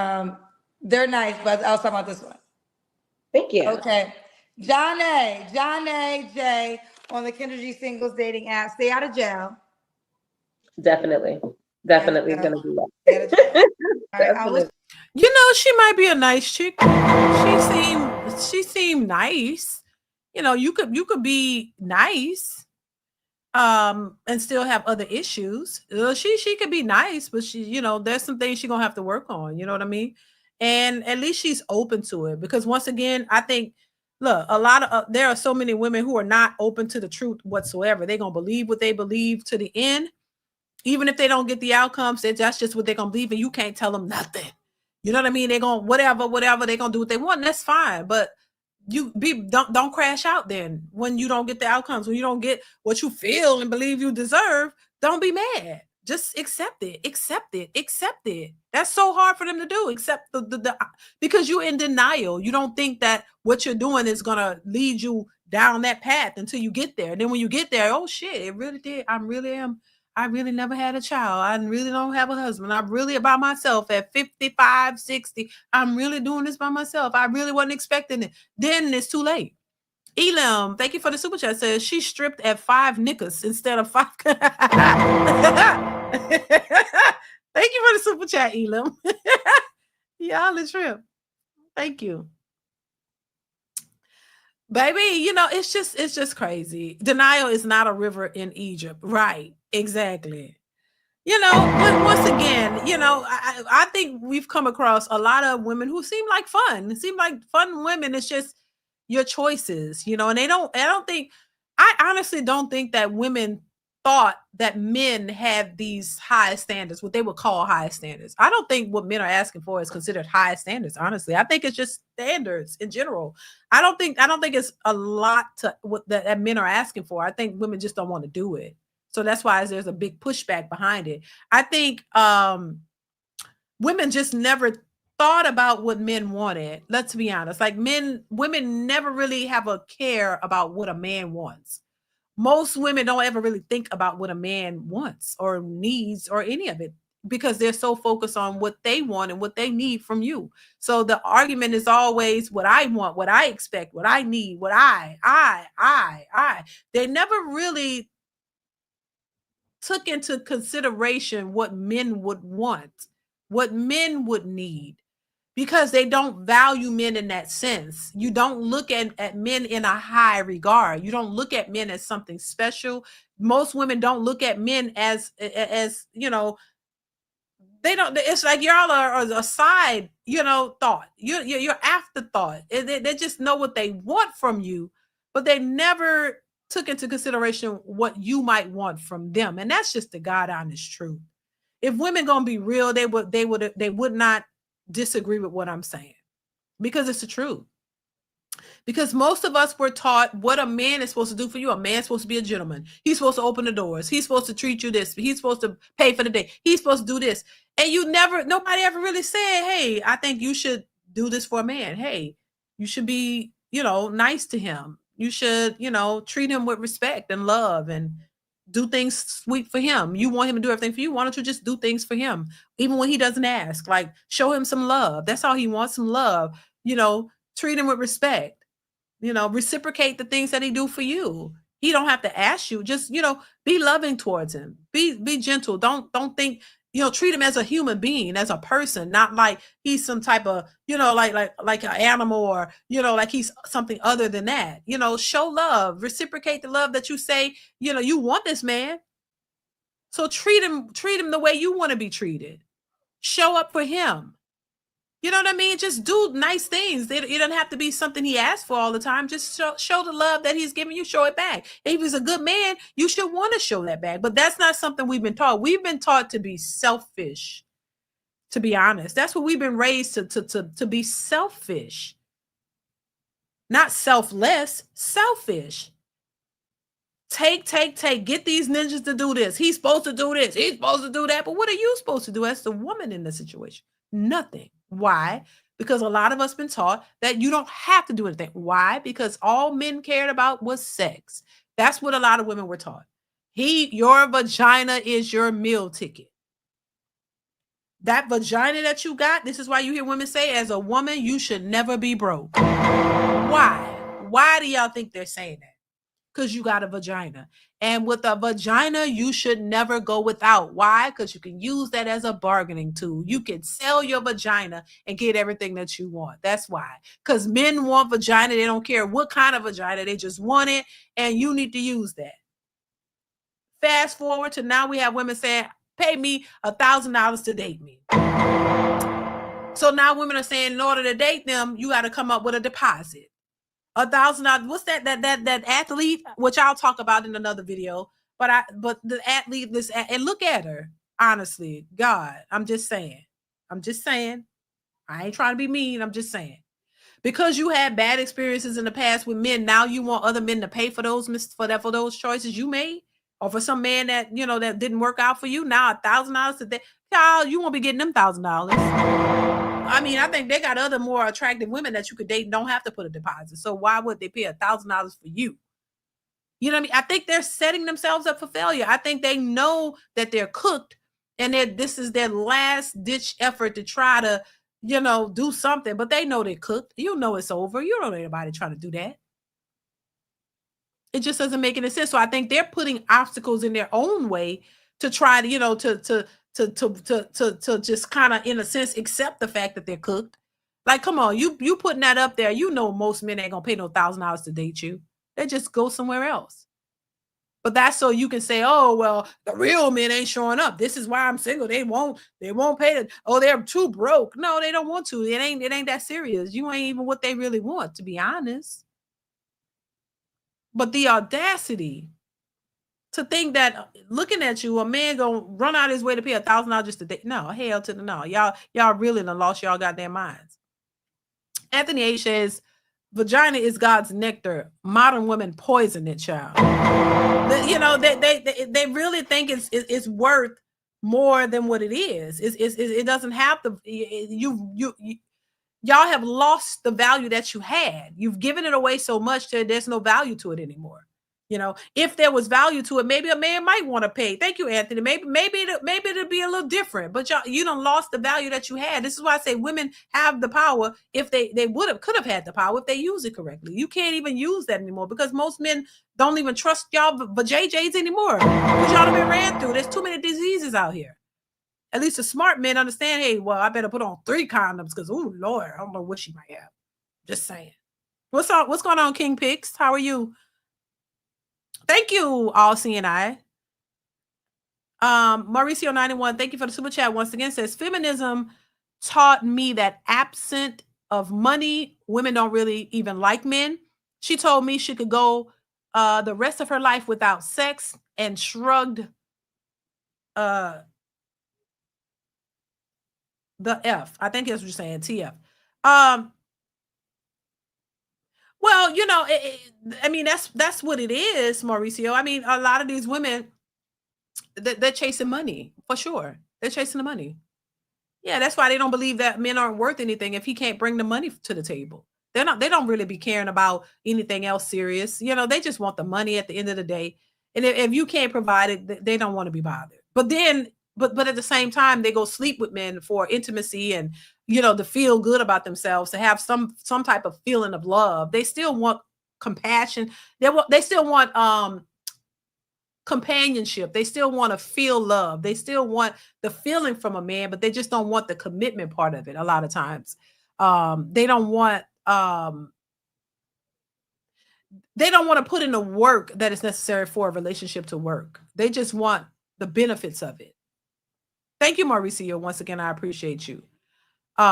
They're nice, but I was talking about this one. Thank you. Okay. John A. J on the Kendra G singles dating app. Stay out of jail. Definitely. Stay out of Definitely jail. gonna do Stay out of jail. that. All right. I wish. Definitely. You know, she might be a nice chick. She seemed nice. You know, you could be nice and still have other issues. She could be nice, but there's some things she's gonna have to work on, you know what I mean? And at least she's open to it, because once again, I think, look, a lot of there are so many women who are not open to the truth whatsoever. They're gonna believe what they believe to the end, even if they don't get the outcomes. That's just what they're gonna believe, and you can't tell them nothing. You know what I mean? They're gonna whatever, they're gonna do what they want, and that's fine. But don't crash out then when you don't get the outcomes, when you don't get what you feel and believe you deserve. Don't be mad. Just accept it. That's so hard for them to do. Accept the because you're in denial. You don't think that what you're doing is gonna lead you down that path until you get there. And then when you get there, oh shit, it really did. I really never had a child. I really don't have a husband. I'm really by myself at 55, 60. I'm really doing this by myself. I really wasn't expecting it. Then it's too late. Elam, thank you for the super chat. Says she stripped at 5 niggas instead of 5. Thank you for the super chat, Elam. Y'all is trip. Thank you. Baby, it's just crazy. Denial is not a river in Egypt. Right. Exactly. But once again, I think we've come across a lot of women who seem like fun. Seem like fun women. It's just your choices, and I honestly don't think that women thought that men have these high standards, what they would call high standards. I don't think what men are asking for is considered high standards, honestly. I think it's just standards in general. I don't think it's a lot to what that men are asking for. I think women just don't want to do it. So that's why there's a big pushback behind it. I think women just never thought about what men wanted. Let's be honest. Like women never really have a care about what a man wants. Most women don't ever really think about what a man wants or needs or any of it, because they're so focused on what they want and what they need from you. So the argument is always what I want, what I expect, what I need, what I. They never really took into consideration what men would want, what men would need, because they don't value men in that sense. You don't look at men in a high regard. You don't look at men as something special. Most women don't look at men as they don't. It's like y'all are a side, thought. You're afterthought. They just know what they want from you, but they never took into consideration what you might want from them. And that's just the God honest truth. If women gonna be real, they would not disagree with what I'm saying, because it's the truth. Because most of us were taught what a man is supposed to do for you. A man's supposed to be a gentleman. He's supposed to open the doors. He's supposed to treat you this. He's supposed to pay for the day. He's supposed to do this. And nobody ever really said, hey, I think you should do this for a man. Hey, you should be, nice to him. You should, treat him with respect and love and do things sweet for him. You want him to do everything for you. Why don't you just do things for him? Even when he doesn't ask, like show him some love. That's all he wants, some love, treat him with respect. Reciprocate the things that he do for you. He don't have to ask you. Just, be loving towards him. Be gentle. Don't think, treat him as a human being, as a person, not like he's some type of, like an animal or, like he's something other than that. Show love, reciprocate the love that you say, you want this man. So treat him the way you want to be treated. Show up for him. You know what I mean? Just do nice things. It doesn't have to be something he asks for all the time. Just show the love that he's giving you. Show it back. If he's a good man, you should want to show that back. But that's not something we've been taught. We've been taught to be selfish, to be honest. That's what we've been raised to be selfish. Not selfless, selfish. Take. Get these ninjas to do this. He's supposed to do this. He's supposed to do that. But what are you supposed to do as the woman in the situation? Nothing. Why? Because a lot of us been taught that you don't have to do anything. Why? Because all men cared about was sex. That's what a lot of women were taught. Your vagina is your meal ticket. That vagina that you got, this is why you hear women say, as a woman, you should never be broke. Why? Why do y'all think they're saying that? Because you got a vagina. And with a vagina, you should never go without. Why? Because you can use that as a bargaining tool. You can sell your vagina and get everything that you want. That's why. Because men want vagina. They don't care what kind of vagina. They just want it. And you need to use that. Fast forward to now, we have women saying, pay me $1,000 to date me. So now women are saying, in order to date them, you got to come up with a deposit. $1,000. What's that athlete, which I'll talk about in another video, but the athlete, and look at her. Honestly, God, I'm just saying. I ain't trying to be mean. I'm just saying. Because you had bad experiences in the past with men, now you want other men to pay for those choices you made, or for some man that that didn't work out for you. Now $1,000 today, child, you won't be getting them $1,000. I mean, I think they got other more attractive women that you could date and don't have to put a deposit. So why would they pay $1,000 for you? You know what I mean? I think they're setting themselves up for failure. I think they know that they're cooked and that this is their last ditch effort to try to, do something, but they know they're cooked. You know it's over. You don't know anybody trying to do that. It just doesn't make any sense. So I think they're putting obstacles in their own way to try to, to just kind of, in a sense, accept the fact that they're cooked. Like, come on, you putting that up there. Most men ain't gonna pay no $1,000 to date you. They just go somewhere else. But that's so you can say, oh, well, the real men ain't showing up. This is why I'm single. They won't pay it. Oh, they're too broke. No, they don't want to. It ain't that serious. You ain't even what they really want, to be honest. But the audacity to think that looking at you, a man gonna run out his way to pay $1,000 just to date. No, hell to the no. Y'all really done lost y'all goddamn minds. Anthony H says, vagina is God's nectar. Modern women poison it, child. They really think it's worth more than what it is. It doesn't have to. Y'all have lost the value that you had. You've given it away so much that there's no value to it anymore. If there was value to it, maybe a man might want to pay. Thank you, Anthony. Maybe it'll be a little different, but you done lost the value that you had. This is why I say women have the power. If they could have had the power if they use it correctly. You can't even use that anymore because most men don't even trust y'all but JJs anymore. Because y'all have been ran through. There's too many diseases out here. At least the smart men understand, hey, well, I better put on 3 condoms because, oh, Lord, I don't know what she might have. Just saying. What's going on, King Pix? How are you? Thank you, all CNI. Mauricio 91, thank you for the super chat once again. Says, feminism taught me that absent of money, women don't really even like men. She told me she could go the rest of her life without sex and shrugged the F. I think that's what you're saying, TF. Well, I mean, that's what it is, Mauricio. I mean, a lot of these women, they're chasing money for sure. They're chasing the money. Yeah, that's why they don't believe that men aren't worth anything if he can't bring the money to the table. They don't really be caring about anything else serious. They just want the money at the end of the day. And if you can't provide it, they don't want to be bothered. But at the same time, they go sleep with men for intimacy and to feel good about themselves, to have some type of feeling of love. They still want compassion. They still want companionship. They still want to feel love. They still want the feeling from a man, but they just don't want the commitment part of it. A lot of times, they don't want to put in the work that is necessary for a relationship to work. They just want the benefits of it. Thank you, Mauricio. Once again, I appreciate you. They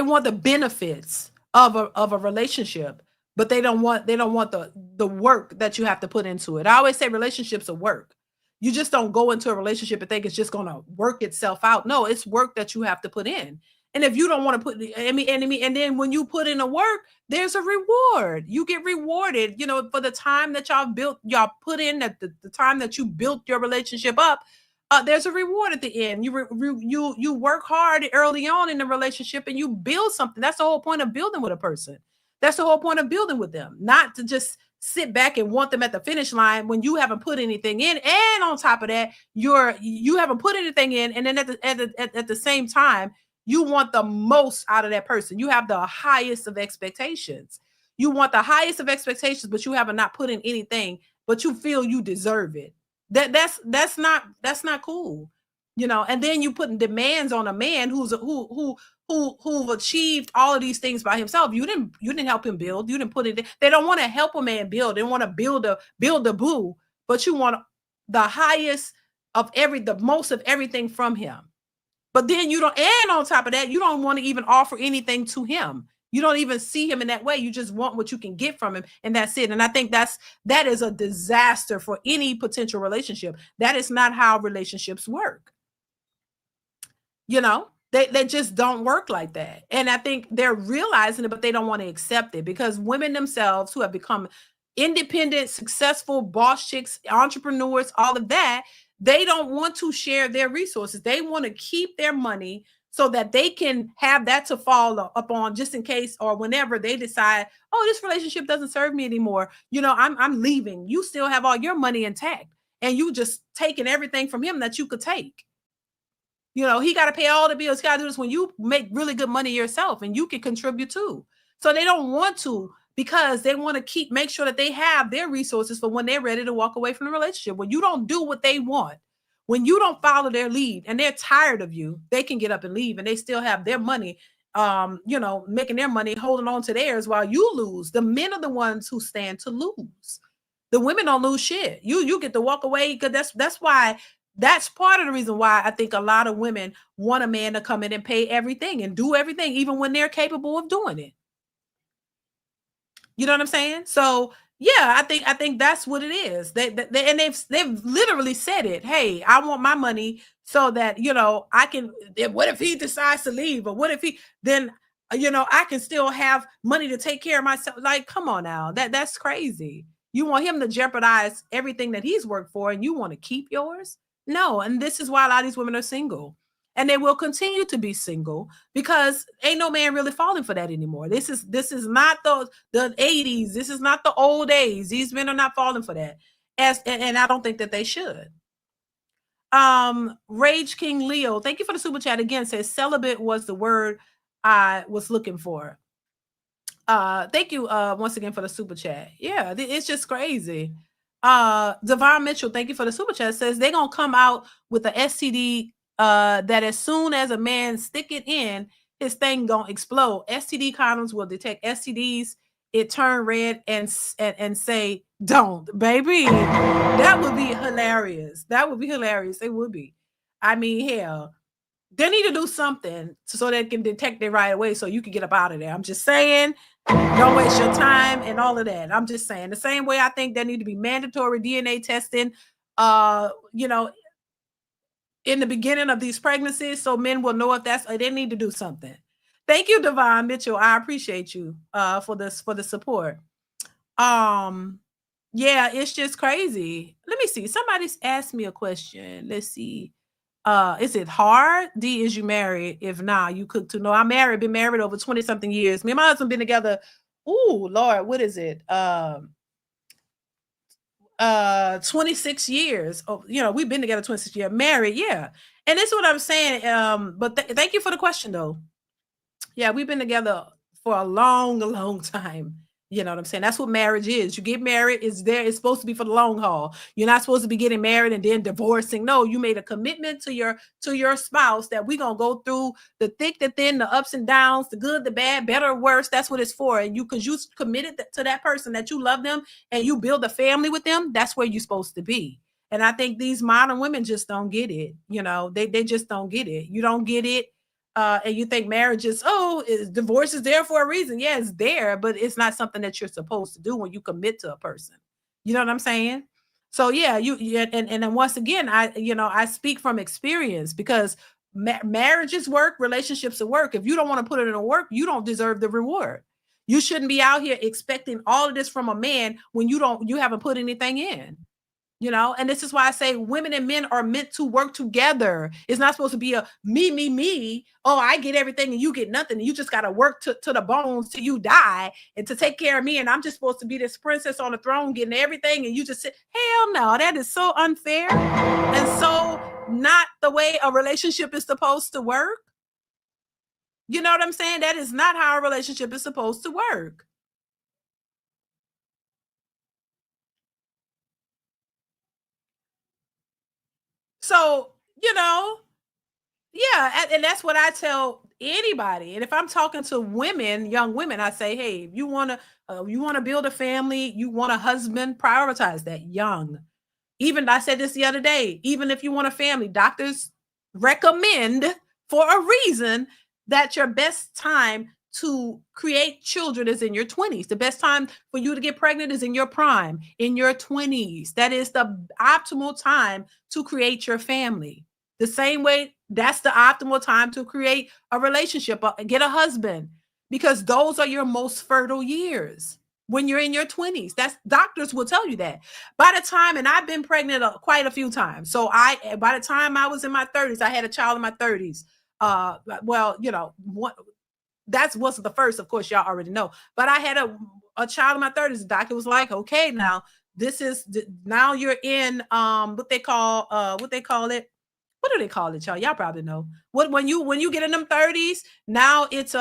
want the benefits of a relationship, but they don't want the work that you have to put into it. I always say relationships are work. You just don't go into a relationship and think it's just going to work itself out. No, it's work that you have to put in. And if you don't want to put and then when you put in the work, there's a reward. You get rewarded, for the time that y'all put in, that the time that you built your relationship up. There's a reward at the end. You work hard early on in the relationship and you build something. That's the whole point of building with a person. That's the whole point of building with them, not to just sit back and want them at the finish line when you haven't put anything in. And on top of that, you haven't put anything in. And then at the same time, you want the most out of that person. You have the highest of expectations. You want the highest of expectations, but you haven't not put in anything, but you feel you deserve it. That's not cool. And then you putting demands on a man who've achieved all of these things by himself. You didn't help him build. You didn't put it. They don't want to help a man build. They want to build a boo, but you want the highest of the most of everything from him. But then you don't, and on top of that, you don't want to even offer anything to him. You don't even see him in that way. You just want what you can get from him, and that's it. And I think that is a disaster for any potential relationship. That is not how relationships work. They just don't work like that. And I think they're realizing it, but they don't want to accept it, because women themselves who have become independent, successful boss chicks, entrepreneurs, all of that, they don't want to share their resources. They want to keep their money so that they can have that to fall upon just in case, or whenever they decide, oh, this relationship doesn't serve me anymore. I'm leaving. You still have all your money intact, and you just taking everything from him that you could take. He got to pay all the bills. Got to do this when you make really good money yourself, and you can contribute too. So they don't want to, because they want to make sure that they have their resources for when they're ready to walk away from the relationship. When you don't do what they want, when you don't follow their lead, and they're tired of you, they can get up and leave, and they still have their money, making their money, holding on to theirs while you lose. The men are the ones who stand to lose. The women don't lose shit. You get to walk away, because that's why. That's part of the reason why I think a lot of women want a man to come in and pay everything and do everything, even when they're capable of doing it. You know what I'm saying? So yeah, I think that's what it is. They've literally said it. Hey, I want my money so that I can. What if he decides to leave, or what if then I can still have money to take care of myself? Like, come on now, that's crazy. You want him to jeopardize everything that he's worked for, and you want to keep yours? No, and this is why a lot of these women are single, and they will continue to be single, because ain't no man really falling for that anymore. This is not the 80s. This is not the old days. These men are not falling for that, and I don't think that they should. Rage King Leo, thank you for the super chat again. Says celibate was the word I was looking for. Thank you once again for the super chat. Yeah, it's just crazy. Devon Mitchell, thank you for the super chat. Says they're gonna come out with the STD that as soon as a man stick it in, his thing gonna explode. STD condoms will detect STDs. It turn red and say don't, baby. That would be hilarious. That would be hilarious. It would be. I mean, hell, They need to do something so they can detect it right away so you can get up out of there. I'm just saying, don't waste your time and all of that. I'm just saying the same way I think there need to be mandatory DNA testing, you know, in the beginning of these pregnancies so men will know if they need to do something. Thank you, Devon Mitchell. I appreciate you for the support. Yeah, it's just crazy. Let me see. Somebody's asked me a question. Let's see. Is it hard? D, is you married? If not, you cook too. No, I'm married, been married over 20 something years. Me and my husband been together. Ooh, Lord, what is it? 26 years. Oh, we've been together 26 years, married, yeah. And this is what I'm saying. But thank you for the question though. Yeah, we've been together for a long time. You know what I'm saying? That's what marriage is. You get married, it's supposed to be for the long haul. You're not supposed to be getting married and then divorcing. No, you made a commitment to your spouse that we're gonna go through the thick, the thin, the ups and downs, the good, the bad, better, worse. That's what it's for. And because you committed to that person, that you love them and you build a family with them, that's where you're supposed to be. And I think these modern women just don't get it. They just don't get it. You don't get it. And you think marriage is divorce is there for a reason. Yeah, it's there, but it's not something that you're supposed to do when you commit to a person. You know what I'm saying? So yeah, and then once again, I speak from experience because marriages work, relationships are work. If you don't want to put it in work, you don't deserve the reward. You shouldn't be out here expecting all of this from a man when you haven't put anything in. And this is why I say women and men are meant to work together. It's not supposed to be a me. Oh, I get everything and you get nothing. And you just got to work to the bones till you die and to take care of me. And I'm just supposed to be this princess on the throne getting everything. And you just sit. Hell no, that is so unfair and so not the way a relationship is supposed to work. You know what I'm saying? That is not how a relationship is supposed to work. So, yeah, and that's what I tell anybody. And if I'm talking to women, young women, I say, hey, if you want to build a family, you want a husband, prioritize that young. Even I said this the other day, even if you want a family, doctors recommend for a reason that your best time to create children is in your 20s. The best time for you to get pregnant is in your prime, in your 20s. That is the optimal time to create your family. The same way, that's the optimal time to create a relationship, get a husband, because those are your most fertile years when you're in your 20s. That's doctors will tell you that. By the time, and I've been pregnant quite a few times. So by the time I was in my 30s, I had a child in my 30s. That wasn't the first, of course, y'all already know. But I had a child in my 30s. The doctor was like, okay, now now you're in what they call it. What do they call it, y'all? Y'all probably know. When you get in them 30s, now it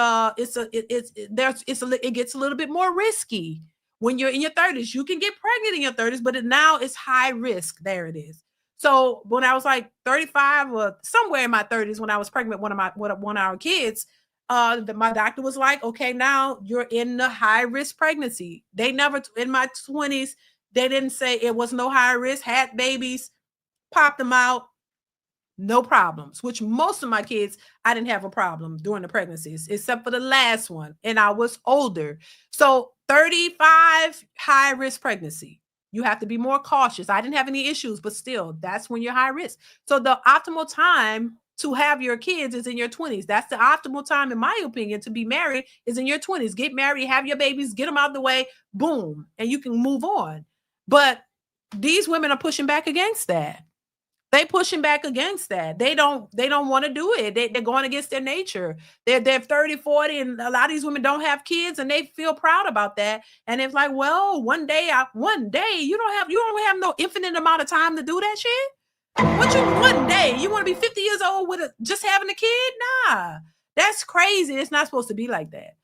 gets a little bit more risky. When you're in your 30s, you can get pregnant in your 30s, but now it's high risk. There it is. So when I was like 35 or somewhere in my 30s, when I was pregnant with one of our kids, my doctor was like, okay, now you're in the high risk pregnancy. They never, in my 20s, they didn't say it was no high risk, had babies, popped them out, no problems, which most of my kids, I didn't have a problem during the pregnancies, except for the last one. And I was older. So 35, high risk pregnancy. You have to be more cautious. I didn't have any issues, but still, that's when you're high risk. So the optimal time to have your kids is in your 20s. That's the optimal time, in my opinion, to be married is in your 20s. Get married, have your babies, get them out of the way, boom, and you can move on. But these women are pushing back against that. They pushing back against that. They don't want to do it. They're going against their nature. They're 30, 40, and a lot of these women don't have kids and they feel proud about that. And it's like, well, one day you don't have no infinite amount of time to do that shit. What you one day? You want to be 50 years old with just having a kid? Nah. That's crazy. It's not supposed to be like that.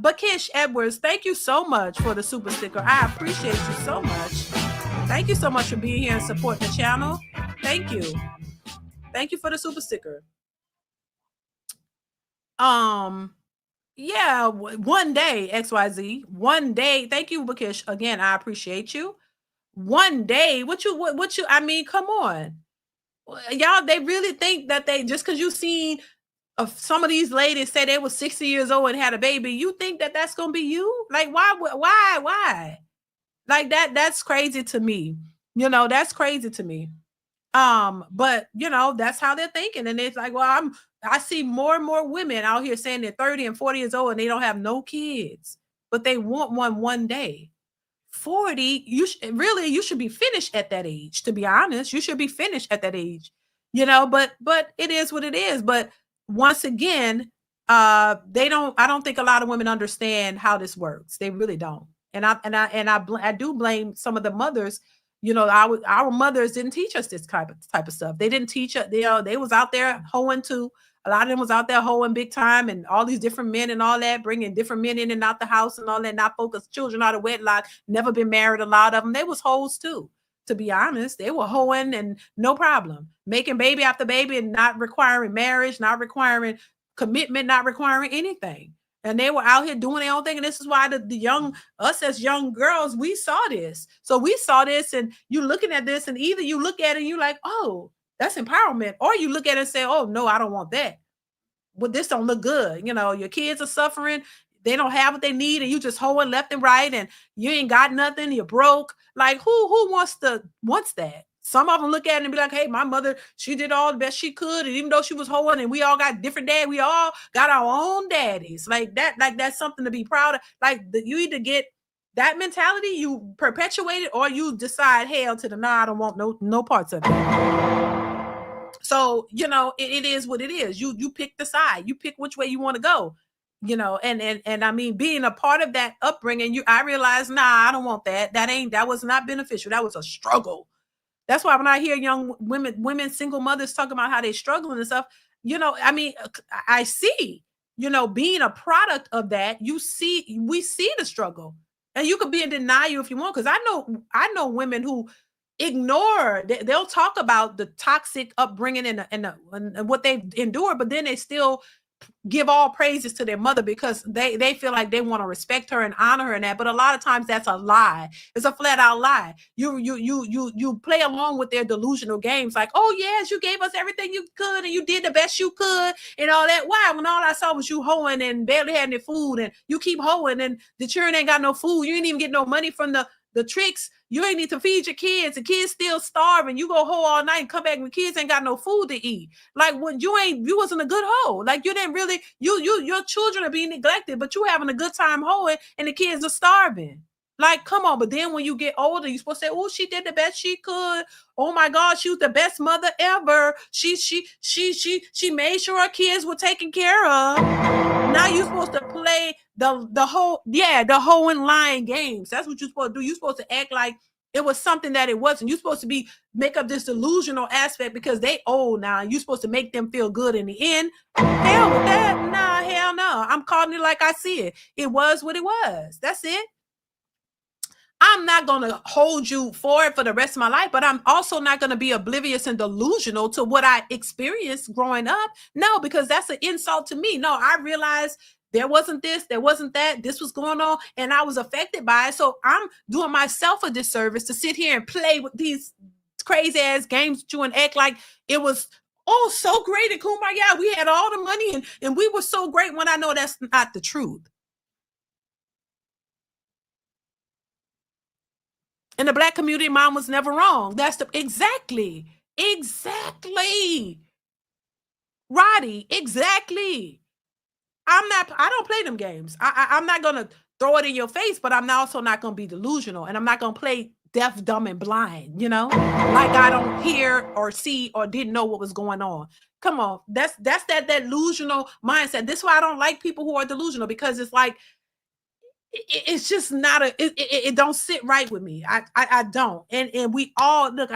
But Kish Edwards, thank you so much for the super sticker. I appreciate you so much. Thank you so much for being here and supporting the channel. Thank you. Thank you for the super sticker. Yeah, one day, XYZ. One day. Thank you, Bakish. Again, I appreciate you. One day. What you, I mean, come on. Y'all, they really think that they just because you seen some of these ladies say they were 60 years old and had a baby, you think that that's gonna be you? Like, why? Like that's crazy to me. That's crazy to me. But that's how they're thinking. And it's like, well, I see more and more women out here saying they're 30 and 40 years old and they don't have no kids, but they want one day. 40, you should be finished at that age, to be honest. You should be finished at that age. But it is what it is. But once again, I don't think a lot of women understand how this works. They really don't. I do blame some of the mothers. Our mothers didn't teach us this type of stuff. They didn't teach us. They was out there hoeing too. A lot of them was out there hoeing big time, and all these different men and all that, bringing different men in and out the house and all that, not focused children out of wedlock, never been married. A lot of them, they was hoes too. To be honest, they were hoeing and no problem, making baby after baby and not requiring marriage, not requiring commitment, not requiring anything. And they were out here doing their own thing. And this is why us as young girls, we saw this. So we saw this, and you looking at this, and either you look at it and you like, oh, that's empowerment, or you look at it and say, oh no, I don't want that. Well, this don't look good. Your kids are suffering. They don't have what they need, and you just hoeing left and right, and you ain't got nothing. You're broke. Like who wants that? Some of them look at it and be like, hey, my mother, she did all the best she could. And even though she was hoeing and we all got different dads, we all got our own daddies. Like that's something to be proud of. Like you either get that mentality, you perpetuate it, or you decide, hell to the no, I don't want no parts of it. So, it is what it is. You pick the side. You pick which way you want to go. And I mean, being a part of that upbringing, I realized, nah, I don't want that. That was not beneficial. That was a struggle. That's why when I hear young women, single mothers talking about how they're struggling and stuff, I mean, I see, being a product of that, we see the struggle. And you could be in denial if you want, because I know women who ignore, they'll talk about the toxic upbringing and what they've endured, but then they still give all praises to their mother because they feel like they want to respect her and honor her and that. But a lot of times that's a lie. It's a flat out lie. You play along with their delusional games like, oh yes, you gave us everything you could and you did the best you could and all that. Why? When all I saw was you hoeing and barely had any food, and you keep hoeing and the children ain't got no food. You ain't even get no money from the tricks. You ain't need to feed your kids. The kids still starving. You go hoe all night and come back when kids ain't got no food to eat. Like when you wasn't a good hoe. Like you didn't really, your children are being neglected, but you having a good time hoeing and the kids are starving. Like, come on. But then when you get older, you're supposed to say, oh, she did the best she could. Oh my God, she was the best mother ever. She made sure her kids were taken care of. Now you're supposed to play the hoe and lying games. That's what you're supposed to do. You're supposed to act like it was something that it wasn't. You're supposed to make up this delusional aspect because they old now. You're supposed to make them feel good in the end. Hell with that. Nah, hell no. I'm calling it like I see it. It was what it was. That's it. I'm not going to hold you for it for the rest of my life, but I'm also not going to be oblivious and delusional to what I experienced growing up. No, because that's an insult to me. No, I realized there wasn't this, there wasn't that, this was going on, and I was affected by it. So I'm doing myself a disservice to sit here and play with these crazy ass games with you and act like it was, oh, so great and kumbaya. We had all the money and we were so great, when I know that's not the truth. In the Black community, mom was never wrong. That's exactly. Roddy, exactly. I don't play them games. I'm not going to throw it in your face, but I'm also not going to be delusional, and I'm not going to play deaf, dumb, and blind, like I don't hear or see or didn't know what was going on. Come on. That's that delusional mindset. This is why I don't like people who are delusional, because it's like, it's just not it don't sit right with me. I don't. And we all look,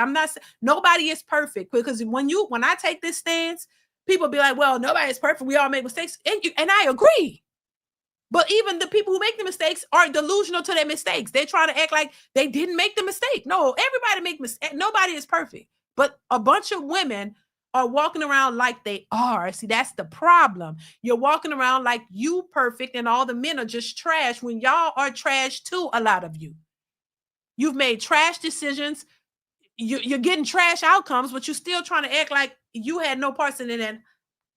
nobody is perfect, because when I take this stance, people be like, well, nobody is perfect. We all make mistakes. And I agree. But even the people who make the mistakes are delusional to their mistakes. They're trying to act like they didn't make the mistake. No, everybody make mistakes. Nobody is perfect. But a bunch of women are walking around like they are. See, that's the problem. You're walking around like you perfect and all the men are just trash, when y'all are trash too, a lot of you. You've made trash decisions. you're getting trash outcomes, but you're still trying to act like you had no parts in it. And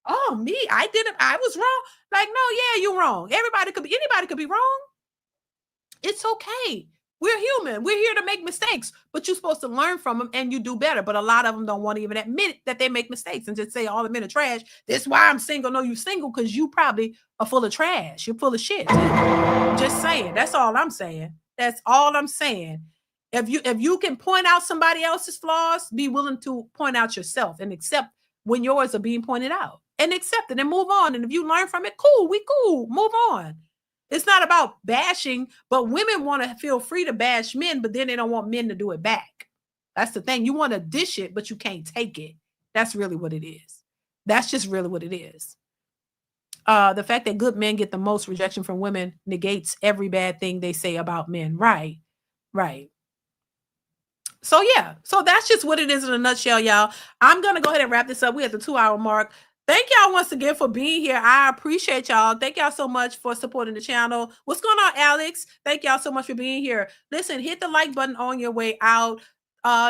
oh, me, I was wrong. Like, no, yeah, you're wrong. Anybody could be wrong. It's okay. We're human. We're here to make mistakes, but you're supposed to learn from them and you do better. But a lot of them don't want to even admit that they make mistakes and just say all the men are trash. That's why I'm single. No, you're single because you probably are full of trash. You're full of shit too. Just saying. That's all I'm saying. That's all I'm saying. If you can point out somebody else's flaws, be willing to point out yourself and accept when yours are being pointed out and accept it and move on. And if you learn from it, cool, we cool, move on. It's not about bashing, but women want to feel free to bash men, but then they don't want men to do it back. That's the thing. You want to dish it, but you can't take it. That's really what it is. That's just really what it is. The fact that good men get the most rejection from women negates every bad thing they say about men. Right. So yeah, so that's just what it is in a nutshell, y'all. I'm going to go ahead and wrap this up. We're at the 2-hour mark. Thank y'all once again for being here. I appreciate y'all. Thank y'all so much for supporting the channel. What's going on, Alex? Thank y'all so much for being here. Listen, hit the like button on your way out.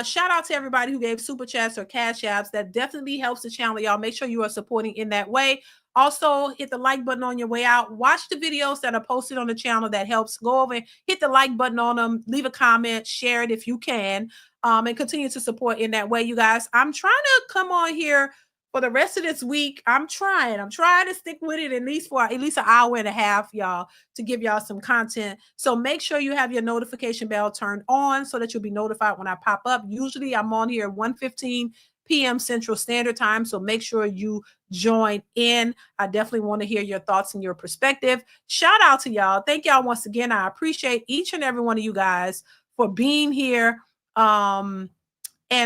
Shout out to everybody who gave super chats or cash apps. That definitely helps the channel, y'all. Make sure you are supporting in that way. Also, hit the like button on your way out. Watch the videos that are posted on the channel. That helps. Go over and hit the like button on them. Leave a comment. Share it if you can. And continue to support in that way, you guys. I'm trying to come on here for the rest of this week. I'm trying to stick with it at least an hour and a half, y'all, to give y'all some content. So make sure you have your notification bell turned on so that you'll be notified when I pop up. Usually I'm on here at 1:15 p.m. Central Standard Time. So make sure you join in. I definitely want to hear your thoughts and your perspective. Shout out to y'all. Thank y'all once again. I appreciate each and every one of you guys for being here and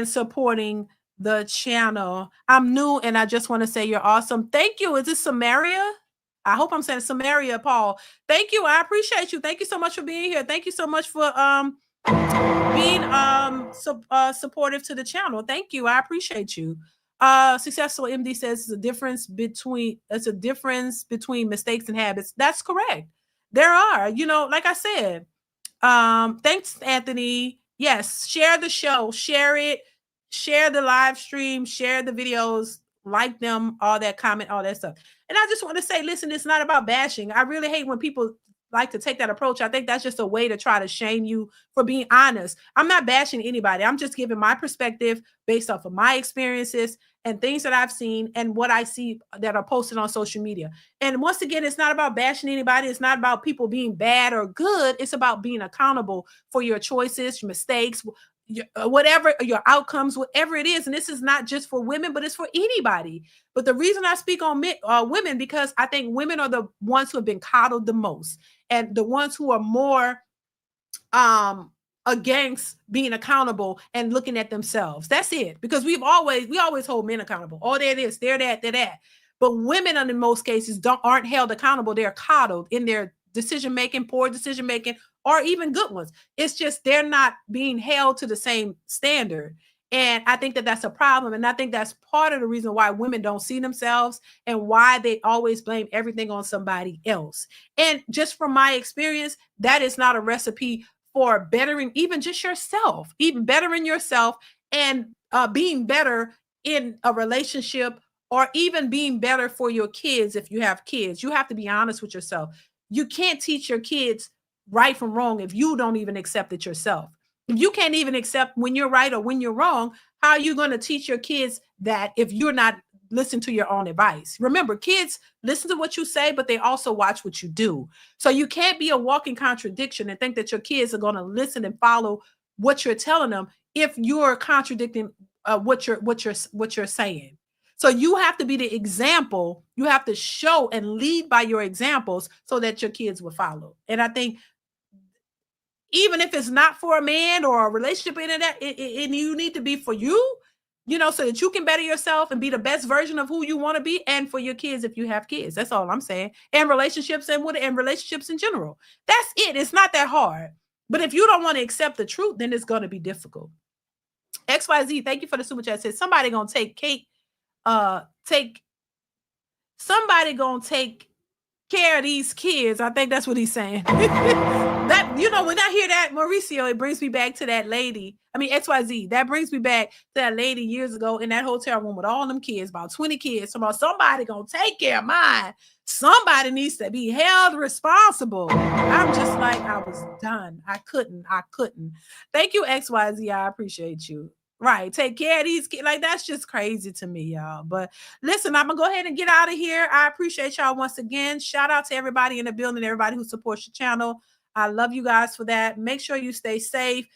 supporting the channel. I'm new and I just want to say you're awesome. Thank you. Is this Samaria? I hope I'm saying Samaria, Paul. Thank you. I appreciate you. Thank you so much for being here. Thank you so much for being supportive to the channel. Thank you. I appreciate you. Successful MD says it's a difference between mistakes and habits. That's correct. There are, like I said. Thanks, Anthony. Yes, share the show, share it, share the live stream, share the videos, like them, all that, comment, all that stuff. And I just want to say, listen, it's not about bashing. I really hate when people like to take that approach. I think that's just a way to try to shame you for being honest. I'm not bashing anybody. I'm just giving my perspective based off of my experiences and things that I've seen and what I see that are posted on social media. And once again, it's not about bashing anybody. It's not about people being bad or good. It's about being accountable for your choices, your mistakes, whatever your outcomes, whatever it is. And this is not just for women, but it's for anybody. But the reason I speak on women, because I think women are the ones who have been coddled the most and the ones who are more against being accountable and looking at themselves. That's it. Because we always hold men accountable. Oh, they're this, they're that, they're that. But women, in most cases, aren't held accountable. They're coddled in their decision making, poor decision making, or even good ones. It's just they're not being held to the same standard. And I think that that's a problem. And I think that's part of the reason why women don't see themselves and why they always blame everything on somebody else. And just from my experience, that is not a recipe for bettering even just yourself, even bettering yourself and being better in a relationship or even being better for your kids. If you have kids, you have to be honest with yourself. You can't teach your kids right from wrong if you don't even accept it yourself. If you can't even accept when you're right or when you're wrong, how are you going to teach your kids that if you're not listening to your own advice? Remember, kids listen to what you say, but they also watch what you do. So you can't be a walking contradiction and think that your kids are going to listen and follow what you're telling them if you're contradicting what you're saying. So you have to be the example. You have to show and lead by your examples so that your kids will follow. And I think even if it's not for a man or a relationship in that, and you need to be for you, so that you can better yourself and be the best version of who you want to be, and for your kids if you have kids. That's all I'm saying. And relationships and relationships in general. That's it. It's not that hard. But if you don't want to accept the truth, then it's going to be difficult. XYZ, thank you for the super chat. Says somebody gonna take somebody gonna take care of these kids. I think that's what he's saying. that you know, when I hear that, Mauricio, it brings me back to that lady. I mean, XYZ. That brings me back to that lady years ago in that hotel room with all them kids, about 20 kids. So somebody gonna take care of mine. Somebody needs to be held responsible. I'm just like, I was done. I couldn't. Thank you, XYZ. I appreciate you. Right. Take care of these kids. Like, that's just crazy to me, y'all. But listen, I'm going to go ahead and get out of here. I appreciate y'all once again. Shout out to everybody in the building, everybody who supports your channel. I love you guys for that. Make sure you stay safe.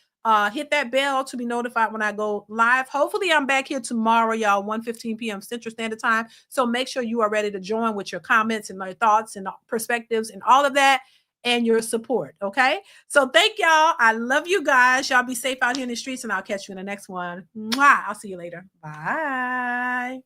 Hit that bell to be notified when I go live. Hopefully, I'm back here tomorrow, y'all, 1:15 p.m. Central Standard Time. So make sure you are ready to join with your comments and my thoughts and perspectives and all of that and your support. Okay. So thank y'all. I love you guys. Y'all be safe out here in the streets, and I'll catch you in the next one. Mwah. I'll see you later. Bye.